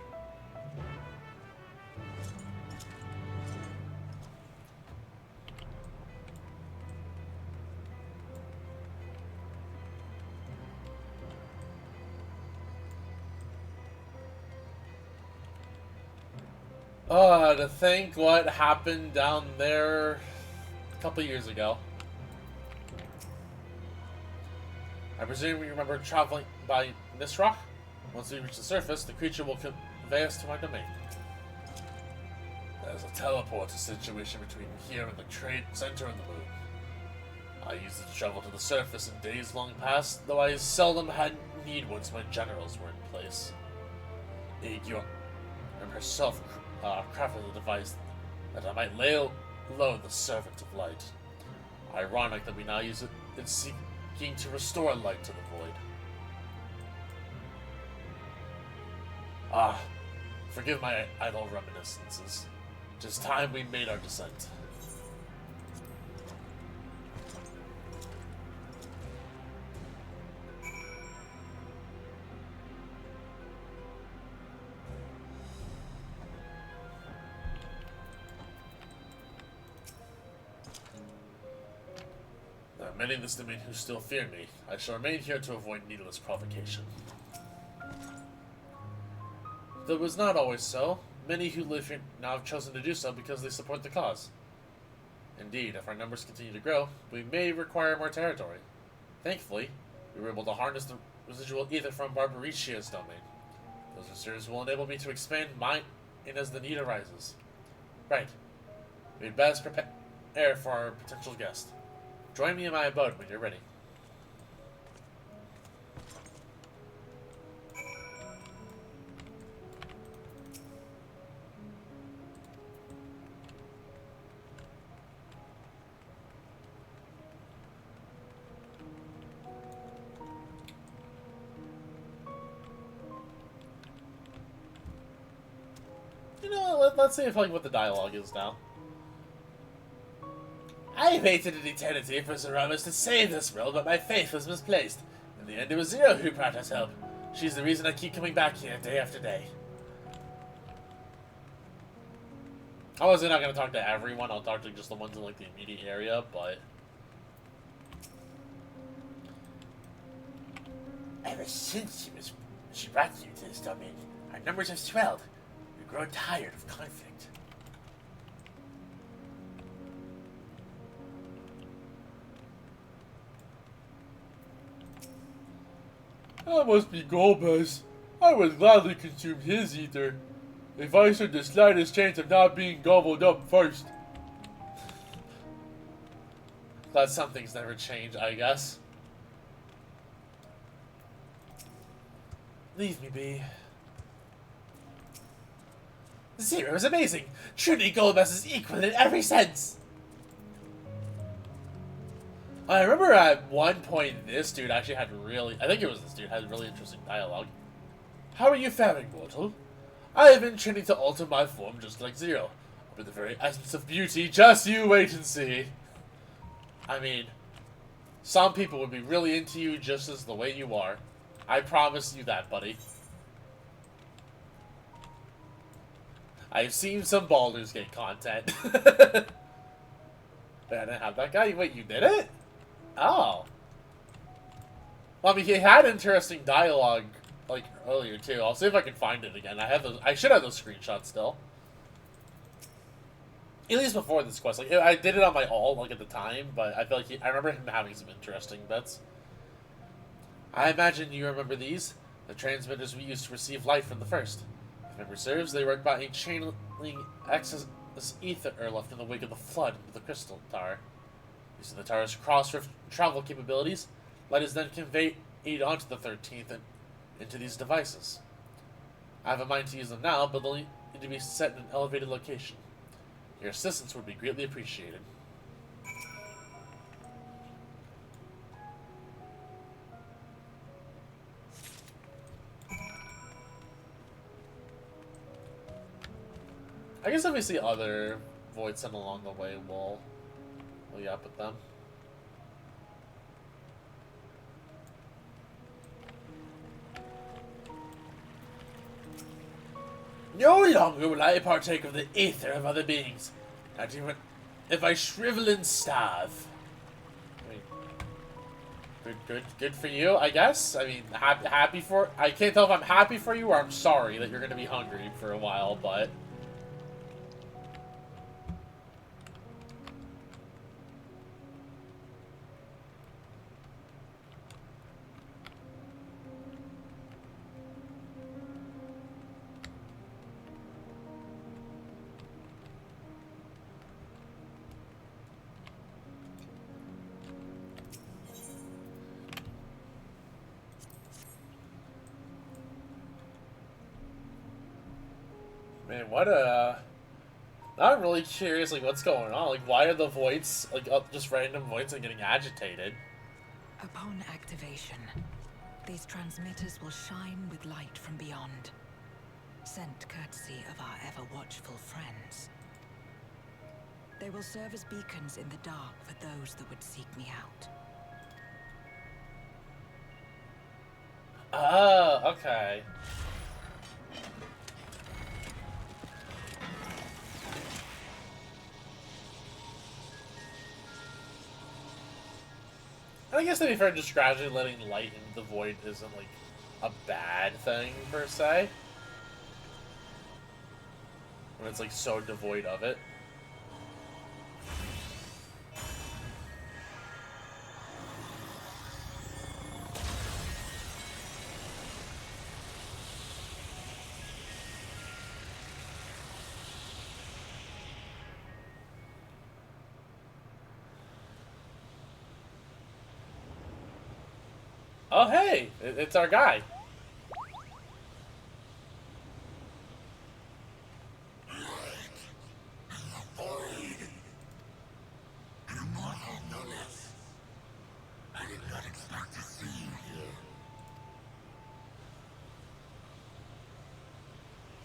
S1: To think what happened down there a couple years ago. I presume you remember traveling by Nisroch? Once we reach the surface, the creature will convey us to my domain. There's a teleporter situation between here and the trade center of the moon. I used it to travel to the surface in days long past, though I seldom had need once my generals were in place. Aegyor herself crafted a device that I might lay low the servant of light. Ironic that we now use it in seeking to restore light to the void. Forgive my idle reminiscences. 'Tis time we made our descent. There are many in this domain who still fear me. I shall remain here to avoid needless provocation. Though it was not always so, many who live here now have chosen to do so because they support the cause. Indeed, if our numbers continue to grow, we may require more territory. Thankfully, we were able to harness the residual ether from Barbaricia's domain. Those reserves will enable me to expand mine as the need arises. Right. We'd best prepare for our potential guest. Join me in my abode when you're ready. You know, let's see what the dialogue is now. I waited an eternity for Zeramus to save this world, but my faith was misplaced. the end, it was Zero who brought us help. She's the reason I keep coming back here day after day. I wasn't not gonna talk to everyone. I'll talk to just the ones in like the immediate area, but ever since she brought you to this domain, our numbers have swelled. We've grown tired of conflict. That must be Golbez. I would gladly consume his ether, if I stood the slightest chance of not being gobbled up first. Glad some things never change, I guess. Leave me be. Zero is amazing. Truly Golbez is equal in every sense. I remember at one point this dude actually had I think it was this dude, had really interesting dialogue. How are you faring, mortal? I have been training to alter my form just like Zero. With the very essence of beauty, just you wait and see. I mean, some people would be really into you just as the way you are. I promise you that, buddy. I've seen some Baldur's Gate content. Man, I didn't have that guy. Wait, you did it? Oh. Well, I mean, he had interesting dialogue, like, earlier, too. I'll see if I can find it again. I should have those screenshots still. At least before this quest. Like, I did it on my alt, like, at the time, but I feel like I remember him having some interesting bits. I imagine you remember these. The transmitters we used to receive light from the first. If memory serves, they work by a channeling excess ether left in the wake of the flood into the crystal tower. Using the tower's cross-rift travel capabilities, light is then conveyed onto the 13th and into these devices. I have a mind to use them now, but they'll need to be set in an elevated location. Your assistance would be greatly appreciated. I guess if we see other voids sent along the way, we'll yap at them. No longer will I partake of the ether of other beings, not even if I shrivel and starve. I mean, good for you, I guess. I mean, happy for. I can't tell if I'm happy for you or I'm sorry that you're gonna be hungry for a while, but. Man, what a... I'm really curious, like, what's going on? Like, why are the voids, like, just random voids, like, getting agitated?
S16: Upon activation, these transmitters will shine with light from beyond, sent courtesy of our ever-watchful friends. They will serve as beacons in the dark for those that would seek me out.
S1: Oh, okay. I guess to be fair, just gradually letting light into the void isn't, like, a bad thing, per se. When it's, like, so devoid of it. Oh, hey! It's our guy.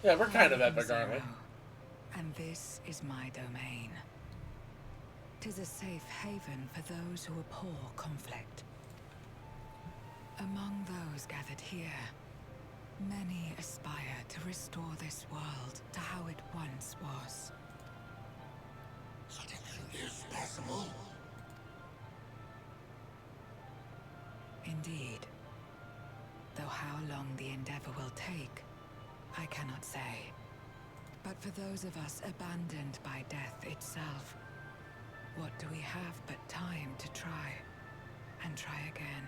S1: Yeah, we're kind of epic, aren't we?
S16: And this is my domain. 'Tis a safe haven for those who abhor conflict. Among those gathered here, many aspire to restore this world to how it once was.
S10: Such a thing is possible.
S16: Indeed. Though how long the endeavor will take, I cannot say. But for those of us abandoned by death itself, what do we have but time to try, and try again?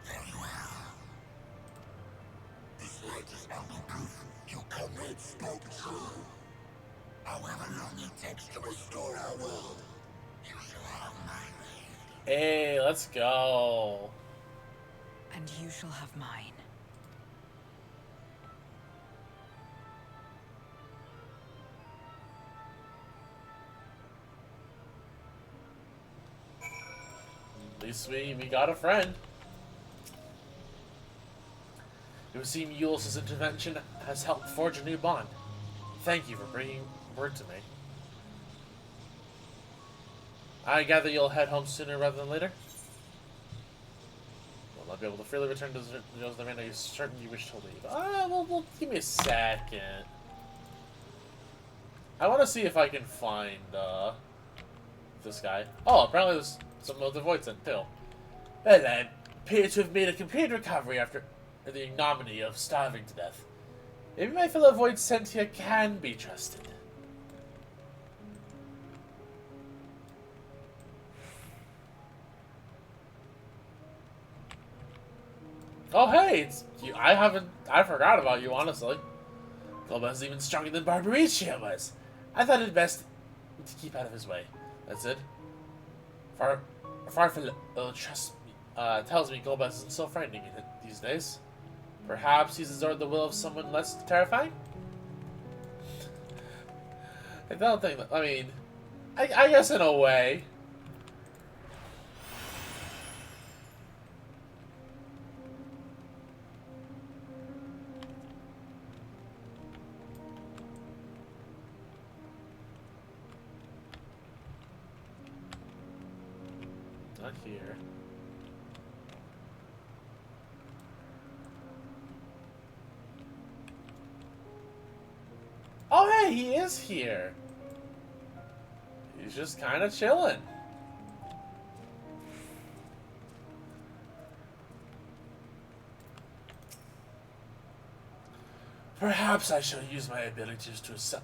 S10: Very well. This light is ample proof your comrades spoke true. However long it takes to restore our world, you shall have my aid.
S1: Hey, let's go.
S16: And you shall have mine.
S1: At least we got a friend. It would seem Eulis's intervention has helped forge a new bond. Thank you for bringing word to me. I gather you'll head home sooner rather than later? Will I be able to freely return to the man? Are you certain you wish to leave? Well, give me a second. I want to see if I can find, this guy. Oh, apparently there's some of the Void Sent, too. Well, I appear to have made a complete recovery after the ignominy of starving to death. Maybe my fellow Void Sent here can be trusted. Oh, hey, it's you. I forgot about you, honestly. Golbez's even stronger than Barbaricia was. I thought it best to keep out of his way. That's it. Farfel trust me, tells me Golbez isn't so frightening these days. Perhaps he's absorbed the will of someone less terrifying? I don't think that, I mean, I guess in a way. Not here. Oh, hey, he is here. He's just kind of chilling. Perhaps I shall use my abilities to assemble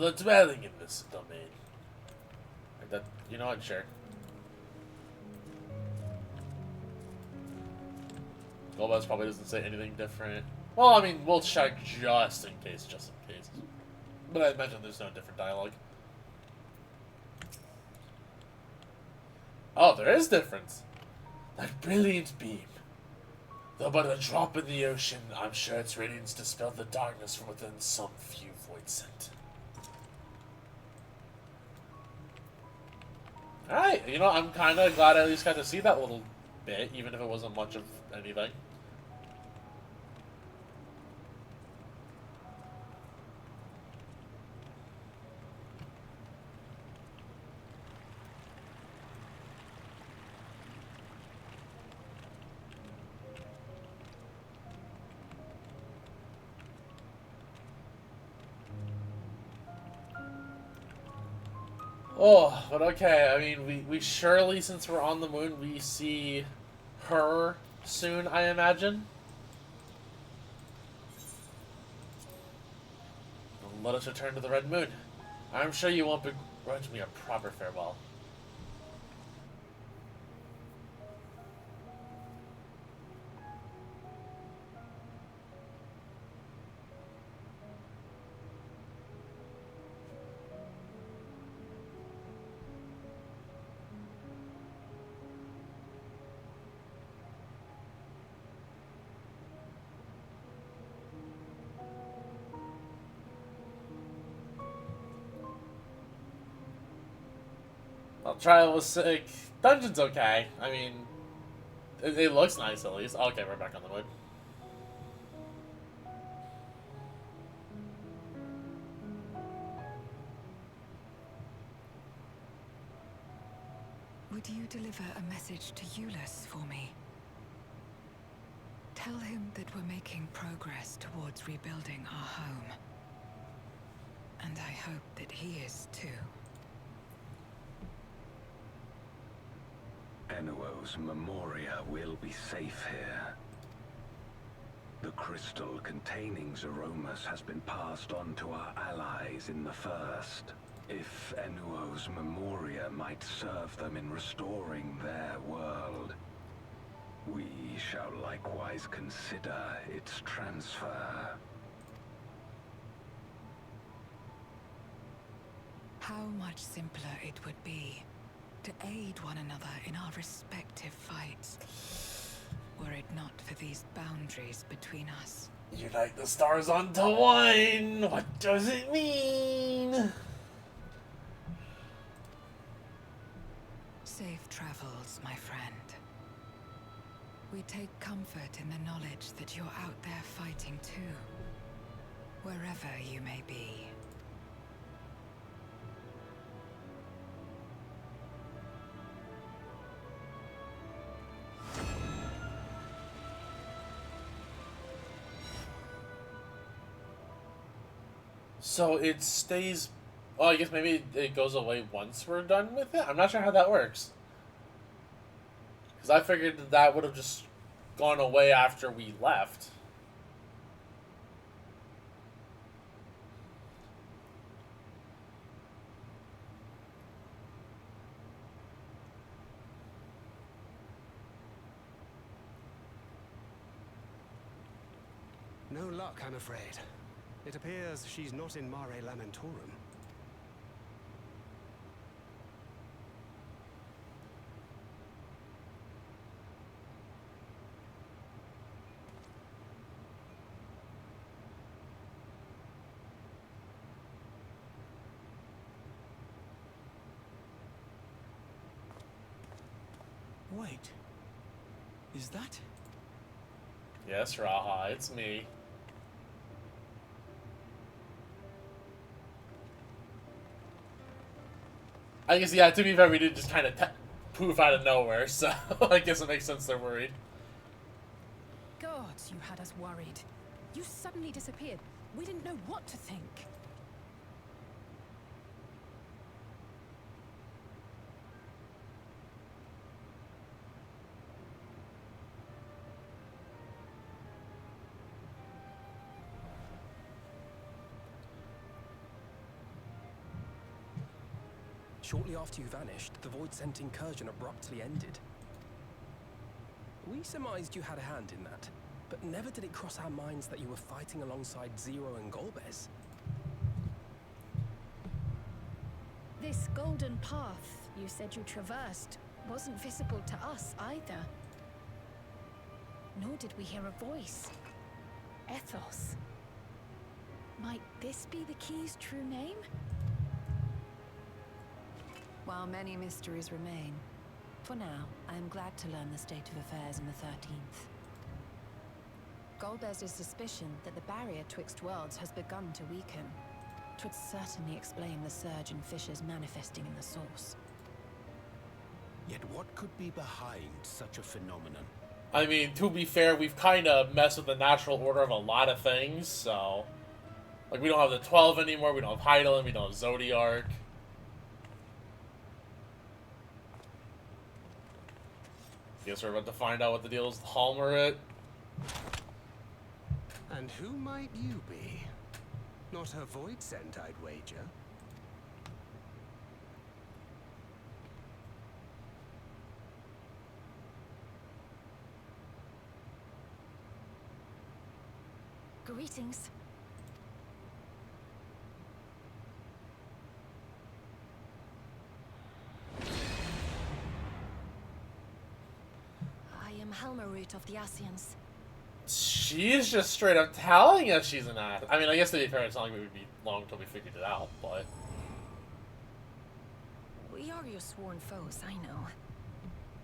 S1: a dwelling in this domain. That, you know what, sure. Golbez probably doesn't say anything different. Well, I mean, we'll check just in case. But I imagine there's no different dialogue. Oh, there is difference. That brilliant beam. Though but a drop in the ocean, I'm sure its radiance dispelled the darkness from within some few Void Sent. Alright, you know, I'm kind of glad I at least got to see that little bit, even if it wasn't much of anything. Oh, but okay, I mean, we surely, since we're on the moon, we see her soon, I imagine. Let us return to the Red Moon. I'm sure you won't begrudge me a proper farewell. Well, Trial was sick. Dungeon's okay. I mean, it looks nice at least. Okay, we're back on the moon.
S16: Would you deliver a message to Euless for me? Tell him that we're making progress towards rebuilding our home. And I hope that he is too.
S8: Enuo's Memoria will be safe here. The crystal containing Zeromus has been passed on to our allies in the First. If Enuo's Memoria might serve them in restoring their world, we shall likewise consider its transfer.
S16: How much simpler it would be to aid one another in our respective fights, were it not for these boundaries between us.
S1: Unite the stars onto one! What does it mean?
S16: Safe travels, my friend. We take comfort in the knowledge that you're out there fighting too, wherever you may be.
S1: So it stays... Oh, I guess maybe it goes away once we're done with it? I'm not sure how that works. Because I figured that would have just gone away after we left.
S7: No luck, I'm afraid. It appears she's not in Mare Lamentorum.
S4: Wait. Is that?
S1: Yes, Raha, it's me. I guess, yeah, to be fair, we did just kind of poof out of nowhere, so I guess it makes sense they're worried.
S17: God, you had us worried. You suddenly disappeared. We didn't know what to think.
S7: Shortly after you vanished, the Void-sent incursion abruptly ended. We surmised you had a hand in that, but never did it cross our minds that you were fighting alongside Zero and Golbez.
S5: This golden path you said you traversed wasn't visible to us either. Nor did we hear a voice. Ethos. Might this be the key's true name?
S3: While many mysteries remain, for now, I am glad to learn the state of affairs in the 13th. Golbez's suspicion that the barrier twixt worlds has begun to weaken. 'Twould certainly explain the surge in fissures manifesting in the source.
S8: Yet what could be behind such a phenomenon?
S1: I mean, to be fair, we've kind of messed with the natural order of a lot of things, so... Like, we don't have the 12 anymore, we don't have Heidelin, we don't have Zodiark. Guess we're about to find out what the deal is with Halmerit.
S7: And who might you be? Not her Void-sent, I'd wager.
S5: Greetings. I am Halmerit of the Asians.
S1: She's just straight up telling us she's an ass. I mean, I guess to be fair, it's not like it would be long until we figured it out, but...
S2: We are your sworn foes, I know.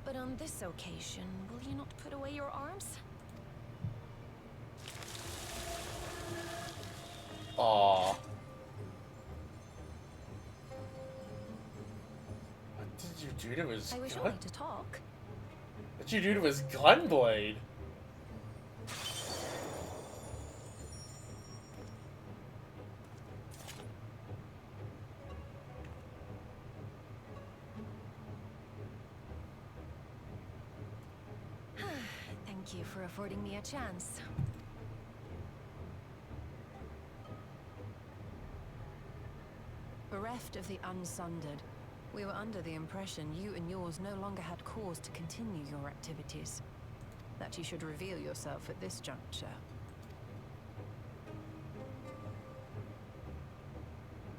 S2: But on this occasion, will you not put away your arms?
S1: Aww. What did you do to his
S6: I was
S1: gun?
S6: only to talk.
S1: What'd you do to his gun blade?
S3: Thank you for affording me a chance. Bereft of the unsundered, we were under the impression you and yours no longer had cause to continue your activities. That you should reveal yourself at this juncture.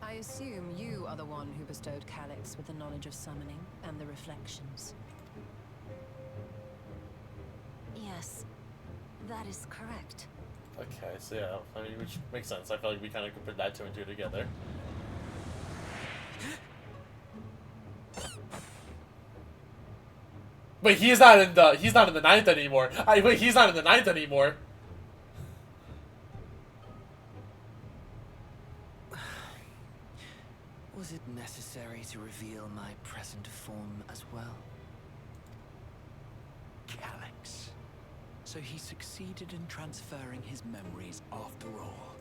S3: I assume you are the one who bestowed Calyx with the knowledge of summoning and the reflections.
S6: Yes, that is correct.
S1: Okay, so yeah, I mean, which makes sense. I feel like we kind of could put that two and two together. Wait, he's not in the ninth anymore. Wait, he's not in the ninth anymore.
S18: Was it necessary to reveal my present form as well?
S4: Calyx. So he succeeded in transferring his memories after all.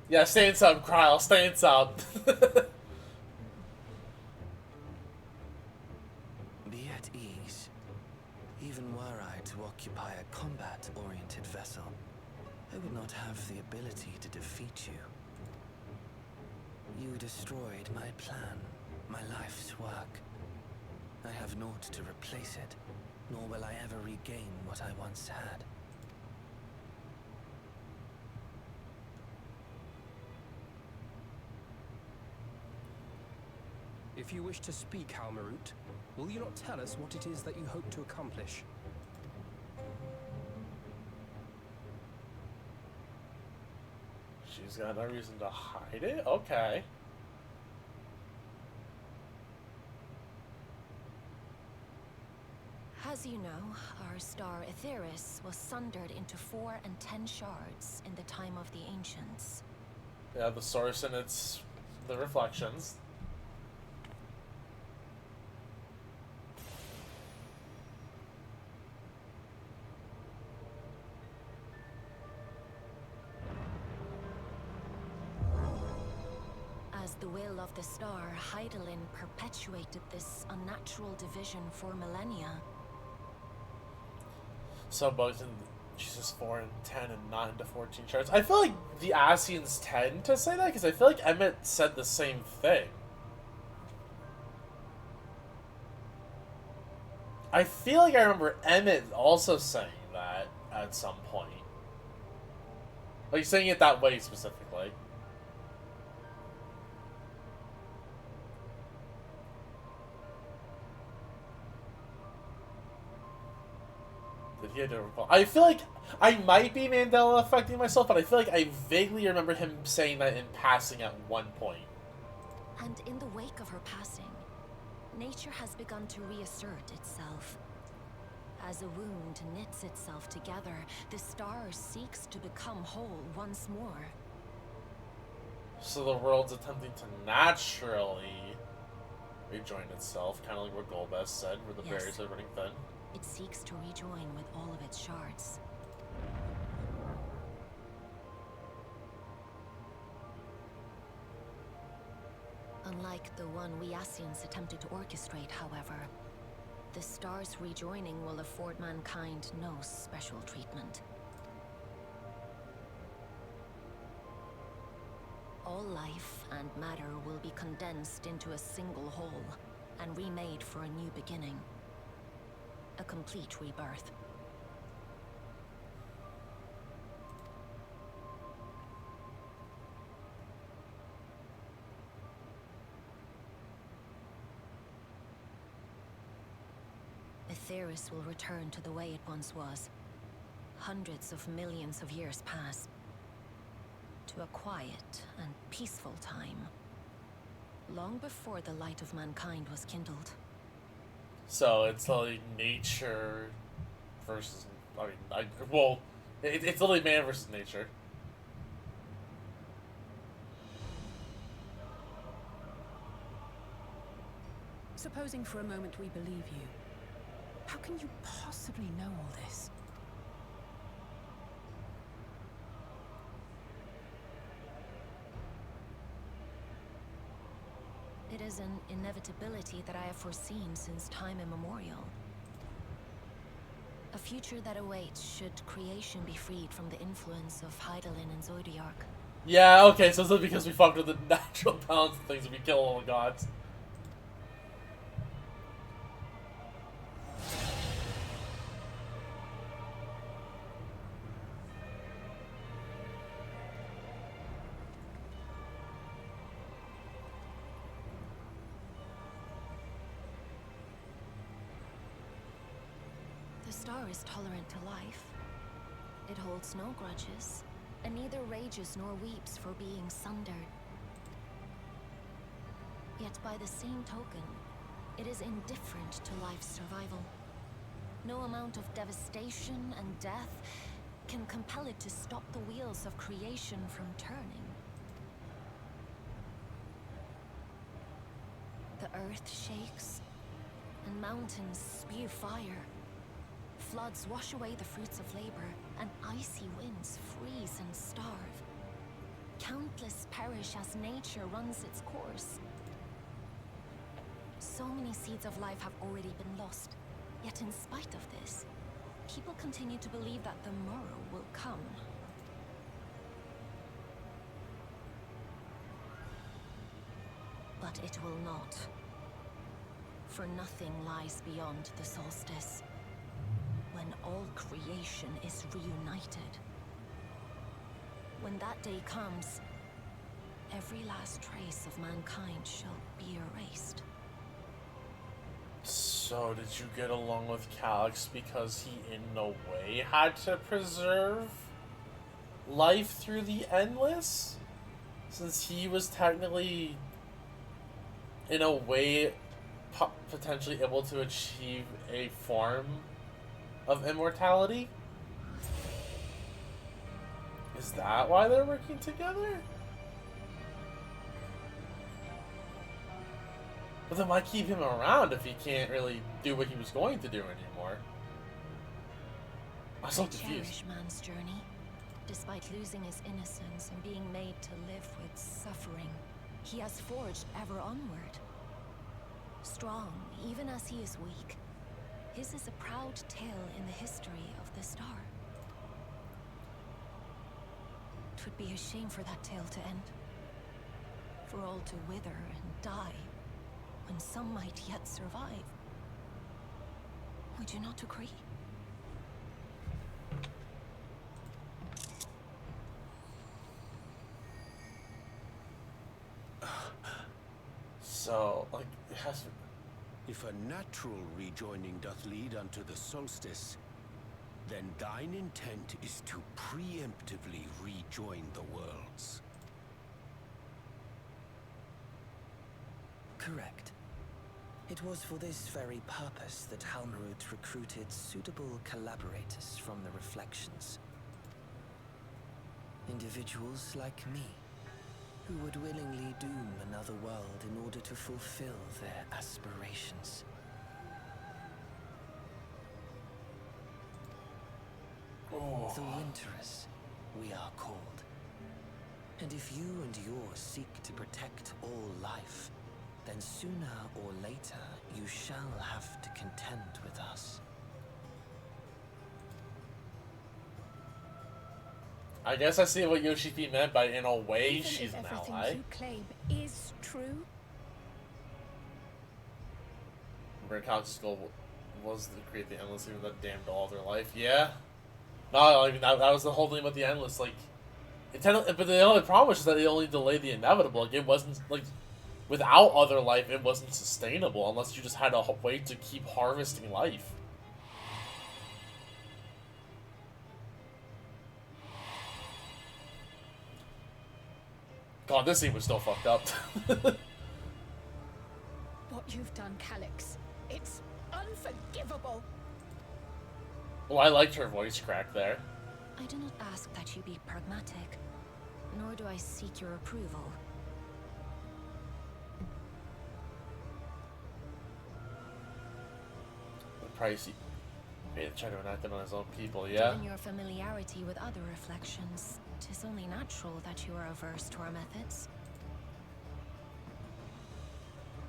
S1: Yeah, stay in sub, Kryle, stay in sub.
S18: Be at ease. Even were I to occupy a combat-oriented vessel, I would not have the ability to defeat you. You destroyed my plan, my life's work. I have naught to replace it, nor will I ever regain what I once had.
S7: If you wish to speak, Halmarut, will you not tell us what it is that you hope to accomplish?
S1: She's got no reason to hide it? Okay.
S3: As you know, our star Aetheris was sundered into 4 and 10 shards in the time of the Ancients.
S1: Yeah, the source and it's the reflections.
S3: As the will of the star, Hydaelyn perpetuated this unnatural division for millennia.
S1: So both in Jesus 4 and 10 and 9 to 14 shards. I feel like the Ascians tend to say that because I feel like Emmett said the same thing. I feel like I remember Emmett also saying that at some point. Like saying it that way specifically. Did he have to recall? I feel like I might be Mandela affecting myself, but I feel like I vaguely remember him saying that in passing at one point.
S3: And in the wake of her passing, nature has begun to reassert itself. As a wound knits itself together, the star seeks to become whole once more.
S1: So the world's attempting to naturally rejoin itself, kind of like what Golbez said, where the
S3: Yes.
S1: berries are running thin.
S3: It seeks to rejoin with all of its shards. Unlike the one we Ascians attempted to orchestrate, however, the star's rejoining will afford mankind no special treatment. All life and matter will be condensed into a single whole and remade for a new beginning. A complete rebirth. Aetheris will return to the way it once was. Hundreds of millions of years pass. To a quiet and peaceful time. Long before the light of mankind was kindled.
S1: So it's like nature versus, it's literally man versus nature.
S17: Supposing for a moment we believe you, how can you possibly know all this?
S19: It is an inevitability that I have foreseen since time immemorial. A future that awaits should creation be freed from the influence of Hydaelyn and Zodiark.
S1: Yeah, okay, so it's because we fucked with the natural balance of things and we kill all the gods.
S19: The star is tolerant to life. It holds no grudges, and neither rages nor weeps for being sundered. Yet by the same token, it is indifferent to life's survival. No amount of devastation and death can compel it to stop the wheels of creation from turning. The earth shakes, and mountains spew fire. Floods wash away the fruits of labor, and icy winds freeze and starve. Countless perish as nature runs its course. So many seeds of life have already been lost. Yet in spite of this, people continue to believe that the morrow will come. But it will not. For nothing lies beyond the solstice, when all creation is reunited. When that day comes, every last trace of mankind shall be erased.
S1: So did you get along with Calyx because he in no way had to preserve life through the Endless? Since he was technically, in a way, potentially able to achieve a form of immortality? Is that why they're working together? But then why keep him around if he can't really do what he was going to do anymore? I'm so confused.
S19: Cherish man's journey, despite losing his innocence and being made to live with suffering. He has forged ever onward. Strong, even as he is weak. His is a proud tale in the history of the star. 'Twould be a shame for that tale to end. For all to wither and die, when some might yet survive. Would you not agree?
S1: So, like, it has to...
S8: If a natural rejoining doth lead unto the solstice, then thine intent is to preemptively rejoin the worlds.
S18: Correct. It was for this very purpose that Halmarut recruited suitable collaborators from the Reflections. Individuals like me, who would willingly doom another world in order to fulfill their aspirations.
S1: Oh.
S18: The Winterers, we are called. And if you and yours seek to protect all life, then sooner or later you shall have to contend with us.
S1: I guess I see what Yoshi P meant by, in a way,
S5: Even
S1: she's
S5: if
S1: an
S5: everything
S1: ally.
S5: you claim is true,
S1: Remember, Calyx's goal was to create the Endless, even that damned all their life. Yeah. No, I mean, that was the whole thing about the Endless. Like, but the only problem was that it only delayed the inevitable. Like, it wasn't, like, without other life, it wasn't sustainable unless you just had a way to keep harvesting life. God, this scene was still fucked up.
S5: what you've done, Calyx, it's unforgivable.
S1: Well, I liked her voice crack there.
S19: I do not ask that you be pragmatic, nor do I seek your approval.
S1: price he paid to try to enact it on his own people, yeah?
S19: Given your familiarity with other reflections, it is only natural that you are averse to our methods.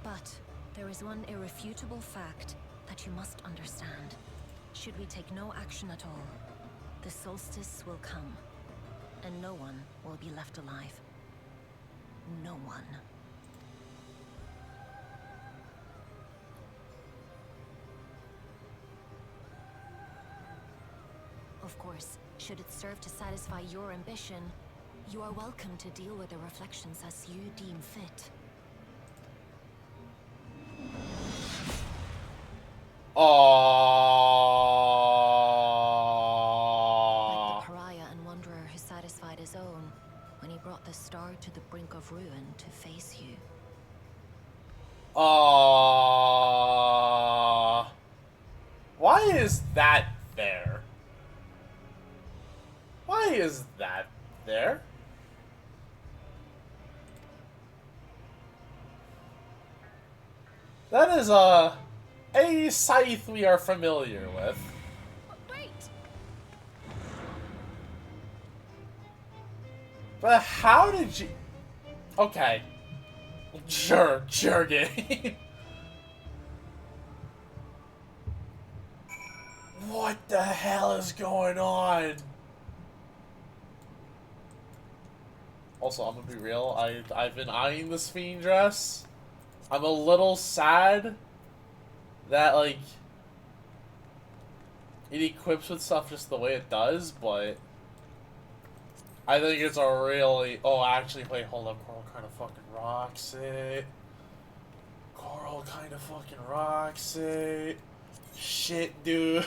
S19: But there is one irrefutable fact that you must understand. Should we take no action at all, the solstice will come, and no one will be left alive. No one. Of course, should it serve to satisfy your ambition, you are welcome to deal with the reflections as you deem fit.
S1: Aww.
S19: Like the pariah and wanderer who satisfied his own when he brought the star to the brink of ruin to face you.
S1: Aww. Why is that there? Why is that there? That is a scythe we are familiar with.
S17: Wait.
S1: But how did you... Okay. Sure game. What the hell is going on? Also, I'm gonna be real, I've been eyeing this Fiend dress. I'm a little sad that, like, it equips with stuff just the way it does, but I think it's a really... Oh, actually, wait, hold up. Coral kind of fucking rocks it. Coral kind of fucking rocks it. Shit, dude.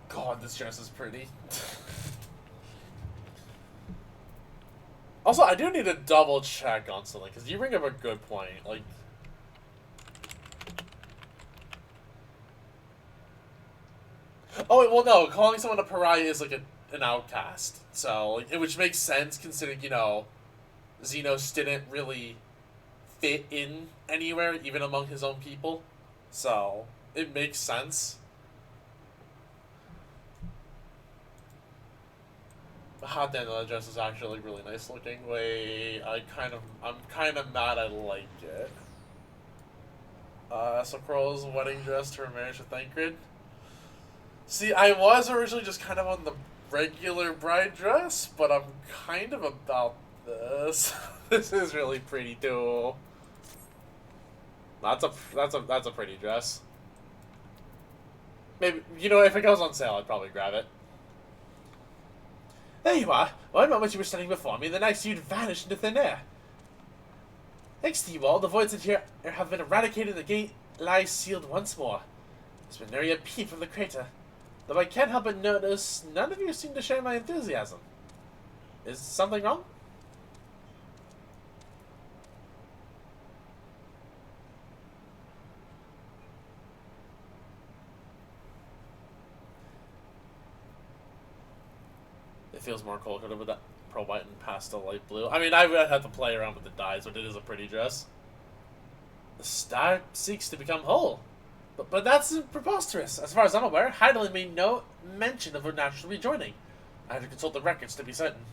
S1: God, this dress is pretty. Also, I do need to double check on something, because you bring up a good point. Like, oh, well, no, calling someone a pariah is like an outcast. So, like, which makes sense considering, you know, Xenos didn't really fit in anywhere, even among his own people. So, it makes sense. Hot damn, that dress is actually really nice looking. Wait, I'm kind of mad I like it. So Crow's wedding dress to her marriage with Thancred. See, I was originally just kind of on the regular bride dress, but I'm kind of about this. This is really pretty too. That's a pretty dress. Maybe, you know, if it goes on sale, I'd probably grab it. There you are. One moment you were standing before me, the next you'd vanished into thin air. Thanks to you all, the voids in here have been eradicated and the gate lies sealed once more. There's been nary a peep from the crater, though I can't help but notice none of you seem to share my enthusiasm. Is something wrong? It feels more cold-coded with that pearl white and pastel light blue. I mean, I would have to play around with the dyes, but it is a pretty dress. The star seeks to become whole. But that's preposterous. As far as I'm aware, Heidelin made no mention of her natural rejoining. I had to consult the records to be certain.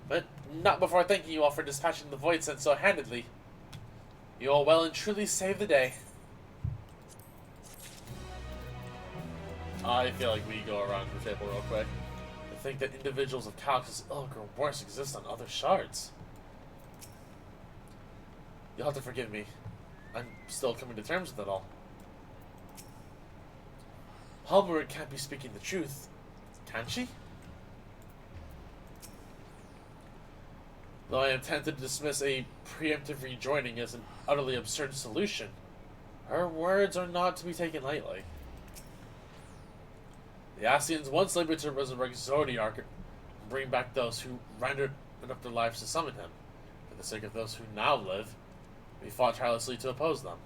S1: But not before thanking you all for dispatching the void sense so handedly. You all well and truly saved the day. I feel like we go around the table real quick. I think that individuals of Calix's ilk or worse exist on other shards. You'll have to forgive me. I'm still coming to terms with it all. Halberd can't be speaking the truth, can she? Though I am tempted to dismiss a preemptive rejoining as an utterly absurd solution, her words are not to be taken lightly. The Ascians once labored to resurrect Zodiark and bring back those who rendered up their lives to summon him. For the sake of those who now live, we fought tirelessly to oppose them.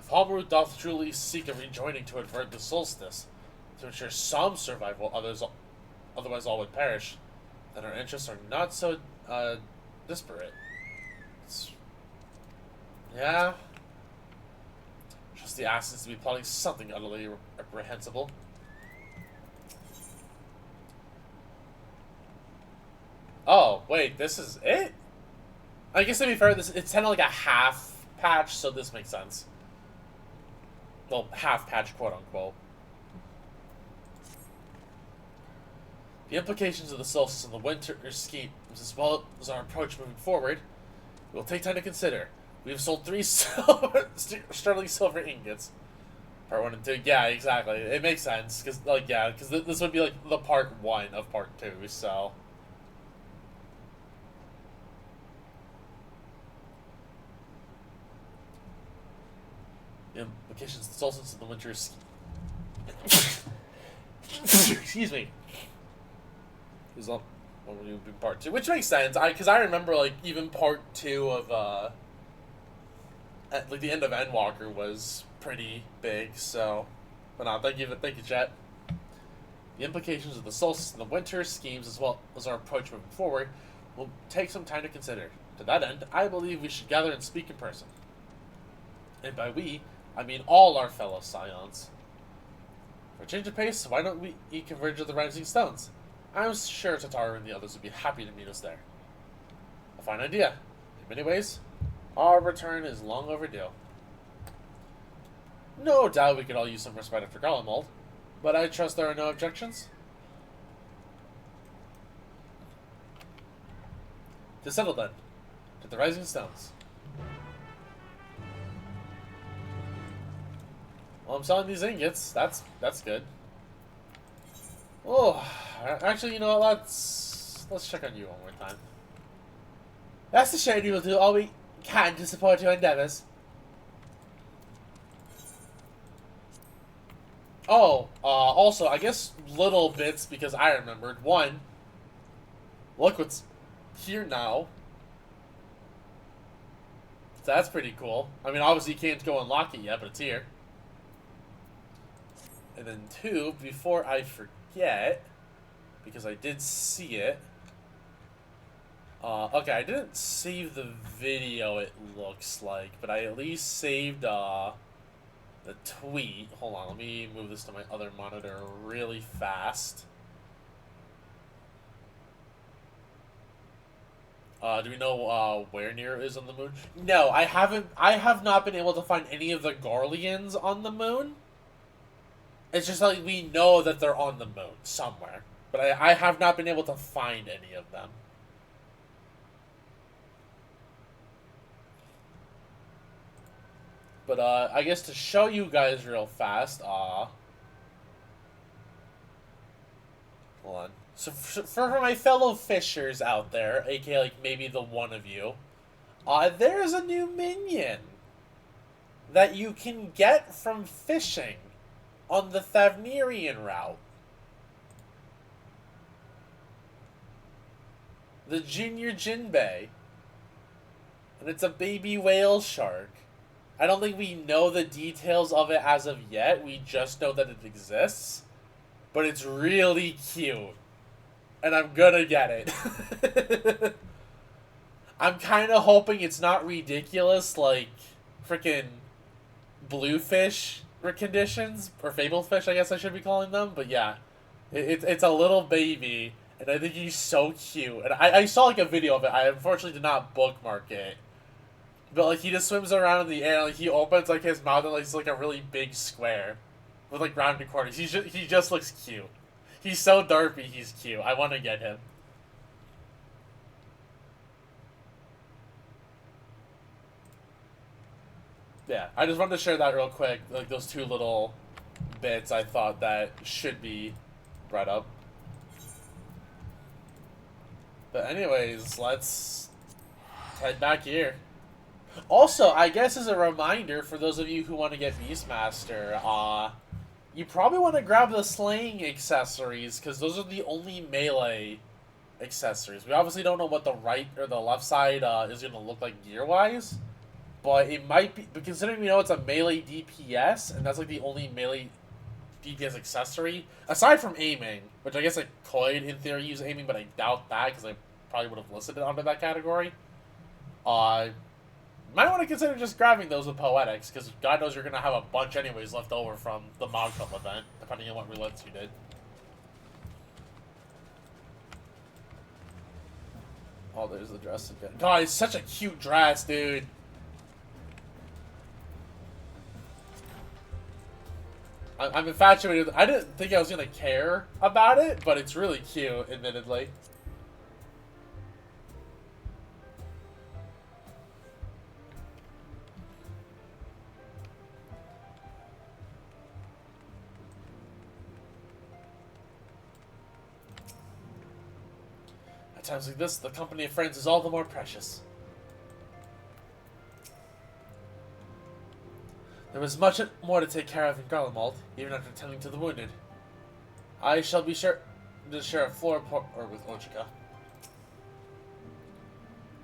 S1: If Halberd doth truly seek a rejoining to avert the solstice, to ensure some survival, otherwise all would perish, then our interests are not so disparate. Yeah. Trust the assassins to be plotting something utterly reprehensible. Oh, wait, this is it? I guess to be fair, it's kind of like a half patch, so this makes sense. Well, half patch, quote unquote. The implications of the solstice and the winter schemes, as well as our approach moving forward, will take time to consider. We have sold 3 sterling silver ingots. Part 1 and 2. Yeah, exactly. It makes sense, because, like, yeah, because this would be, like, the part 1 of part 2, so... The implications of the solstice and the winter excuse me. Is on what would be part 2, which makes sense. Because I remember, like, even part 2 of like the end of Endwalker was pretty big. So, but no, thank you, Chet. The implications of the solstice and the winter schemes, as well as our approach moving forward, will take some time to consider. To that end, I believe we should gather and speak in person. And by we, I mean all our fellow Scions. For a change of pace, why don't we converge of the Rising Stones? I'm sure Tataru and the others would be happy to meet us there. A fine idea. In many ways, our return is long overdue. No doubt we could all use some respite after Garlemald, but I trust there are no objections? To settle then, to the Rising Stones. Well, I'm selling these ingots. That's good. Oh, actually, you know what? Let's check on you one more time. That's the shade. We will do all we can to support your endeavors. Oh, also, I guess little bits because I remembered. One, look what's here now. So that's pretty cool. I mean, obviously you can't go unlock it yet, but it's here. And then 2, before I forget, because I did see it. Okay, I didn't save the video, it looks like, but I at least saved the tweet. Hold on, let me move this to my other monitor really fast. Do we know where Nero is on the moon? No, I have not been able to find any of the Garleans on the moon. It's just like we know that they're on the moon somewhere. But I have not been able to find any of them. But I guess to show you guys real fast, hold on. So for my fellow fishers out there, aka like maybe the one of you, there's a new minion that you can get from fishing on the Thavnerian route. The Junior Jinbei. And it's a baby whale shark. I don't think we know the details of it as of yet. We just know that it exists. But it's really cute. And I'm gonna get it. I'm kind of hoping it's not ridiculous like freaking bluefish conditions, or fablefish, I guess I should be calling them. But yeah, it's a little baby, and I think he's so cute. And I saw like a video of it. I unfortunately did not bookmark it, but like he just swims around in the air. Like he opens like his mouth and like it's like a really big square with like rounded corners. He just looks cute. He's so derpy. He's cute. I want to get him. Yeah, I just wanted to share that real quick. Like those 2 little bits I thought that should be brought up. But anyways, let's head back here. Also, I guess as a reminder for those of you who want to get Beastmaster, you probably want to grab the slaying accessories because those are the only melee accessories. We obviously don't know what the right or the left side is going to look like gear-wise. But it might be, but considering we know it's a melee DPS, and that's like the only melee DPS accessory, aside from aiming, which I guess I could, in theory, use aiming, but I doubt that, because I probably would have listed it under that category. Might want to consider just grabbing those with Poetics, because God knows you're going to have a bunch anyways left over from the Mod Cup event, depending on what relents you did. Oh, there's the dress again. God, it's such a cute dress, dude. I'm infatuated with it. I didn't think I was going to care about it, but it's really cute, admittedly. At times like this, the company of friends is all the more precious. There was much more to take care of in Garlemald, even after tending to the wounded. I shall be sure to share a floor with Ojika.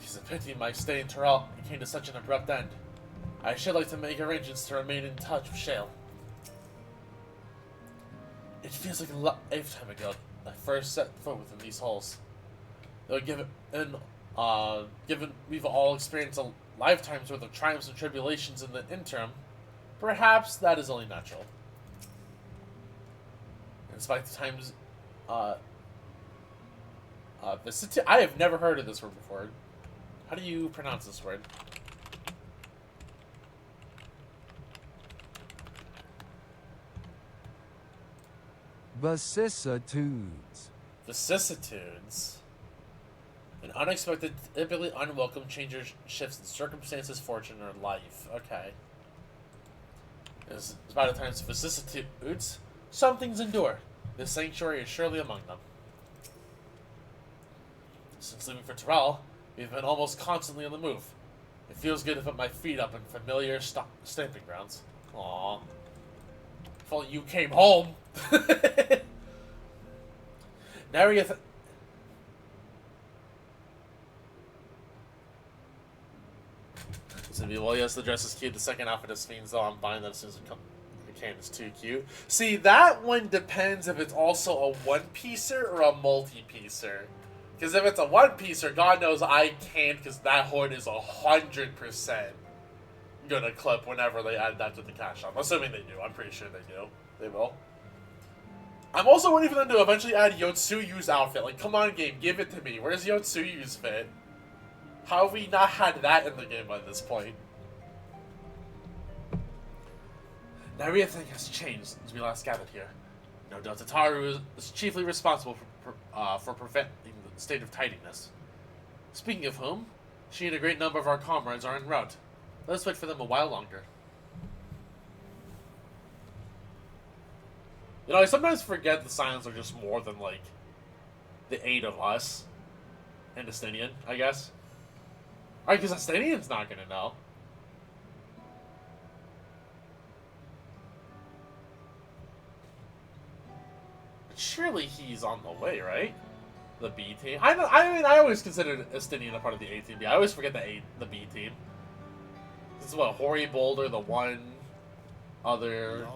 S1: Tis a pity my stay in Terrell came to such an abrupt end. I should like to make arrangements to remain in touch with Shale. It feels like a lifetime ago I first set foot within these halls. Though given we've all experienced a lifetime's worth of triumphs and tribulations in the interim, perhaps that is only natural. Despite the times, I have never heard of this word before. How do you pronounce this word?
S20: Vicissitudes.
S1: Vicissitudes. An unexpected, typically unwelcome change or shifts in circumstances, fortune, or life. Okay. It's about the times vicissitudes. Some things endure. This sanctuary is surely among them. Since leaving for Terrell, we've been almost constantly on the move. It feels good to put my feet up in familiar stamping grounds. Aww. If only you came home. Nariath. Well, yes, the dress is cute. The second outfit is Fiends, though. I'm buying that as soon as it can. It's too cute. See, that one depends if it's also a one-piecer or a multi-piecer. Because if it's a one-piecer, God knows I can't, because that horde is 100% gonna clip whenever they add that to the cash shop. Assuming they do. I'm pretty sure they do. They will. I'm also waiting for them to eventually add Yotsuyu's outfit. Like, come on, game, give it to me. Where's Yotsuyu's fit? How have we not had that in the game by this point? Now everything has changed since we last gathered here. No doubt Tataru is chiefly responsible for preventing the state of tidiness. Speaking of whom, she and a great number of our comrades are en route. Let us wait for them a while longer. You know, I sometimes forget the Silence are just more than, like, the 8 of us. And Estinian, I guess. Alright, because Estinian's not gonna know. But surely he's on the way, right? The B team. I mean, I always considered Estinian a part of the A team. I always forget the B team. This is what Hori Boulder, the one other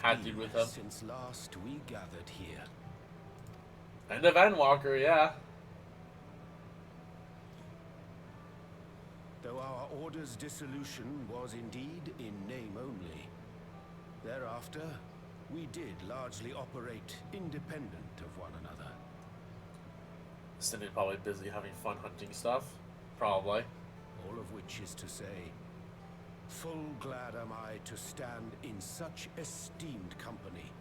S1: had to do with him.
S8: Since last we gathered here.
S1: And of Endwalker, yeah.
S8: Though our order's dissolution was indeed in name only. Thereafter, we did largely operate independent of one another.
S1: Estinian probably busy having fun hunting stuff. Probably.
S8: All of which is to say, full glad am I to stand in such esteemed company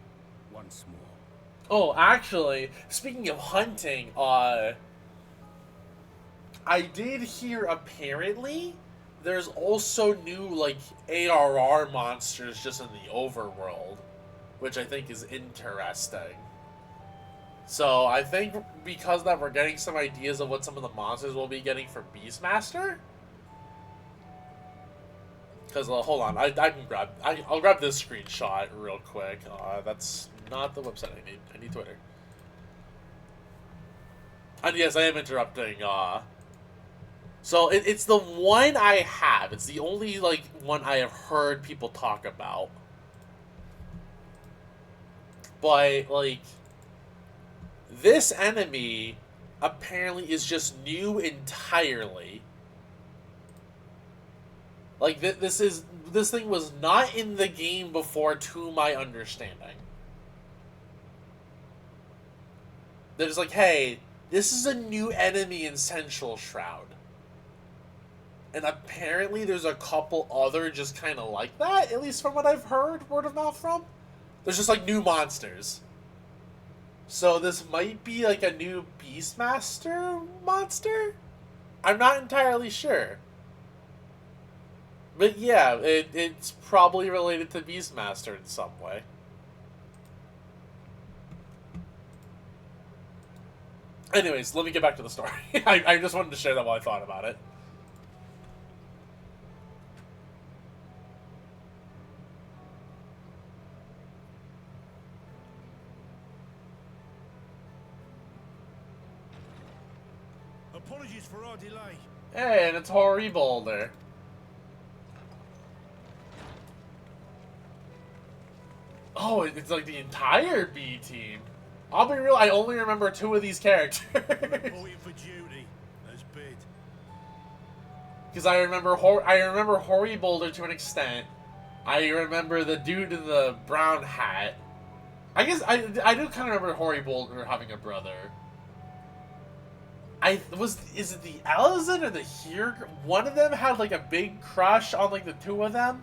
S8: once more.
S1: Oh, actually, speaking of hunting, I did hear apparently there's also new, like, ARR monsters just in the overworld, which I think is interesting. So, I think because of that, we're getting some ideas of what some of the monsters we'll be getting for Beastmaster. Because, hold on, I'll grab this screenshot real quick. That's not the website I need. I need Twitter. And yes, I am interrupting, So, it's the one I have. It's the only, like, one I have heard people talk about. But, like, this enemy apparently is just new entirely. Like, this thing was not in the game before, to my understanding. They're just like, hey, this is a new enemy in Central Shroud. And apparently there's a couple other just kind of like that, at least from what I've heard word of mouth from. There's just like new monsters. So this might be like a new Beastmaster monster? I'm not entirely sure. But yeah, it's probably related to Beastmaster in some way. Anyways, let me get back to the story. I just wanted to share that while I thought about it.
S20: Apologies for our delay.
S1: Hey, and it's Hori Boulder. Oh, it's like the entire B team. I'll be real, I only remember 2 of these characters.
S20: Reporting for duty, as bid.
S1: Because I remember Hori Boulder to an extent. I remember the dude in the brown hat. I guess I do kind of remember Hori Boulder having a brother. Is it the Elizin or the Here? One of them had like a big crush on like the 2 of them.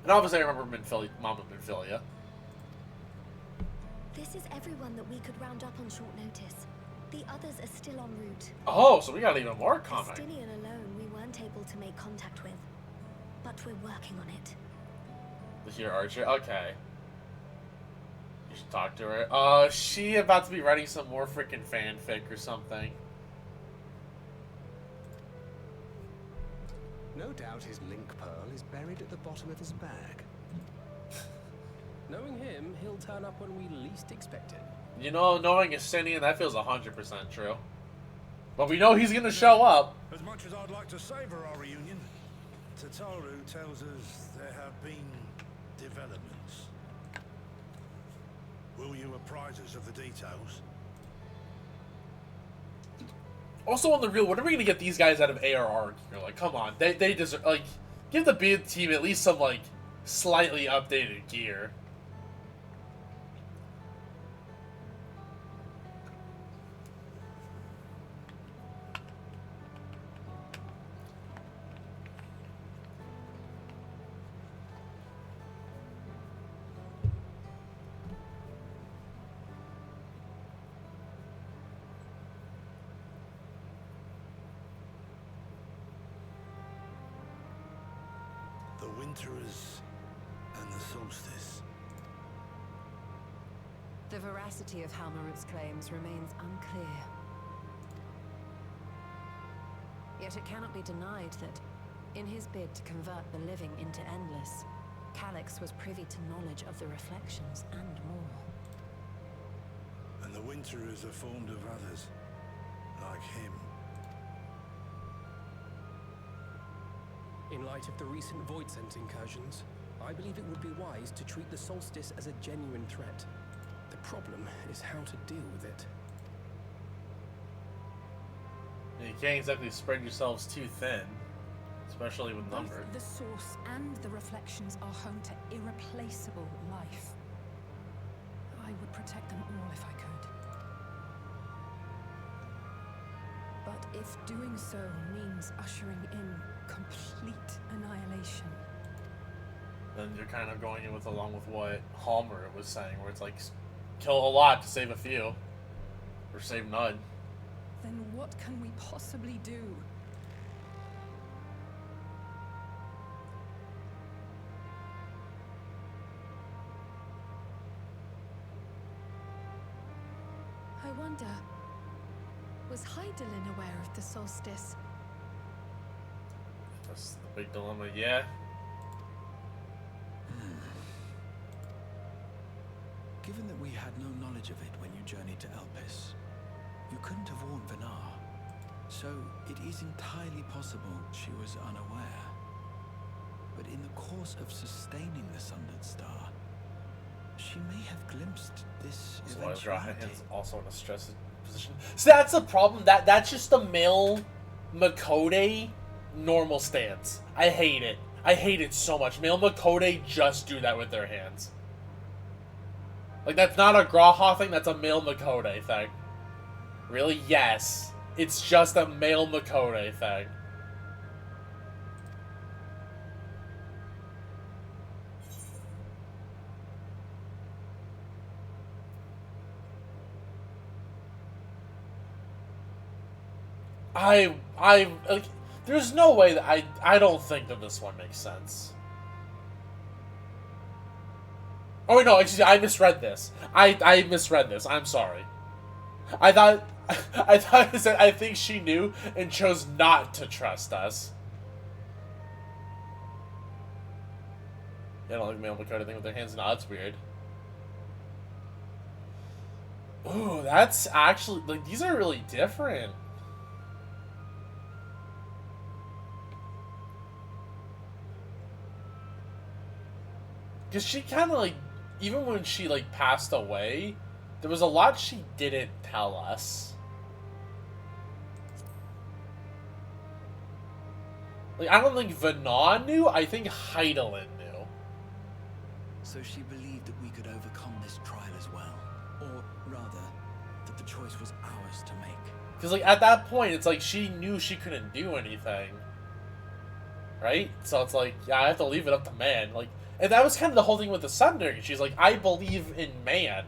S1: And obviously I remember Mama Minfilia.
S6: This is everyone that we could round up on short notice. The others are still en route.
S1: Oh, so we got even more coming.
S6: Justinian alone we weren't able to make contact with. But we're working on it.
S1: The Here Archer? Okay. You should talk to her. She about to be writing some more freaking fanfic or something.
S7: No doubt his link pearl is buried at the bottom of his bag. Knowing him, he'll turn up when we least expect it.
S1: You know, knowing Justinian, that feels 100% true. But we know he's gonna show up.
S20: As much as I'd like to savor our reunion, Tataru tells us there have been developments. Will you apprise us of the details?
S1: Also, on the real, when are we gonna get these guys out of ARR gear? Like, come on, they deserve, like, give the bid team at least some, like, slightly updated gear.
S20: Winterers and the solstice.
S3: The veracity of Halmarut's claims remains unclear. Yet it cannot be denied that, in his bid to convert the living into endless, Calyx was privy to knowledge of the reflections and more.
S20: And the Winterers are formed of others, like him.
S7: In light of the recent Void Sense incursions, I believe it would be wise to treat the solstice as a genuine threat. The problem is how to deal with it.
S1: You can't exactly spread yourselves too thin, especially with numbers.
S17: Both the source and the reflections are home to irreplaceable life. I would protect them all if I could. But if doing so means ushering in complete annihilation,
S1: then you're kind of going in with along with what Halmer was saying, where it's like, kill a lot to save a few, or save none.
S17: then what can we possibly do? I wonder, was Hydaelyn aware of the solstice?
S1: That's the big dilemma, yeah.
S4: Given that we had no knowledge of it when you journeyed to Elpis, you couldn't have warned Venar. So it is entirely possible she was unaware. But in the course of sustaining the Sundered Star, She may have glimpsed this
S1: So why is
S4: eventuality.
S1: Hands also in a stressed position? So that's a problem. That's just the male Makode normal stance. I hate it. I hate it so much. Male Makode just do that with their hands. Like, that's not a Graha thing, that's a male Makode thing. Really? Yes. It's just a male Makode thing. like, there's no way that I don't think that this one makes sense. Oh wait, no, excuse me, I misread this. I misread this. I'm sorry. I thought it said I think she knew and chose not to trust us. They don't like male Makode thing with their hands. No, that's weird. Ooh, that's actually, like, these are really different. Because she kind of, like, even when she, like, passed away, there was a lot she didn't tell us. Like, I don't think Vanon knew, I think Heidelin knew.
S4: So she believed that we could overcome this trial as well. Or, rather, that the choice was ours to make.
S1: Because, like, at that point, it's like she knew she couldn't do anything. Right? So it's like, yeah, I have to leave it up to man. Like, and that was kind of the whole thing with the Sundering. She's like, I believe in man.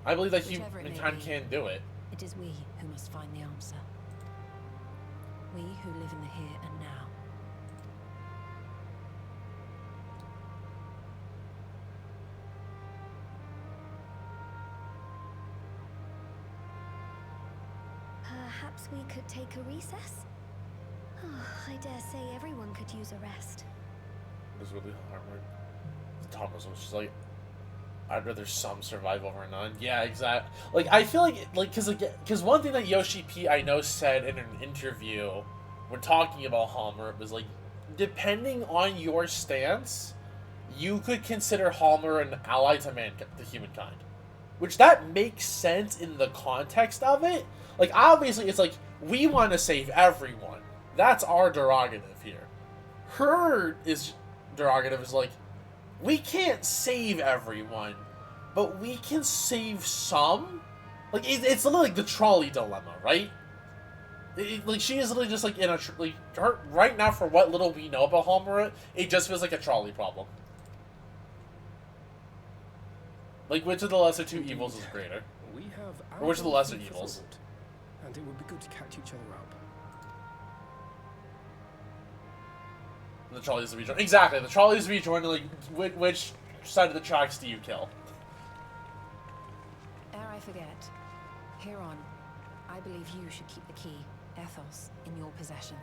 S1: I believe that humankind can do it.
S3: It is we who must find the answer. We who live in the here and now.
S6: Perhaps we could take a recess? Oh, I dare say everyone could use a rest.
S1: It was really hard. Thomas was just like, I'd rather some survive over none. Yeah, exactly. Like, I feel like, because one thing that Yoshi P, I know, said in an interview when talking about Halmer was like, depending on your stance, you could consider Halmer an ally to humankind. Which, that makes sense in the context of it. Like, obviously, it's like, we want to save everyone. That's our derogative here. Her derogative is like, we can't save everyone, but we can save some. Like, it's literally like the trolley dilemma, right? Like, she is literally just like in a her right now, for what little we know about Halmer, it just feels like a trolley problem. Like, which of the lesser two evils is greater?
S7: We have
S1: or which of the lesser evils?
S7: And it would be good to catch each other up.
S1: The trolleys rejoin. Exactly, the trolleys rejoin. Like, which side of the tracks do you kill?
S3: Ere I forget, Heron, I believe you should keep the key, Ethos, in your possession.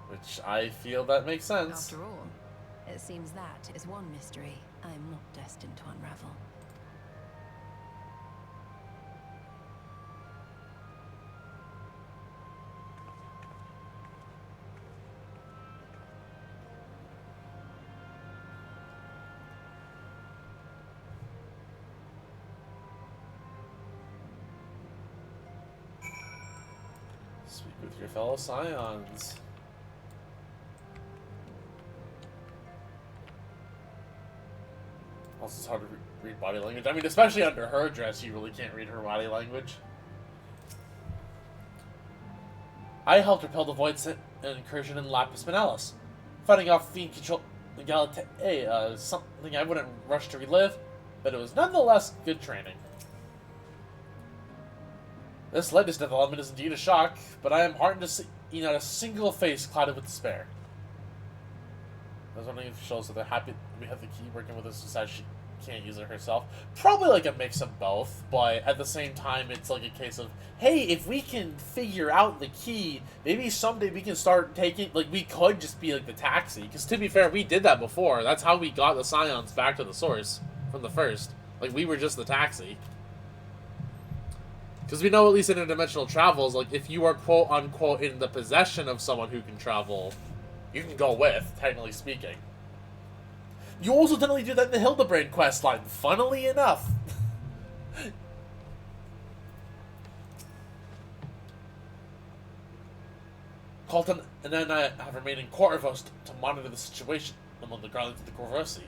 S1: Which I feel that makes sense.
S3: After all, it seems that is one mystery I am not destined to unravel.
S1: Speak with your fellow Scions. Also, it's hard to read body language. I mean, especially under her dress, you really can't read her body language. I helped repel the Void an incursion in Lapis Manalis. Fighting off Fiend Control Egalite, something I wouldn't rush to relive, but it was nonetheless good training. This latest development is indeed a shock, but I am heartened to see not a single face clouded with despair. I was wondering if it shows that they're happy we have the key working with us, besides she can't use it herself. Probably like a mix of both, but at the same time, it's like a case of, hey, if we can figure out the key, maybe someday we can start taking, like, we could just be like the taxi. Because to be fair, we did that before. That's how we got the Scions back to the source from the first. Like, we were just the taxi. Because we know, at least in interdimensional travels, like, if you are quote-unquote in the possession of someone who can travel, you can go with, technically speaking. You also didn't do that in the Hildebrand questline, funnily enough. Colton and then I have remained in Corvos to monitor the situation among the Garlands of the Corvosi.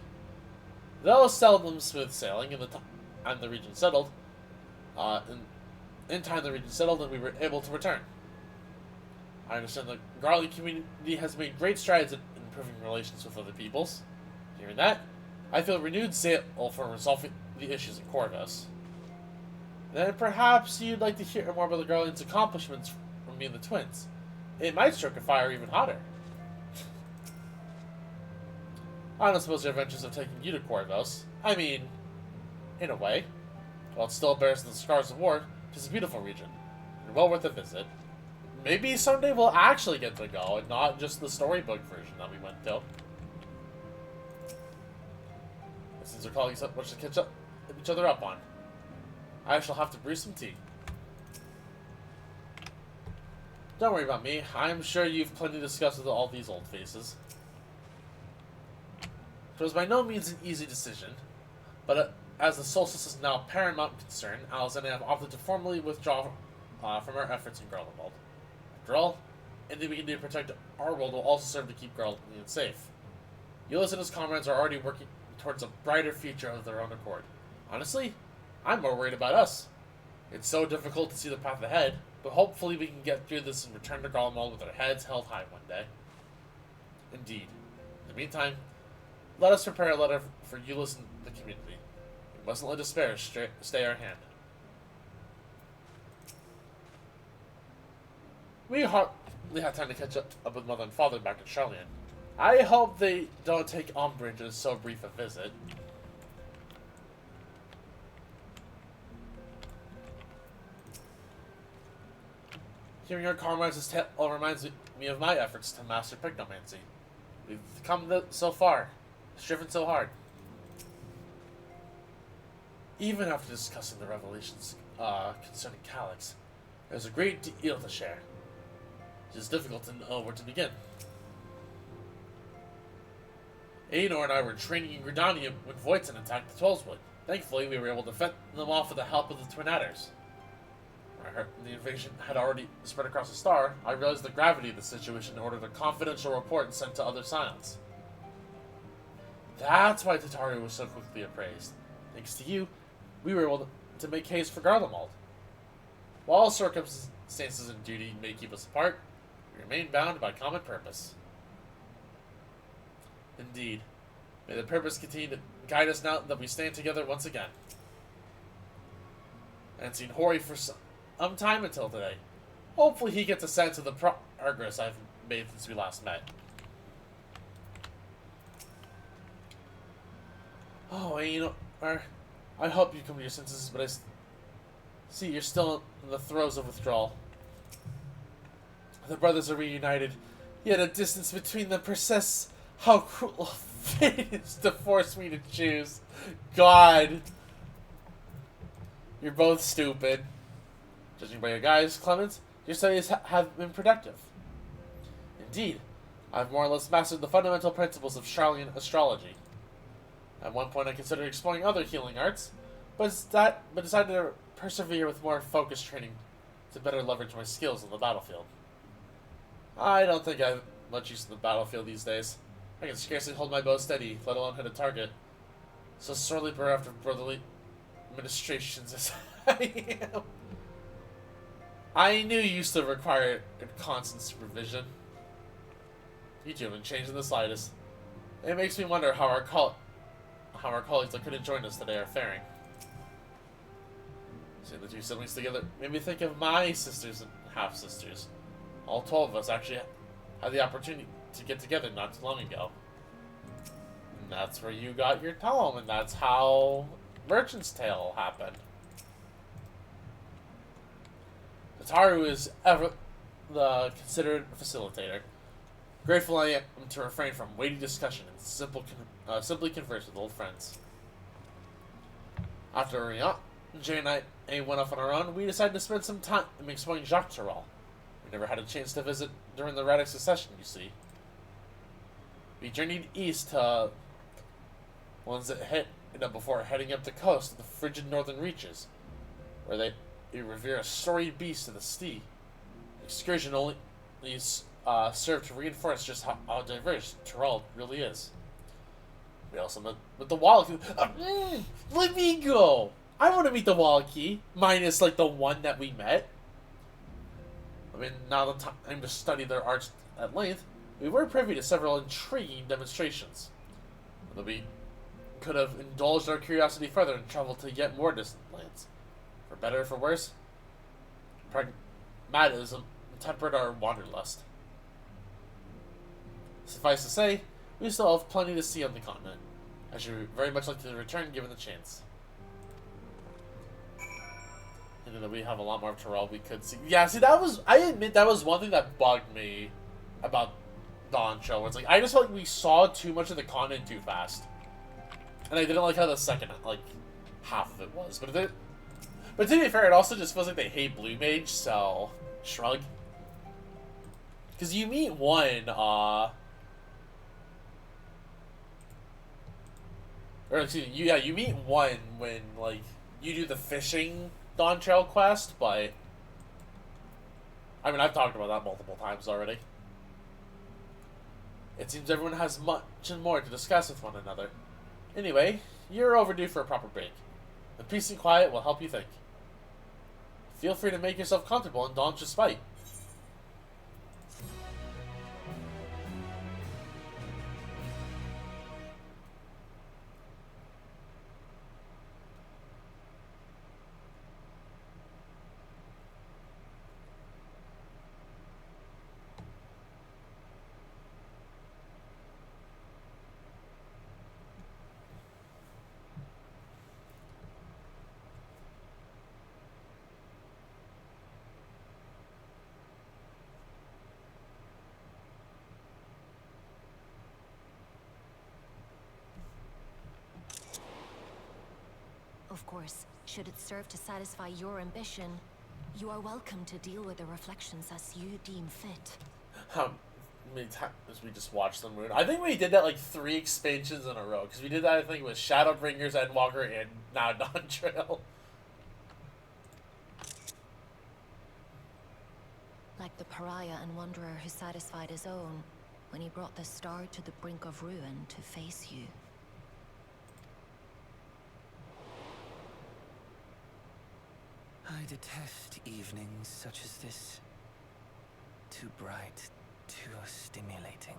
S1: Though seldom smooth sailing and the region settled, in time the region settled and we were able to return. I understand the Garland community has made great strides in improving relations with other peoples. Hearing that, I feel renewed zeal for resolving the issues in Corvus. Then perhaps you'd like to hear more about the Garland's accomplishments from me and the twins. It might stroke a fire even hotter. I don't suppose your adventures have taken you to Corvus. I mean, in a way. While it still bears the scars of war, it is a beautiful region, and well worth a visit. Maybe someday we'll actually get to go, and not just the storybook version that we went to. Since our colleagues have much to catch up with each other up on, I shall have to brew some tea. Don't worry about me. I'm sure you've plenty to discuss with all these old faces. It was by no means an easy decision, but as the solstice is now a paramount concern, Alice and I have opted to formally withdraw from our efforts in Garlemald. After all, anything we can do to protect our world will also serve to keep Garlemald safe. Euless and his comrades are already working towards a brighter future of their own accord. Honestly, I'm more worried about us. It's so difficult to see the path ahead, but hopefully we can get through this and return to Garlemald with our heads held high one day. Indeed. In the meantime, let us prepare a letter for Euless and the community. We mustn't let despair stay our hand. We hardly had time to catch up with Mother and Father back in Charlian. I hope they don't take umbrage at so brief a visit. Hearing your comrades' tale reminds me of my efforts to master picnomancy. We've come so far, striven so hard. Even after discussing the revelations concerning Calyx, there's a great deal to share. It is difficult to know where to begin. Aenor and I were training in Gridanium when Voitzen attacked the Twelveswood. Thankfully, we were able to fend them off with the help of the Twin Adders. When I heard the invasion had already spread across the star, I realized the gravity of the situation and ordered a confidential report and sent to other Scions. That's why Tataru was so quickly appraised. Thanks to you, we were able to make haste for Garlemald. While circumstances and duty may keep us apart, we remain bound by common purpose. Indeed. May the purpose continue to guide us now that we stand together once again. I haven't seen Hori for some time until today. Hopefully he gets a sense of the progress I've made since we last met. Oh, I hope you come to your senses, but I see you're still in the throes of withdrawal. The brothers are reunited, yet a distance between them persists. How cruel fate is to force me to choose. God. You're both stupid. Judging by your guys, Clemens, your studies have been productive. Indeed, I've more or less mastered the fundamental principles of Charlian astrology. At one point I considered exploring other healing arts, but decided to persevere with more focused training to better leverage my skills on the battlefield. I don't think I have much use in the battlefield these days. I can scarcely hold my bow steady, let alone hit a target. So sorely bereft of brotherly administrations as I am. I knew you used to require constant supervision. You two haven't changed in the slightest. It makes me wonder how our colleagues that couldn't join us today are faring. Seeing the two siblings together made me think of my sisters and half-sisters. All 12 of us actually had the opportunity to get together not too long ago. And that's where you got your tome, and that's how Merchant's Tale happened. Tataru is ever the considered facilitator. Grateful I am to refrain from weighty discussion and simply converse with old friends. After Jay and I went off on our own, we decided to spend some time exploring Jacques Tirol. We never had a chance to visit during the Radix succession, you see. We journeyed east to ones that hit before heading up the coast of the frigid northern reaches, where they revere a storied beast of the sea. Excursion only serve to reinforce just how diverse Tyrell really is. We also met with the Wallachie. Let me go! I want to meet the Wallachie, minus like the one that we met. I mean, now the time to study their arts at length, we were privy to several intriguing demonstrations. Although we could have indulged our curiosity further and traveled to yet more distant lands. For better or for worse, pragmatism tempered our wanderlust. Suffice to say, we still have plenty to see on the continent. I should very much like to return given the chance. And then we have a lot more of Tyrell we could see. Yeah, see, I admit that was one thing that bugged me about Dawntrail. It's like, I just felt like we saw too much of the continent too fast. And I didn't like how the second, like, half of it was. But to be fair, it also just feels like they hate Blue Mage, so shrug. Because you meet one, or excuse me, you meet one when, like, you do the fishing Dawntrail quest, but I mean, I've talked about that multiple times already. It seems everyone has much and more to discuss with one another. Anyway, you're overdue for a proper break. The peace and quiet will help you think. Feel free to make yourself comfortable in Dawn's respite.
S19: Of course, should it serve to satisfy your ambition, you are welcome to deal with the reflections as you deem fit.
S1: How many times we just watched the moon? I think we did that like 3 expansions in a row. Because we did that, I think, with Shadowbringers, Endwalker, and now Dawntrail.
S19: Like the pariah and wanderer who satisfied his own when he brought the star to the brink of ruin to face you.
S18: I detest evenings such as this. Too bright, too stimulating.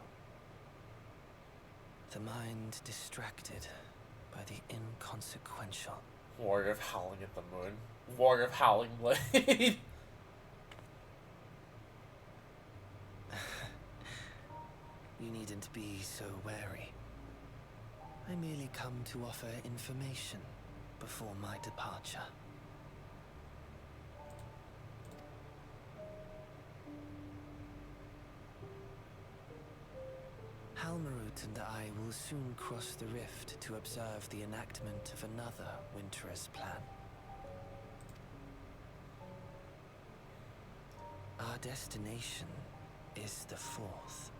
S18: The mind distracted by the inconsequential.
S1: Warrior of Howling at the Moon. Warrior of Howling Blade.
S18: You needn't be so wary. I merely come to offer information before my departure. Halmarut and I will soon cross the rift to observe the enactment of another winter's plan. Our destination is the 4th.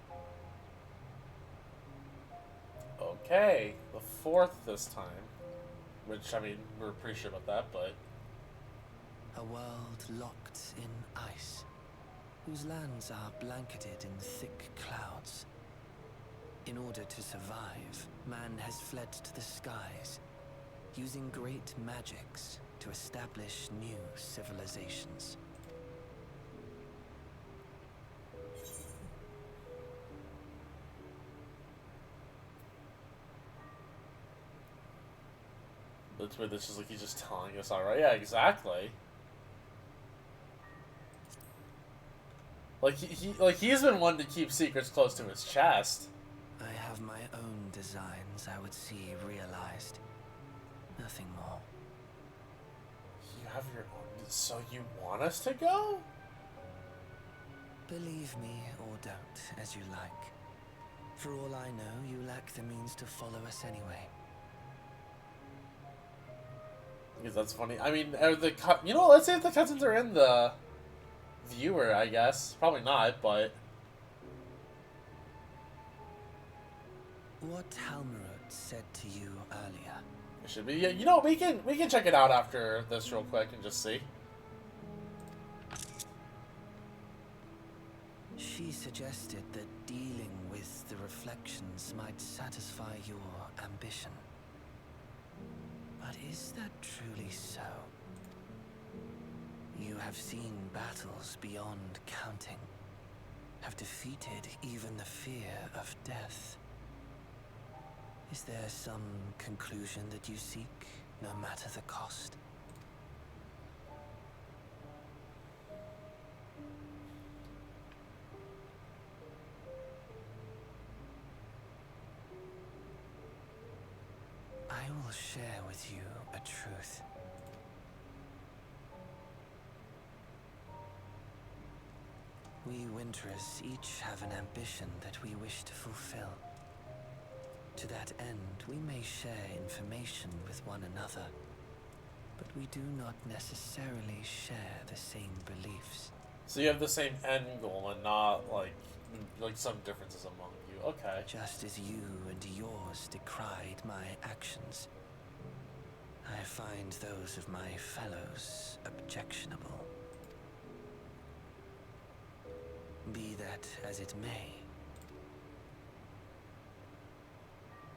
S1: Okay, the 4th this time. Which, I mean, we're pretty sure about that, but...
S18: A world locked in ice, whose lands are blanketed in thick clouds. In order to survive, man has fled to the skies, using great magics to establish new civilizations.
S1: That's where this is like he's just telling us, alright, yeah, exactly. Like he's been one to keep secrets close to his chest.
S18: I have my own designs I would see realized. Nothing more.
S1: You have your own... So you want us to go?
S18: Believe me or don't, as you like. For all I know, you lack the means to follow us anyway.
S1: Because that's funny. I mean, you know, let's say if the cutscenes are in the viewer, I guess. Probably not, but...
S18: What Halmarut said to you earlier.
S1: It should be. Yeah, you know, we can check it out after this real quick and just see.
S18: She suggested that dealing with the reflections might satisfy your ambition. But is that truly so? You have seen battles beyond counting, have defeated even the fear of death. Is there some conclusion that you seek, no matter the cost? I will share with you a truth. We Winterers each have an ambition that we wish to fulfill. To that end, we may share information with one another, but we do not necessarily share the same beliefs.
S1: So you have the same end goal and not like some differences among you. Okay.
S18: Just as you and yours decried my actions, I find those of my fellows objectionable. Be that as it may,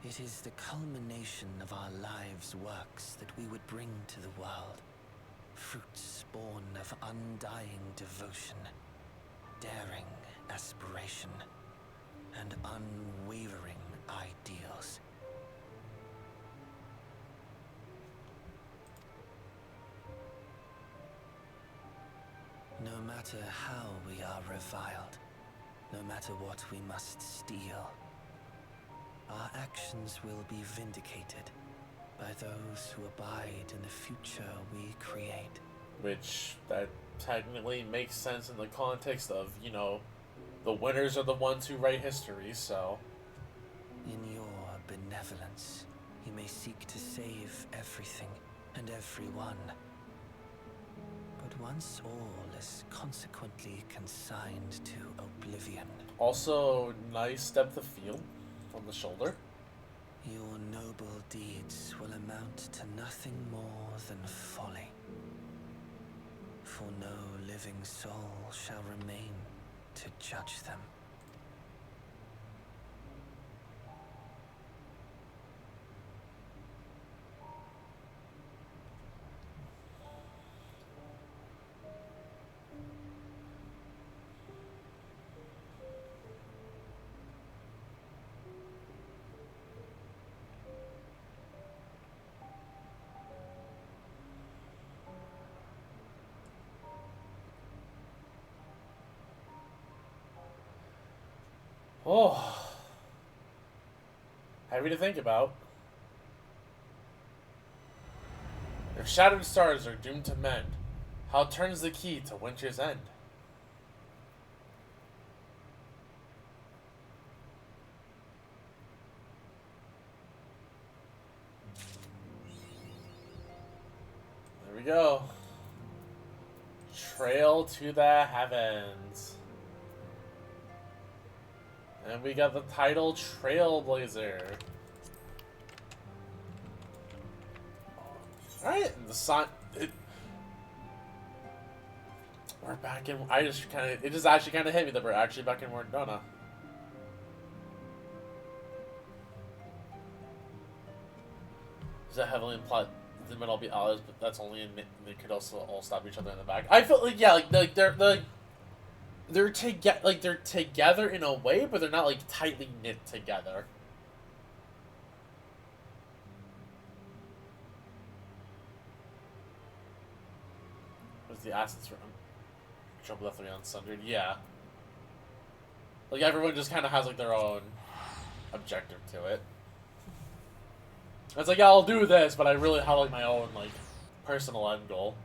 S18: it is the culmination of our lives' works that we would bring to the world. Fruits born of undying devotion, daring aspiration, and unwavering ideals. No matter how we are reviled, no matter what we must steal, our actions will be vindicated by those who abide in the future we create.
S1: Which, that technically makes sense in the context of, you know, the winners are the ones who write history, so...
S18: In your benevolence, you may seek to save everything and everyone. But once all is consequently consigned to oblivion...
S1: Also, nice depth of field on the shoulder.
S18: Your noble deeds will amount to nothing more than folly. For no living soul shall remain to judge them.
S1: Oh, heavy to think about. If shattered stars are doomed to mend, how turns the key to winter's end? There we go. Trail to the heavens. And we got the title Trailblazer. Alright, the sun. We're back in. It just actually kind of hit me that we're actually back in Mordona. Is that heavily implied? The middle be allies, but that's only in. They could also all stab each other in the back. I feel like, yeah, like they're together in a way, but they're not like tightly knit together. What's the assets from Trouble Left on Sundered? Yeah. Like everyone just kind of has like their own objective to it. It's like, yeah, I'll do this, but I really have like my own like personal end goal.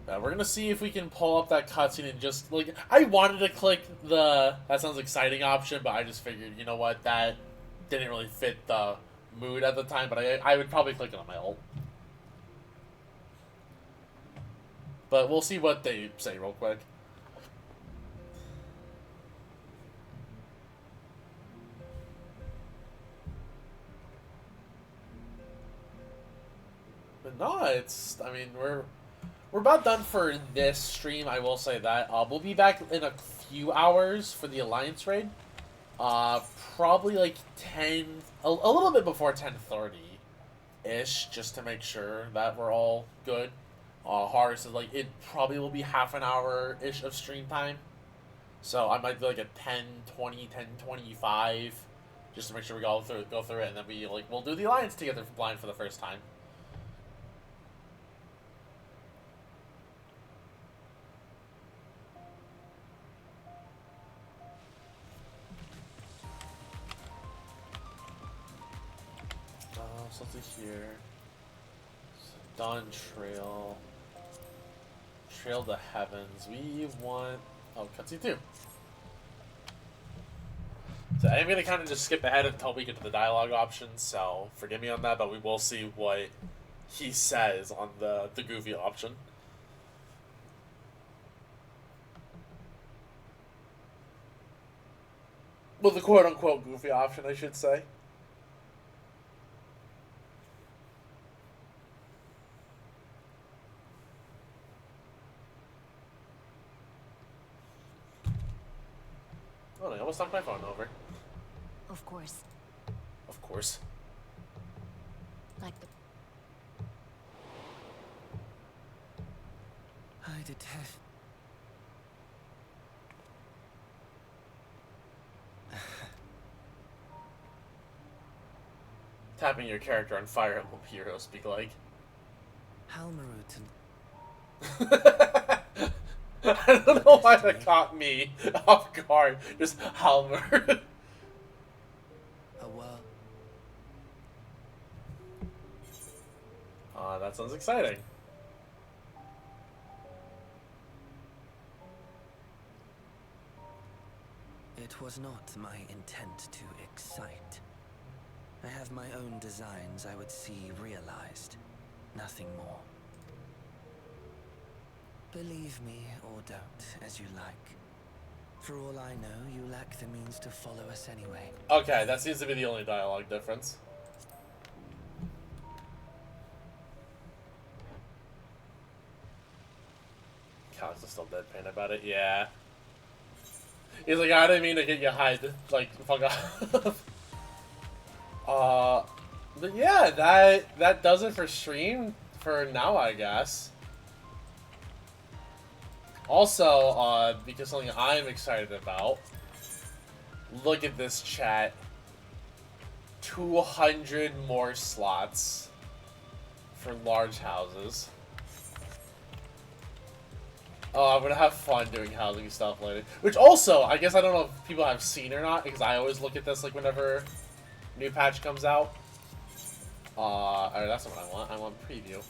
S1: Yeah, we're gonna see if we can pull up that cutscene and just, like, I wanted to click the, that sounds exciting option, but I just figured, you know what, that didn't really fit the mood at the time, but I would probably click it on my ult. But we'll see what they say real quick. no, it's. I mean, we're about done for this stream. I will say that. We'll be back in a few hours for the Alliance raid. Probably like 10, a little bit before 10:30-ish, just to make sure that we're all good. Horace said like it probably will be half an hour-ish of stream time. So I might do like a 10:20, 10:25, just to make sure we go through it, and then we'll do the Alliance together blind for the first time. So let's see here. So Dawntrail. Trail the Heavens. We want... Oh, cutscene 2. So I'm going to kind of just skip ahead until we get to the dialogue options, so forgive me on that, but we will see what he says on the goofy option. Well, the quote-unquote goofy option, I should say. Oh, I almost knocked my phone over.
S19: Of course.
S1: Of course.
S19: Like the...
S18: I detest...
S1: Tapping your character on Fire Emblem Heroes speak like.
S18: Halmarut
S1: and... I don't know why that caught me off guard. Just Halmer.
S18: A world.
S1: That sounds exciting.
S18: It was not my intent to excite. I have my own designs I would see realized. Nothing more. Believe me or don't, as you like. For all I know, you lack the means to follow us anyway.
S1: Okay, that seems to be the only dialogue difference. Cal's is still deadpan about it, yeah. He's like, I didn't mean to get you hyped. Like, fuck off. But yeah, that does it for stream for now, I guess. Also, because something I'm excited about, look at this chat. 200 more slots for large houses. Oh, I'm gonna have fun doing housing stuff later. Which also, I guess I don't know if people have seen or not, because I always look at this like whenever new patch comes out. Alright, that's not what I want. I want preview.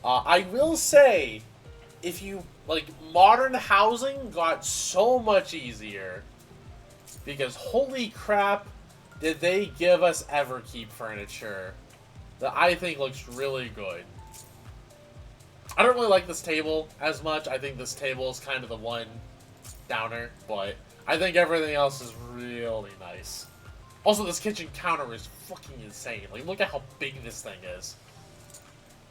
S1: I will say, if you, like, modern housing got so much easier. Because holy crap, did they give us Everkeep furniture that I think looks really good. I don't really like this table as much. I think this table is kind of the one downer, but I think everything else is really nice. Also, this kitchen counter is fucking insane. Like, look at how big this thing is.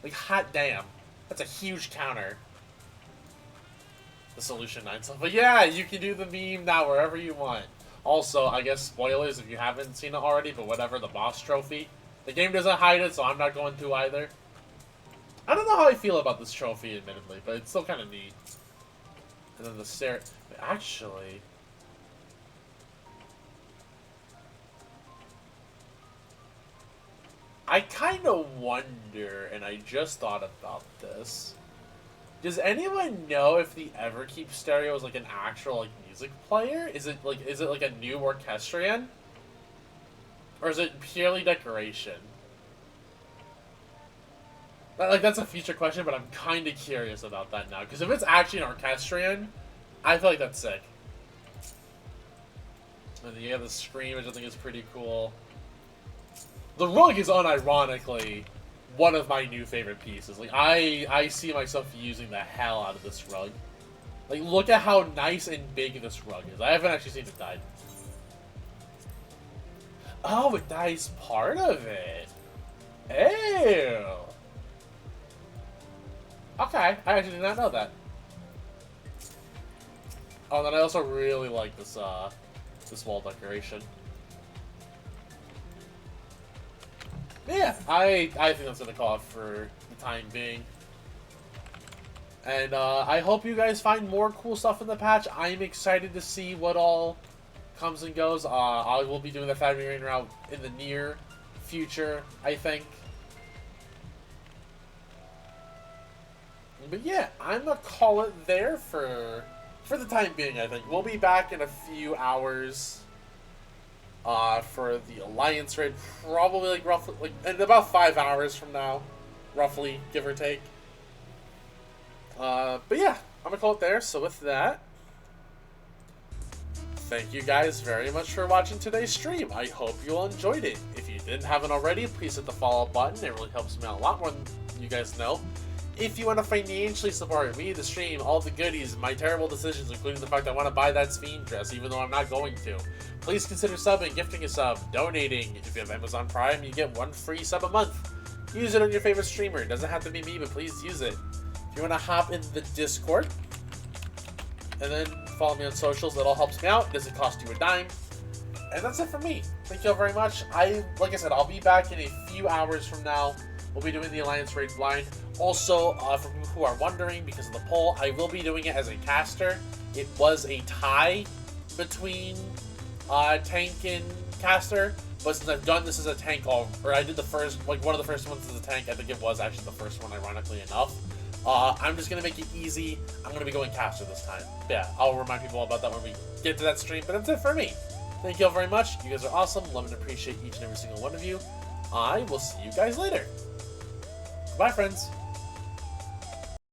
S1: Like, hot damn. That's a huge counter. The Solution 9 stuff. But yeah, you can do the meme now wherever you want. Also, I guess spoilers if you haven't seen it already, but whatever, the boss trophy. The game doesn't hide it, so I'm not going to either. I don't know how I feel about this trophy, admittedly, but it's still kind of neat. And then the stair... Actually... I kind of wonder, and I just thought about this. Does anyone know if the Everkeep stereo is like an actual like music player? Is it like a new orchestrion? Or is it purely decoration? Like, that's a future question, but I'm kind of curious about that now. Because if it's actually an orchestrion, I feel like that's sick. And then you have the screen, which I think is pretty cool. The rug is unironically one of my new favorite pieces. Like, I see myself using the hell out of this rug. Like, look at how nice and big this rug is. I haven't actually seen it die. Oh, it dies part of it. Ew. Okay, I actually did not know that. Oh, and then I also really like this, this wall decoration. Yeah, I think that's gonna call it for the time being. And, I hope you guys find more cool stuff in the patch. I'm excited to see what all comes and goes. I will be doing the Thavnaring route in the near future, I think. But yeah, I'm gonna call it there for the time being, I think. We'll be back in a few hours for the Alliance raid, probably like roughly like in about 5 hours from now, roughly, give or take. But yeah, I'm gonna call it there. So with that, thank you guys very much for watching today's stream. I hope you all enjoyed it. If you didn't have it already, please hit the follow button. It really helps me out a lot more than you guys know. If you want to financially support me, the stream, all the goodies, my terrible decisions, including the fact I want to buy that Fiend dress, even though I'm not going to, please consider subbing, gifting a sub, donating. If you have Amazon Prime, you get 1 free sub a month. Use it on your favorite streamer. It doesn't have to be me, but please use it. If you want to hop into the Discord, and then follow me on socials, that all helps me out. It doesn't cost you a dime. And that's it for me. Thank you all very much. Like I said, I'll be back in a few hours from now. We'll be doing the Alliance Raid blind. Also, for people who are wondering, because of the poll, I will be doing it as a caster. It was a tie between tank and caster, but since I've done this as a tank, or I did the first, like one of the first ones as a tank, I think it was actually the first one, ironically enough. I'm just going to make it easy. I'm going to be going caster this time. Yeah, I'll remind people about that when we get to that stream, but that's it for me. Thank you all very much. You guys are awesome. Love and appreciate each and every single one of you. I will see you guys later. Bye, friends.